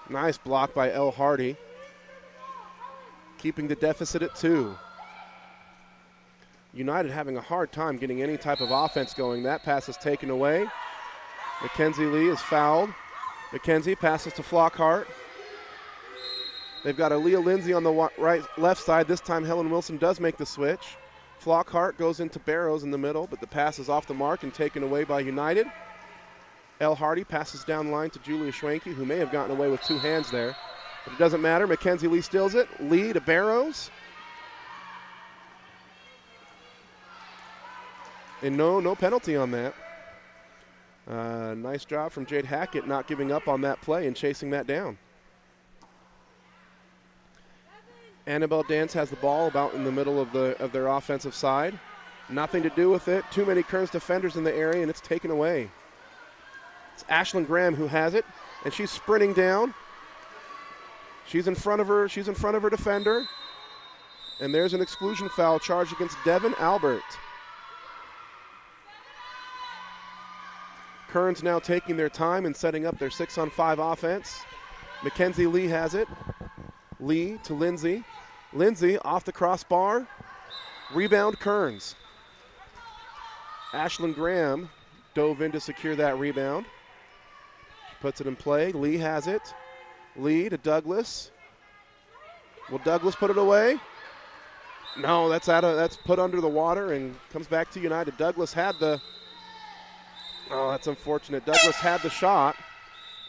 Nice block by Elle Hardy. Keeping the deficit at 2. United having a hard time getting any type of offense going. That pass is taken away. Mackenzie Lee is fouled. Mackenzie passes to Flockhart. They've got Aaliyah Lindsay on the left side. This time Helen Wilson does make the switch. Flockhart goes into Barrows in the middle, but the pass is off the mark and taken away by United. Elle Hardy passes down the line to Julia Schwanke, who may have gotten away with 2 hands there. But it doesn't matter. Mackenzie Lee steals it. Lee to Barrows. And no penalty on that. Nice job from Jade Hackett not giving up on that play and chasing that down. Annabelle Dance has the ball about in the middle of their offensive side. Nothing to do with it. Too many Kearns defenders in the area, and it's taken away. It's Ashlyn Graham who has it, and she's sprinting down. She's in front of her defender. And there's an exclusion foul charge against Devin Albert. Kearns now taking their time and setting up their 6-on-5 offense. Mackenzie Lee has it. Lee to Lindsay. Lindsay off the crossbar. Rebound Kearns. Ashlyn Graham dove in to secure that rebound. Puts it in play. Lee has it. Lee to Douglas. Will Douglas put it away? No, that's put under the water and comes back to United. Douglas had the. Oh, that's unfortunate. Douglas had the shot,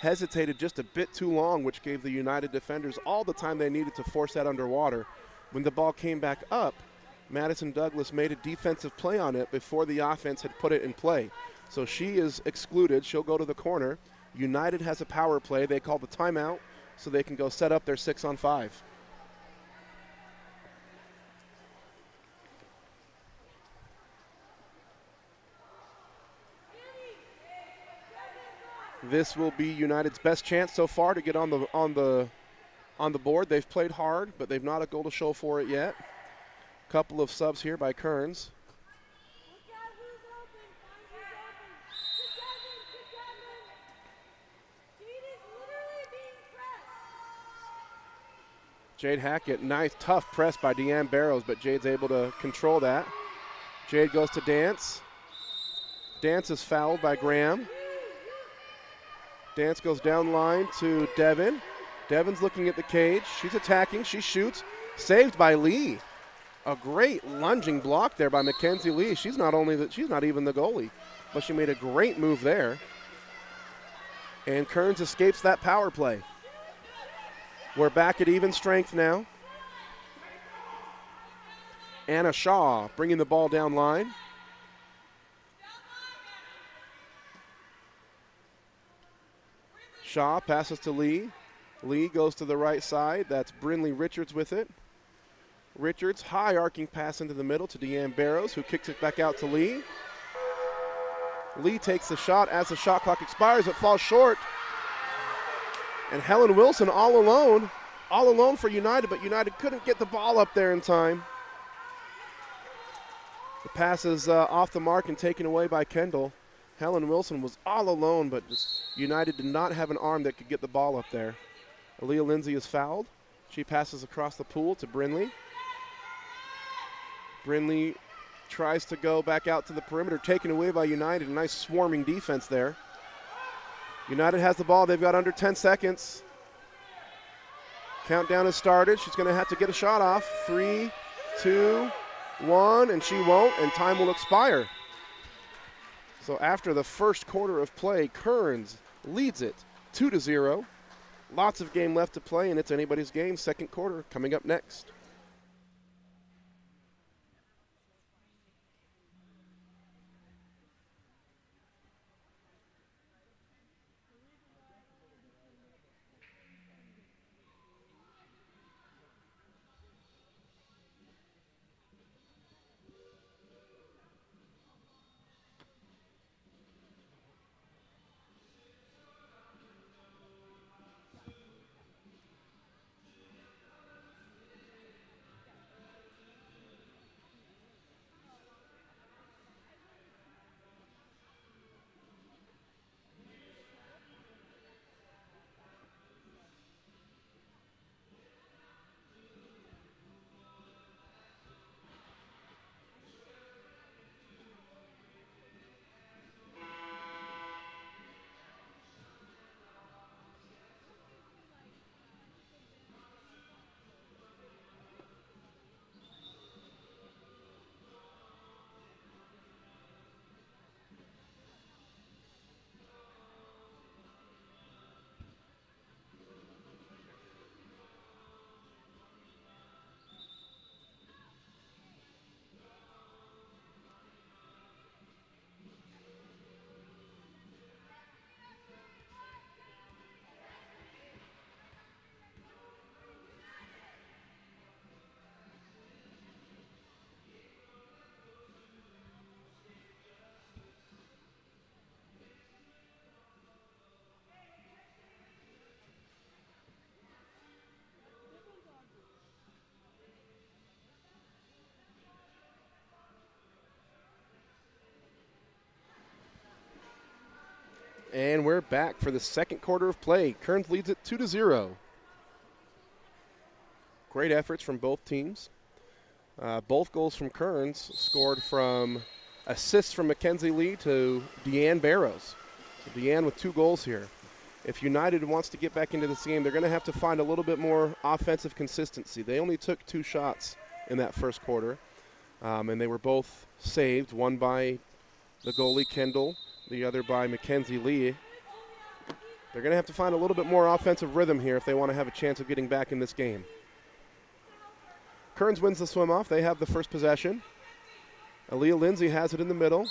hesitated just a bit too long, which gave the United defenders all the time they needed to force that underwater. When the ball came back up, Madison Douglas made a defensive play on it before the offense had put it in play. So she is excluded. She'll go to the corner. United has a power play. They call the timeout so they can go set up their 6-on-5. This will be United's best chance so far to get on the board. They've played hard, but they've not a goal to show for it yet. Couple of subs here by Kearns. Jade Hackett, nice tough press by Deanne Barrows, but Jade's able to control that. Jade goes to Dance. Dance is fouled by Graham. Dance goes down line to Devin. Devin's looking at the cage. She's attacking. She shoots. Saved by Lee. A great lunging block there by Mackenzie Lee. She's not even the goalie, but she made a great move there. And Kearns escapes that power play. We're back at even strength now. Anna Shaw bringing the ball down line. Shaw passes to Lee. Lee goes to the right side. That's Brinley Richards with it. Richards, high arcing pass into the middle to Deanne Barrows, who kicks it back out to Lee. Lee takes the shot. As the shot clock expires, it falls short. And Helen Wilson all alone for United, but United couldn't get the ball up there in time. The pass is off the mark and taken away by Kendall. Helen Wilson was all alone, but United did not have an arm that could get the ball up there. Aaliyah Lindsay is fouled. She passes across the pool to Brinley. Brinley tries to go back out to the perimeter, taken away by United. A nice swarming defense there. United has the ball. They've got under 10 seconds. Countdown has started. She's going to have to get a shot off. 3, 2, 1, and she won't, and time will expire. So after the first quarter of play, Kearns leads it 2-0. Lots of game left to play, and it's anybody's game. Second quarter coming up next. And we're back for the second quarter of play. Kearns leads it 2-0. Great efforts from both teams. Both goals from Kearns scored from assists from Mackenzie Lee to Deanne Barrows. So Deanne with 2 goals here. If United wants to get back into this game, they're going to have to find a little bit more offensive consistency. They only took 2 shots in that first quarter, and they were both saved, one by the goalie Kendall, the other by Mackenzie Lee. They're going to have to find a little bit more offensive rhythm here if they want to have a chance of getting back in this game. Kearns wins the swim-off. They have the first possession. Aaliyah Lindsay has it in the middle.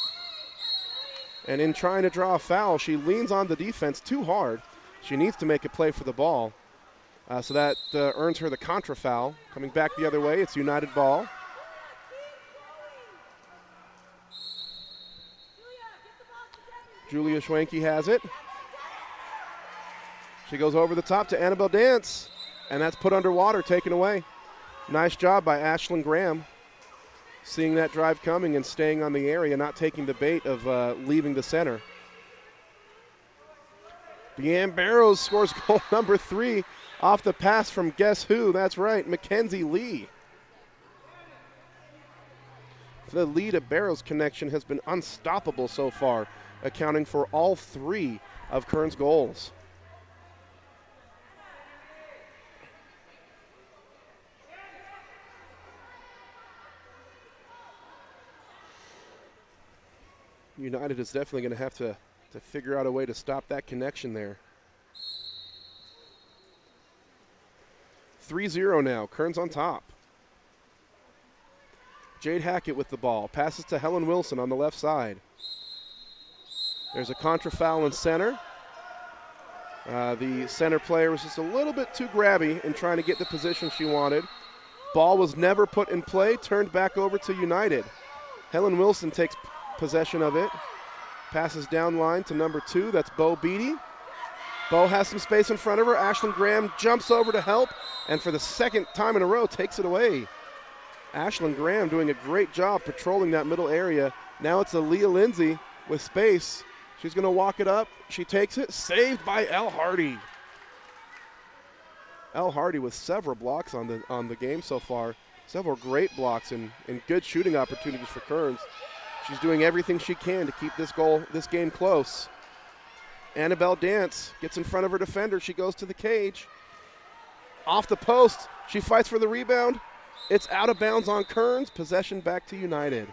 And in trying to draw a foul, she leans on the defense too hard. She needs to make a play for the ball. So that earns her the contra foul. Coming back the other way, it's United ball. Julia Schwenke has it. She goes over the top to Annabelle Dance, and that's put underwater, taken away. Nice job by Ashlyn Graham, seeing that drive coming and staying on the area, not taking the bait of leaving the center. Deanne Barrows scores goal number 3 off the pass from guess who? That's right, Mackenzie Lee. The Lee to Barrows connection has been unstoppable so far, accounting for all 3 of Kearns' goals. United is definitely going to have to figure out a way to stop that connection there. 3-0 now, Kearns on top. Jade Hackett with the ball, passes to Helen Wilson on the left side. There's a contra foul in center. The center player was just a little bit too grabby in trying to get the position she wanted. Ball was never put in play, turned back over to United. Helen Wilson takes possession of it, passes down line to number 2, that's Bo Beatty. Bo has some space in front of her. Ashlyn Graham jumps over to help, and for the second time in a row takes it away. Ashlyn Graham doing a great job patrolling that middle area. Now it's Aaliyah Lindsay with space. She's going to walk it up. She takes it, saved by Elle Hardy. Elle Hardy with several blocks on the game so far. Several great blocks and good shooting opportunities for Kearns. She's doing everything she can to keep this game close. Annabelle Dance gets in front of her defender. She goes to the cage. Off the post. She fights for the rebound. It's out of bounds on Kearns. Possession back to United.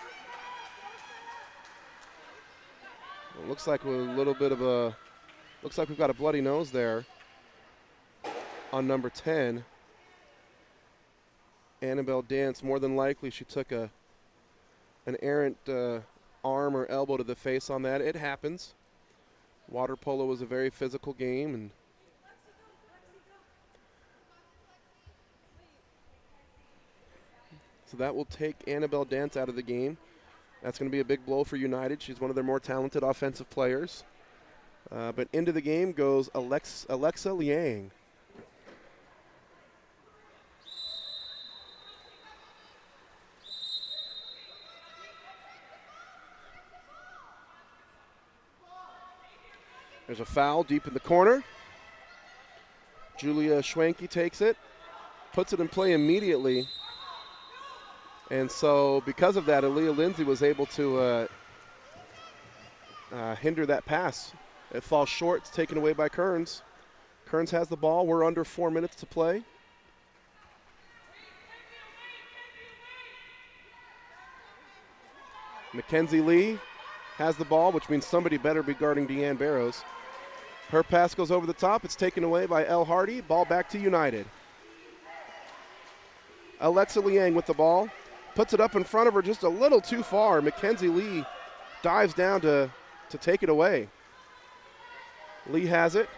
It looks like looks like we've got a bloody nose there on number 10. Annabelle Dance, more than likely she took an errant arm or elbow to the face on that. It happens. Water polo is a very physical game, and so that will take Annabelle Dance out of the game. That's going to be a big blow for United. She's one of their more talented offensive players. But into the game goes Alexa Liang. There's a foul deep in the corner. Julia Schwenke takes it, puts it in play immediately. And so because of that, Aaliyah Lindsay was able to hinder that pass. It falls short. It's taken away by Kearns. Kearns has the ball. We're under 4 minutes to play. Mackenzie Lee has the ball, which means somebody better be guarding Deanne Barrows. Her pass goes over the top. It's taken away by Elle Hardy. Ball back to United. Alexa Liang with the ball. Puts it up in front of her just a little too far. Mackenzie Lee dives down to take it away. Lee has it.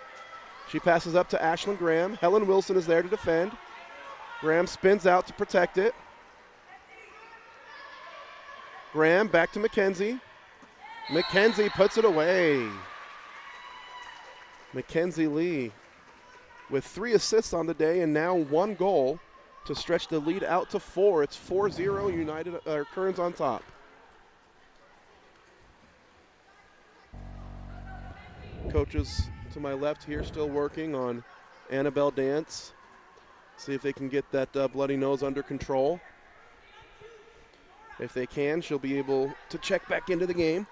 She passes up to Ashlyn Graham. Helen Wilson is there to defend. Graham spins out to protect it. Graham back to Mackenzie. Mackenzie puts it away. Mackenzie Lee with 3 assists on the day and now 1 goal to stretch the lead out to 4. It's 4-0 United, Kearns on top. Coaches to my left here still working on Annabelle Dance. See if they can get that bloody nose under control. If they can, she'll be able to check back into the game.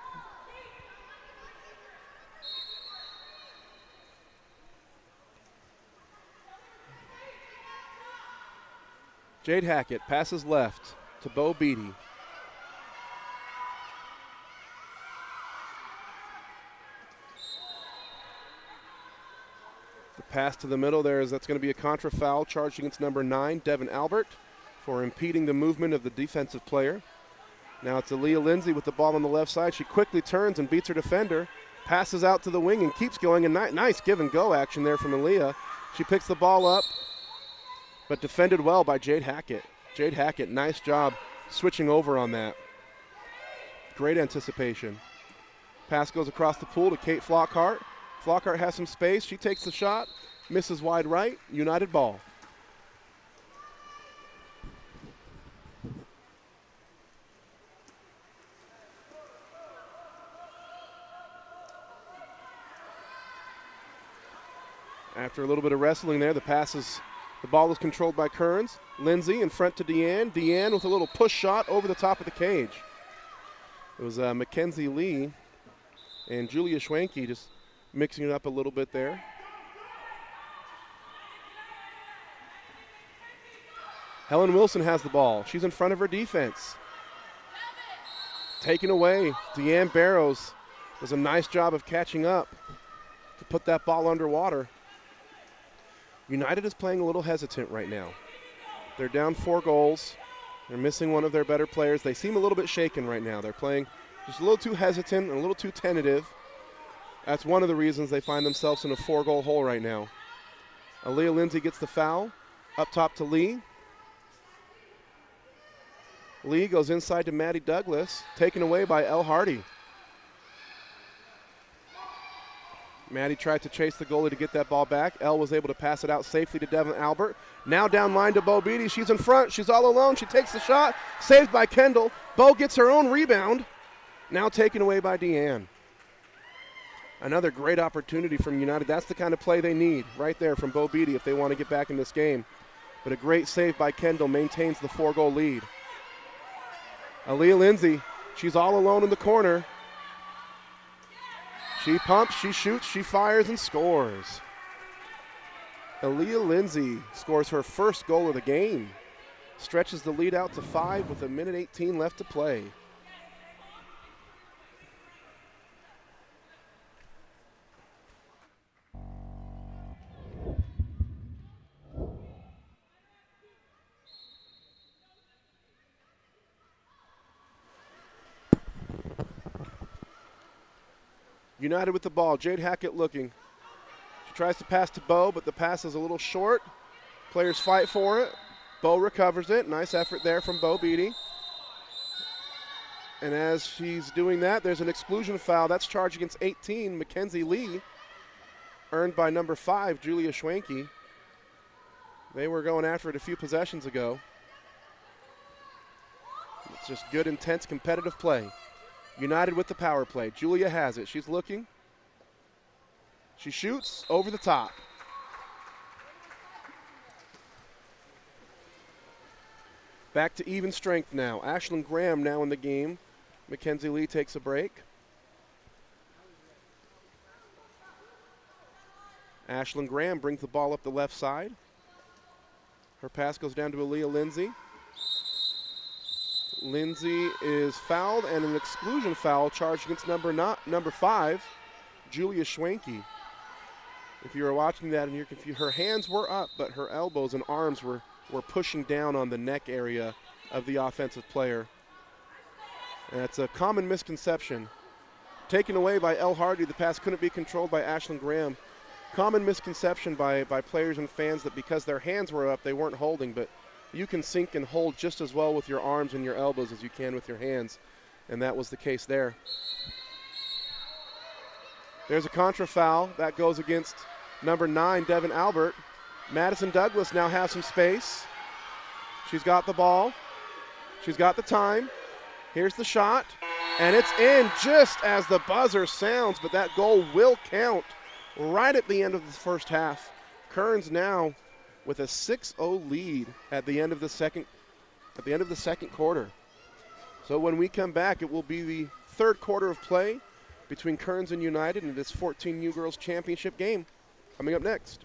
Jade Hackett passes left to Bo Beatty. The pass to the middle that's going to be a contra foul charged against number 9, Devin Albert, for impeding the movement of the defensive player. Now it's Aaliyah Lindsay with the ball on the left side. She quickly turns and beats her defender, passes out to the wing and keeps going. A nice give and go action there from Aaliyah. She picks the ball up, but defended well by Jade Hackett. Jade Hackett, nice job switching over on that. Great anticipation. Pass goes across the pool to Kate Flockhart. Flockhart has some space. She takes the shot, misses wide right. United ball. After a little bit of wrestling there, the ball is controlled by Kearns. Lindsay in front to Deanne. Deanne with a little push shot over the top of the cage. It was Mackenzie Lee and Julia Schwenke just mixing it up a little bit there. Helen Wilson has the ball. She's in front of her defense. Taken away. Deanne Barrows does a nice job of catching up to put that ball underwater. United is playing a little hesitant right now. They're down 4 goals. They're missing one of their better players. They seem a little bit shaken right now. They're playing just a little too hesitant and a little too tentative. That's one of the reasons they find themselves in a 4-goal hole right now. Aaliyah Lindsay gets the foul. Up top to Lee. Lee goes inside to Maddie Douglas, taken away by Elle Hardy. Maddie tried to chase the goalie to get that ball back. Elle was able to pass it out safely to Devin Albert. Now down line to Bo Beatty. She's in front. She's all alone. She takes the shot. Saved by Kendall. Bo gets her own rebound. Now taken away by Deanne. Another great opportunity from United. That's the kind of play they need right there from Bo Beatty if they want to get back in this game. But a great save by Kendall maintains the 4-goal lead. Aaliyah Lindsay, she's all alone in the corner. She pumps, she shoots, she fires, and scores. Aaliyah Lindsay scores her first goal of the game. Stretches the lead out to 5 with 1:18 left to play. United with the ball. Jade Hackett looking. She tries to pass to Bo, but the pass is a little short. Players fight for it. Bo recovers it. Nice effort there from Bo Beatty. And as she's doing that, there's an exclusion foul. That's charged against 18, Mackenzie Lee, earned by number 5, Julia Schwenke. They were going after it a few possessions ago. It's just good, intense, competitive play. United with the power play. Julia has it. She's looking. She shoots over the top. Back to even strength now. Ashlyn Graham now in the game. Mackenzie Lee takes a break. Ashlyn Graham brings the ball up the left side. Her pass goes down to Aaliyah Lindsay. Lindsay is fouled and an exclusion foul charged against number 5, Julia Schwenke. If you were watching that and you're confused, her hands were up, but her elbows and arms were pushing down on the neck area of the offensive player. And that's a common misconception. Taken away by Elle Hardy, the pass couldn't be controlled by Ashlyn Graham. Common misconception by players and fans that because their hands were up, they weren't holding, but you can sink and hold just as well with your arms and your elbows as you can with your hands, and that was the case there. There's a contra foul. That goes against number 9, Devin Albert. Madison Douglas now has some space. She's got the ball. She's got the time. Here's the shot. And it's in just as the buzzer sounds, but that goal will count right at the end of the first half. Kearns now with a 6-0 lead at the end of the second quarter. So when we come back, it will be the third quarter of play between Kearns and United in this 14U Girls Championship game. Coming up next.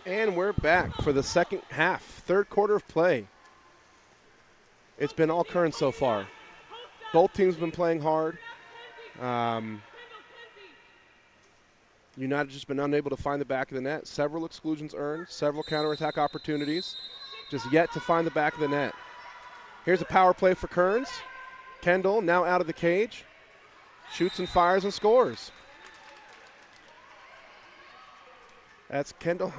And we're back for the second half, third quarter of play. It's been all Kearns so far. Both teams have been playing hard. United just been unable to find the back of the net. Several exclusions earned, several counterattack opportunities, just yet to find the back of the net. Here's a power play for Kearns. Kendall now out of the cage. Shoots and fires and scores. That's Kendall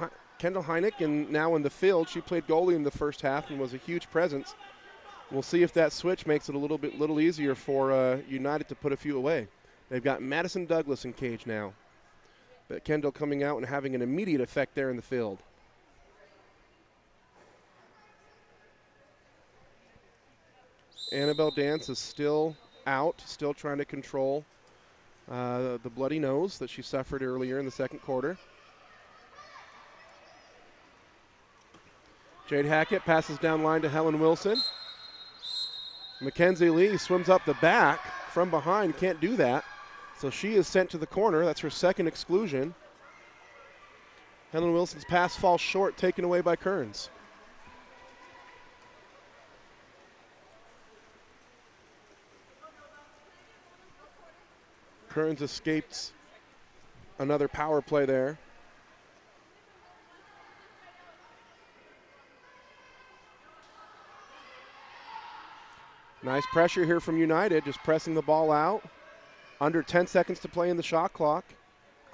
Heineck, and now in the field. She played goalie in the first half and was a huge presence. We'll see if that switch makes it a little easier for United to put a few away. They've got Madison Douglas in cage now. But Kendall coming out and having an immediate effect there in the field. Annabelle Dance is still out, still trying to control the bloody nose that she suffered earlier in the second quarter. Jade Hackett passes down line to Helen Wilson. Mackenzie Lee swims up the back from behind, can't do that. So she is sent to the corner. That's her second exclusion. Helen Wilson's pass falls short, taken away by Kearns. Kearns escapes another power play there. Nice pressure here from United, just pressing the ball out. Under 10 seconds to play in the shot clock.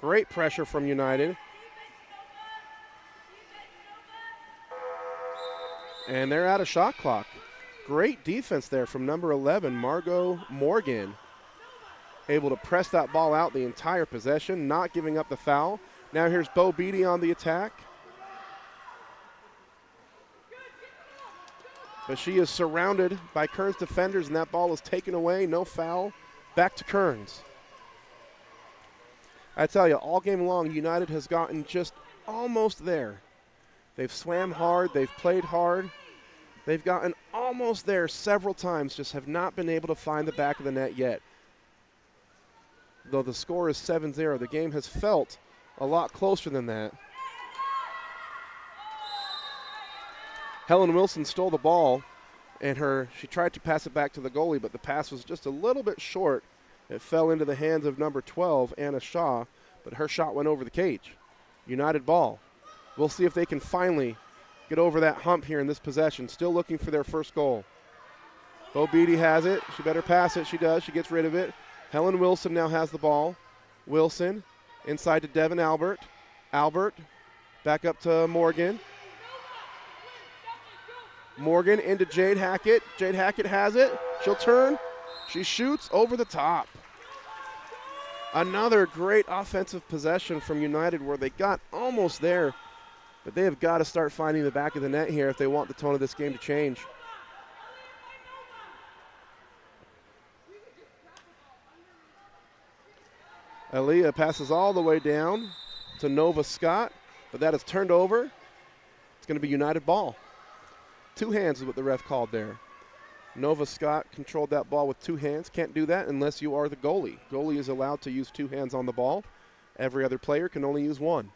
Great pressure from United. And they're out of shot clock. Great defense there from number 11, Margot Morgan. Able to press that ball out the entire possession, not giving up the foul. Now here's Bo Beatty on the attack. But she is surrounded by Kearns defenders, and that ball is taken away. No foul. Back to Kearns. I tell you, all game long, United has gotten just almost there. They've swam hard. They've played hard. They've gotten almost there several times, just have not been able to find the back of the net yet. Though the score is 7-0, the game has felt a lot closer than that. Helen Wilson stole the ball, and she tried to pass it back to the goalie, but the pass was just a little bit short. It fell into the hands of number 12, Anna Shaw, but her shot went over the cage. United ball. We'll see if they can finally get over that hump here in this possession. Still looking for their first goal. Bo Beatty has it. She better pass it. She does. She gets rid of it. Helen Wilson now has the ball. Wilson inside to Devin Albert. Albert back up to Morgan. Morgan into Jade Hackett. Jade Hackett has it. She'll turn. She shoots over the top. Another great offensive possession from United where they got almost there, but they have got to start finding the back of the net here if they want the tone of this game to change. Aaliyah passes all the way down to Nova Scott, but that is turned over. It's going to be United ball. Two hands is what the ref called there. Nova Scott controlled that ball with two hands. Can't do that unless you are the goalie. Goalie is allowed to use two hands on the ball. Every other player can only use one.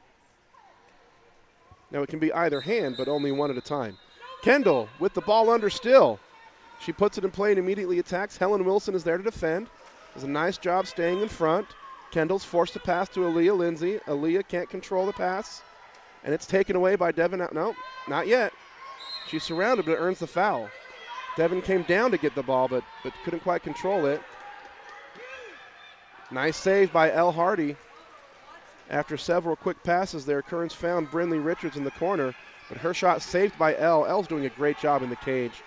Now it can be either hand, but only one at a time. Kendall with the ball under still. She puts it in play and immediately attacks. Helen Wilson is there to defend. Does a nice job staying in front. Kendall's forced to pass to Aaliyah Lindsay. Aaliyah can't control the pass. And it's taken away by Devin. No, not yet. She's surrounded, but earns the foul. Devin came down to get the ball, but couldn't quite control it. Nice save by Elle Hardy. After several quick passes there, Kearns found Brindley Richards in the corner, but her shot saved by Elle. Elle's doing a great job in the cage.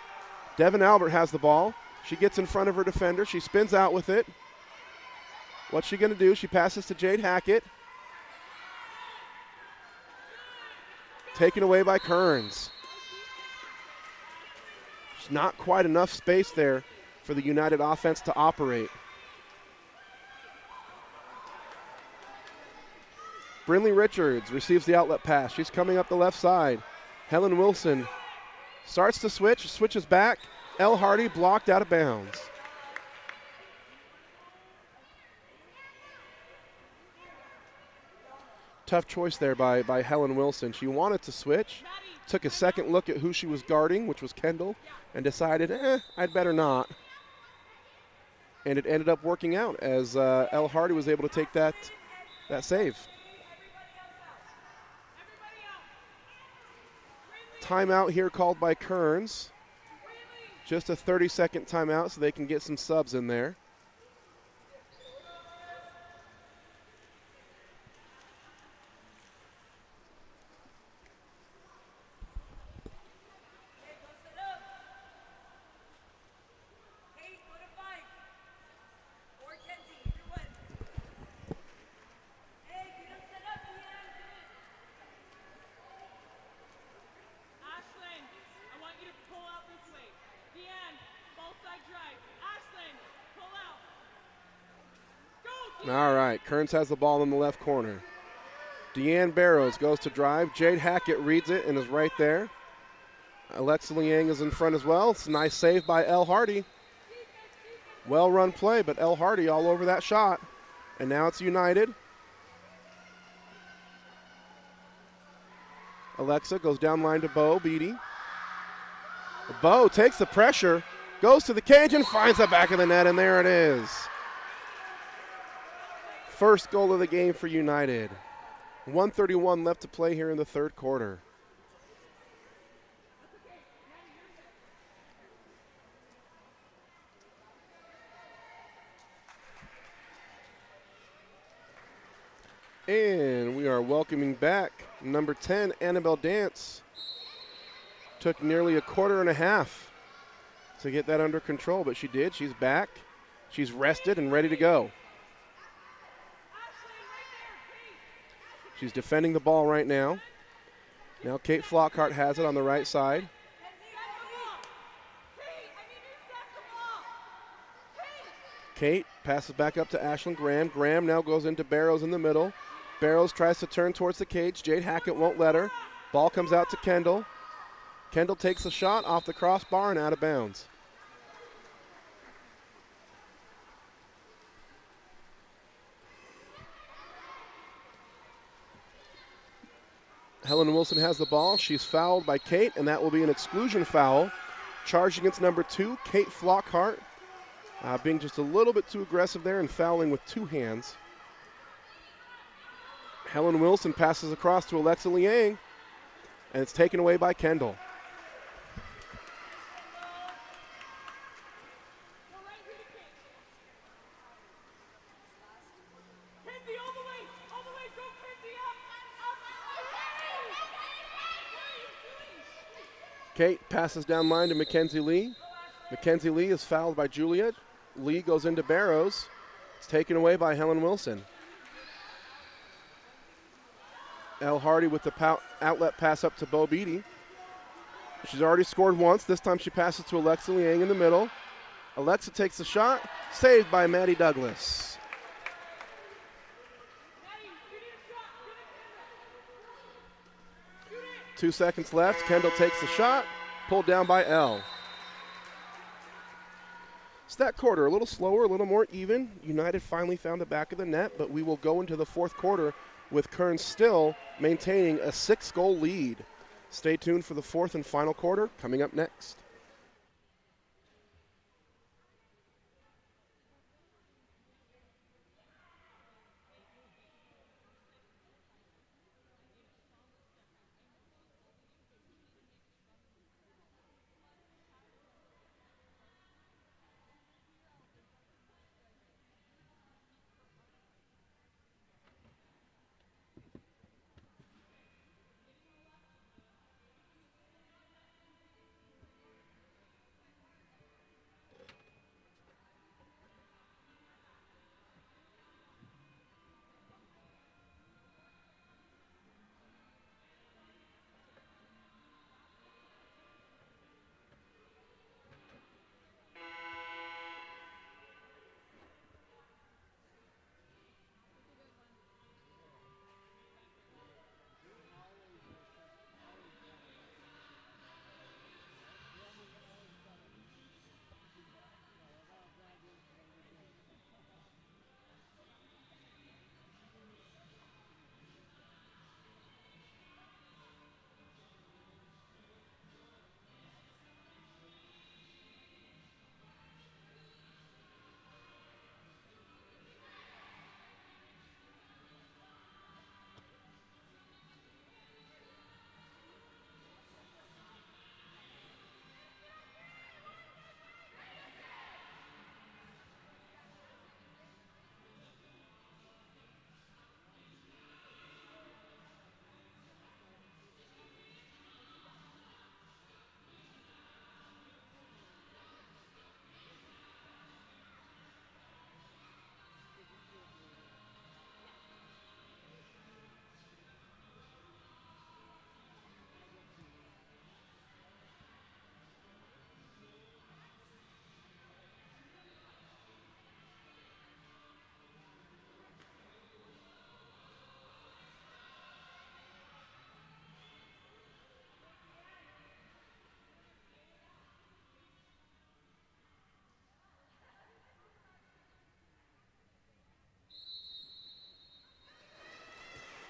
Devin Albert has the ball. She gets in front of her defender. She spins out with it. What's she going to do? She passes to Jade Hackett. Taken away by Kearns. There's not quite enough space there for the United offense to operate. Brindley Richards receives the outlet pass. She's coming up the left side. Helen Wilson starts to switch, switches back. Elle Hardy blocked out of bounds. Tough choice there by Helen Wilson. She wanted to switch, took a second look at who she was guarding, which was Kendall, and decided, I'd better not. And it ended up working out as Elle Hardy was able to take that save. Timeout here called by Kearns. Just a 30-second timeout so they can get some subs in there. All right, Kearns has the ball in the left corner. Deanne Barrows goes to drive. Jade Hackett reads it and is right there. Alexa Liang is in front as well. It's a nice save by Elle Hardy. Well-run play, but Elle Hardy all over that shot. And now it's United. Alexa goes down line to Bo Beatty. Bo takes the pressure, goes to the cage and finds the back of the net, and there it is. First goal of the game for United. 1:31 left to play here in the third quarter. And we are welcoming back number 10, Annabelle Dance, Took nearly a quarter and a half to get that under control, but she did. She's back. She's rested and ready to go. She's defending the ball right now. Now Kate Flockhart has it on the right side. Kate passes back up to Ashlyn Graham. Graham now goes into Barrows in the middle. Barrows tries to turn towards the cage. Jade Hackett won't let her. Ball comes out to Kendall. Kendall takes the shot off the crossbar and out of bounds. Helen Wilson has the ball. She's fouled by Kate, and that will be an exclusion foul. Charged against number 2, Kate Flockhart. Being just a little bit too aggressive there and fouling with 2 hands. Helen Wilson passes across to Alexa Liang, and it's taken away by Kendall. Kate passes down line to Mackenzie Lee. Mackenzie Lee is fouled by Julia. Lee goes into Barrows. It's taken away by Helen Wilson. Elle Hardy with the outlet pass up to Bo Beatty. She's already scored once. This time she passes to Alexa Liang in the middle. Alexa takes the shot. Saved by Maddie Douglas. Two seconds left. Kendall takes the shot. Pulled down by Elle. It's that quarter, a little slower, a little more even. United finally found the back of the net, but we will go into the fourth quarter with Kearns still maintaining a 6-goal lead. Stay tuned for the fourth and final quarter coming up next.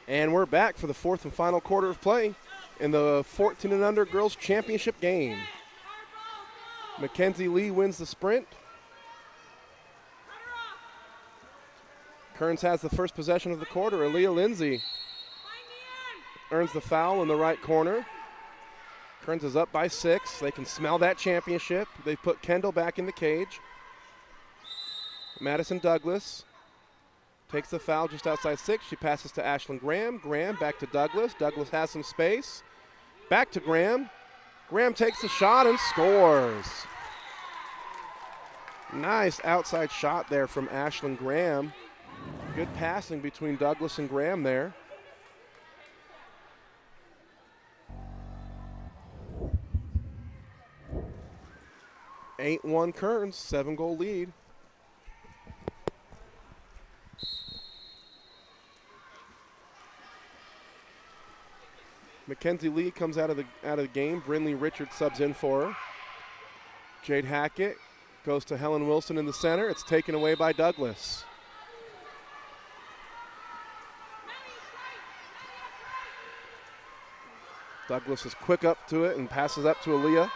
And we're back for the fourth and final quarter of play in the 14 and under girls championship game. Mackenzie Lee wins the sprint. Kearns has the first possession of the quarter. Aaliyah Lindsay earns the foul in the right corner. Kearns is up by 6. They can smell that championship. They put Kendall back in the cage. Madison Douglas takes the foul just outside 6. She passes to Ashlyn Graham. Graham back to Douglas. Douglas has some space. Back to Graham. Graham takes the shot and scores. Nice outside shot there from Ashlyn Graham. Good passing between Douglas and Graham there. (8-1) Kearns, 7-goal lead. Mackenzie Lee comes out of the game. Brinley Richards subs in for her. Jade Hackett goes to Helen Wilson in the center. It's taken away by Douglas. Douglas is quick up to it and passes up to Aaliyah.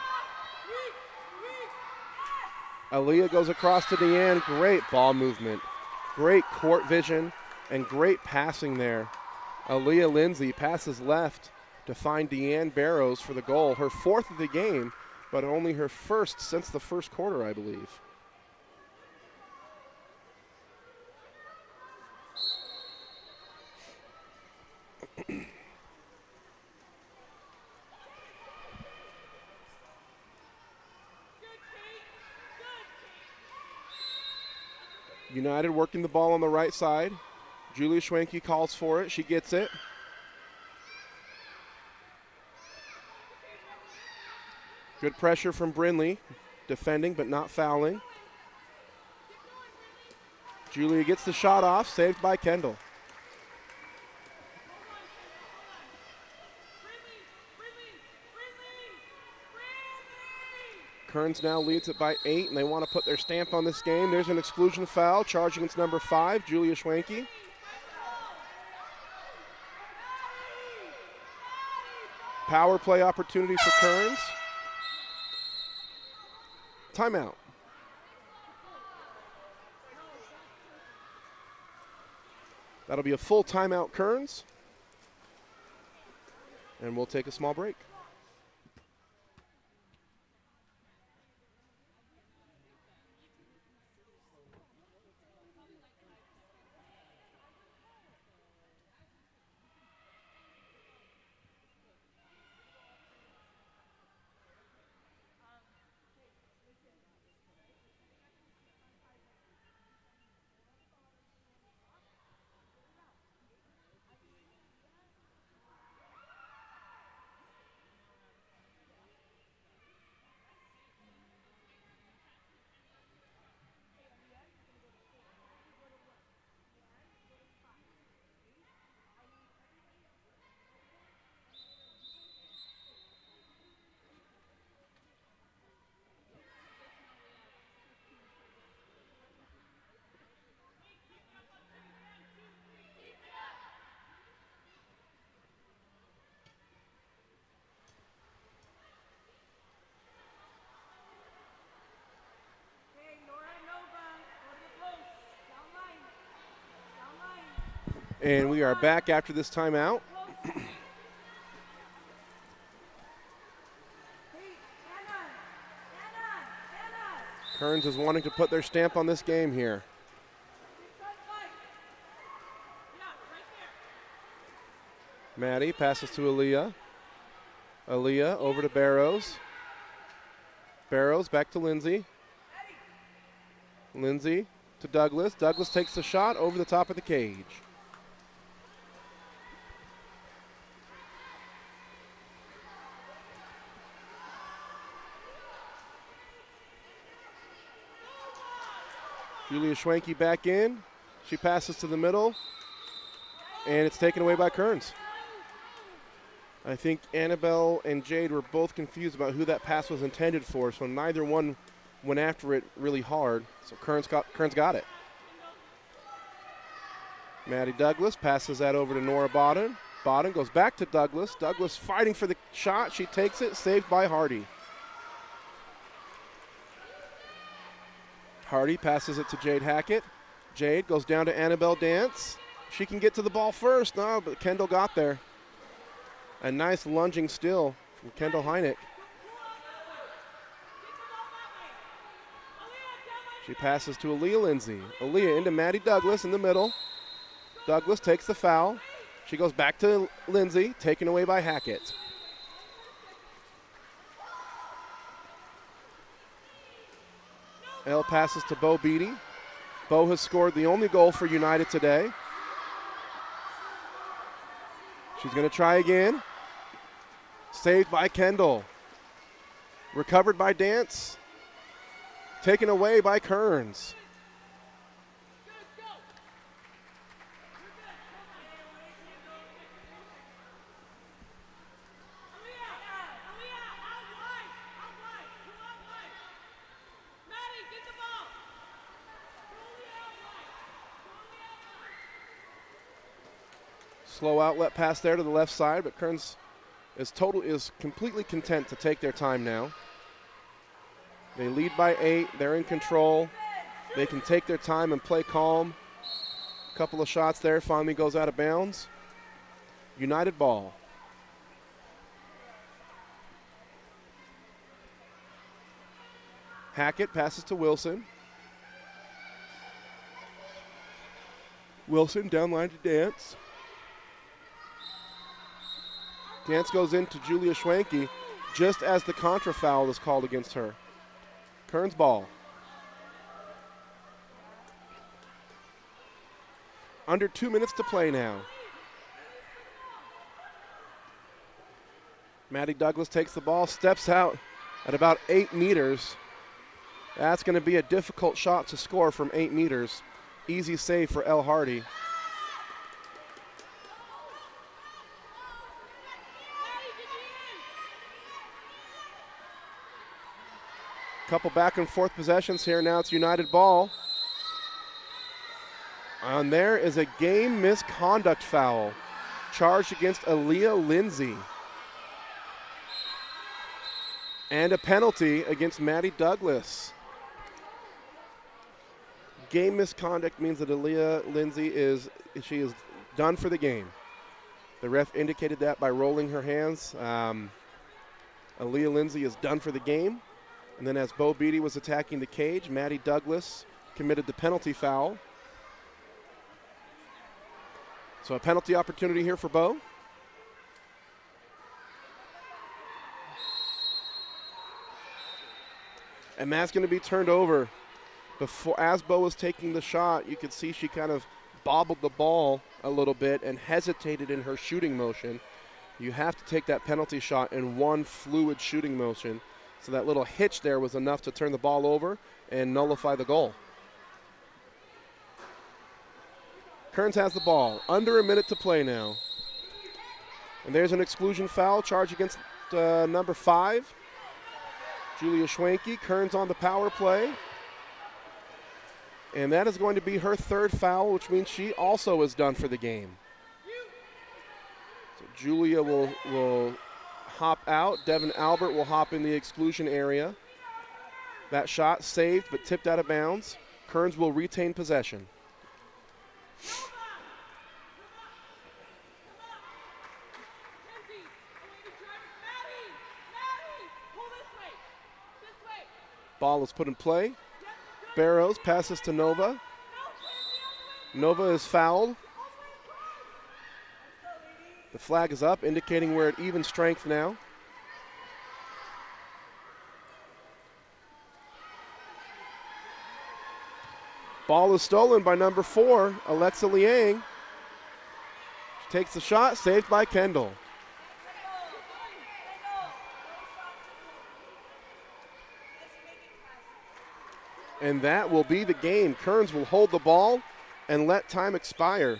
Aaliyah goes across to Deanne. Great ball movement, great court vision, and great passing there. Aaliyah Lindsay passes left to find Deanne Barrows for the goal. Her 4th of the game, but only her 1st since the first quarter, I believe. United working the ball on the right side. Julia Schwenke calls for it. She gets it. Good pressure from Brinley, defending but not fouling. Julia gets the shot off, saved by Kendall. Kearns now leads it by 8, and they want to put their stamp on this game. There's an exclusion foul, charged against number 5, Julia Schwenke. Power play opportunity for Kearns. Timeout. That'll be a full timeout, Kearns. And we'll take a small break. And we are back after this timeout. Kearns is wanting to put their stamp on this game here. Maddie passes to Aaliyah. Aaliyah over to Barrows. Barrows back to Lindsay. Lindsay to Douglas. Douglas takes the shot over the top of the cage. Julia Schwenke back in. She passes to the middle, and it's taken away by Kearns. I think Annabelle and Jade were both confused about who that pass was intended for, so neither one went after it really hard. So Kearns got it. Maddie Douglas passes that over to Nora Bodden. Bodden goes back to Douglas. Douglas fighting for the shot. She takes it, saved by Hardy. Hardy passes it to Jade Hackett. Jade goes down to Annabelle Dance. She can get to the ball first. No, but Kendall got there. A nice lunging steal from Kendall Heineck. She passes to Aaliyah Lindsay. Aaliyah into Maddie Douglas in the middle. Douglas takes the foul. She goes back to Lindsay, taken away by Hackett. L passes to Bo Beatty. Bo has scored the only goal for United today. She's going to try again. Saved by Kendall. Recovered by Dance. Taken away by Kearns. Slow outlet pass there to the left side, but Kearns is completely content to take their time now. They lead by 8. They're in control. They can take their time and play calm. A couple of shots there. Finally goes out of bounds. United ball. Hackett passes to Wilson. Wilson down line to Dance. Dance goes into Julia Schwenke just as the contra foul is called against her. Kearns ball. Under 2 minutes to play now. Maddie Douglas takes the ball, steps out at about 8 meters. That's going to be a difficult shot to score from 8 meters. Easy save for Elle Hardy. Couple back and forth possessions here. Now it's United ball. And there is a game misconduct foul charged against Aaliyah Lindsay. And a penalty against Maddie Douglas. Game misconduct means that Aaliyah Lindsay is done for the game. The ref indicated that by rolling her hands. Aaliyah Lindsay is done for the game. And then as Bo Beatty was attacking the cage, Maddie Douglas committed the penalty foul. So a penalty opportunity here for Bo. And that's going to be turned over. As Bo was taking the shot, you could see she kind of bobbled the ball a little bit and hesitated in her shooting motion. You have to take that penalty shot in one fluid shooting motion. So that little hitch there was enough to turn the ball over and nullify the goal. Kearns has the ball. Under a minute to play now. And there's an exclusion foul charge against number 5. Julia Schwenke. Kearns on the power play. And that is going to be her 3rd foul, which means she also is done for the game. So Julia will hop out. Devin Albert will hop in the exclusion area. That shot saved but tipped out of bounds. Kearns will retain possession. Ball is put in play. Barrows passes to Nova. Nova is fouled. The flag is up, indicating we're at even strength now. Ball is stolen by number 4, Alexa Liang. She takes the shot, saved by Kendall. And that will be the game. Kearns will hold the ball and let time expire.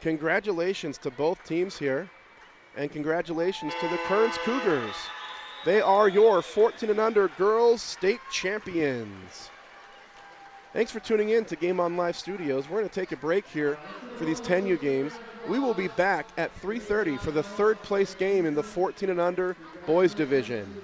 Congratulations to both teams here, and congratulations to the Kearns Cougars. They are your 14 and under girls state champions. Thanks for tuning in to Game On Live Studios. We're going to take a break here for these 10U games. We will be back at 3:30 for the 3rd place game in the 14 and under boys division.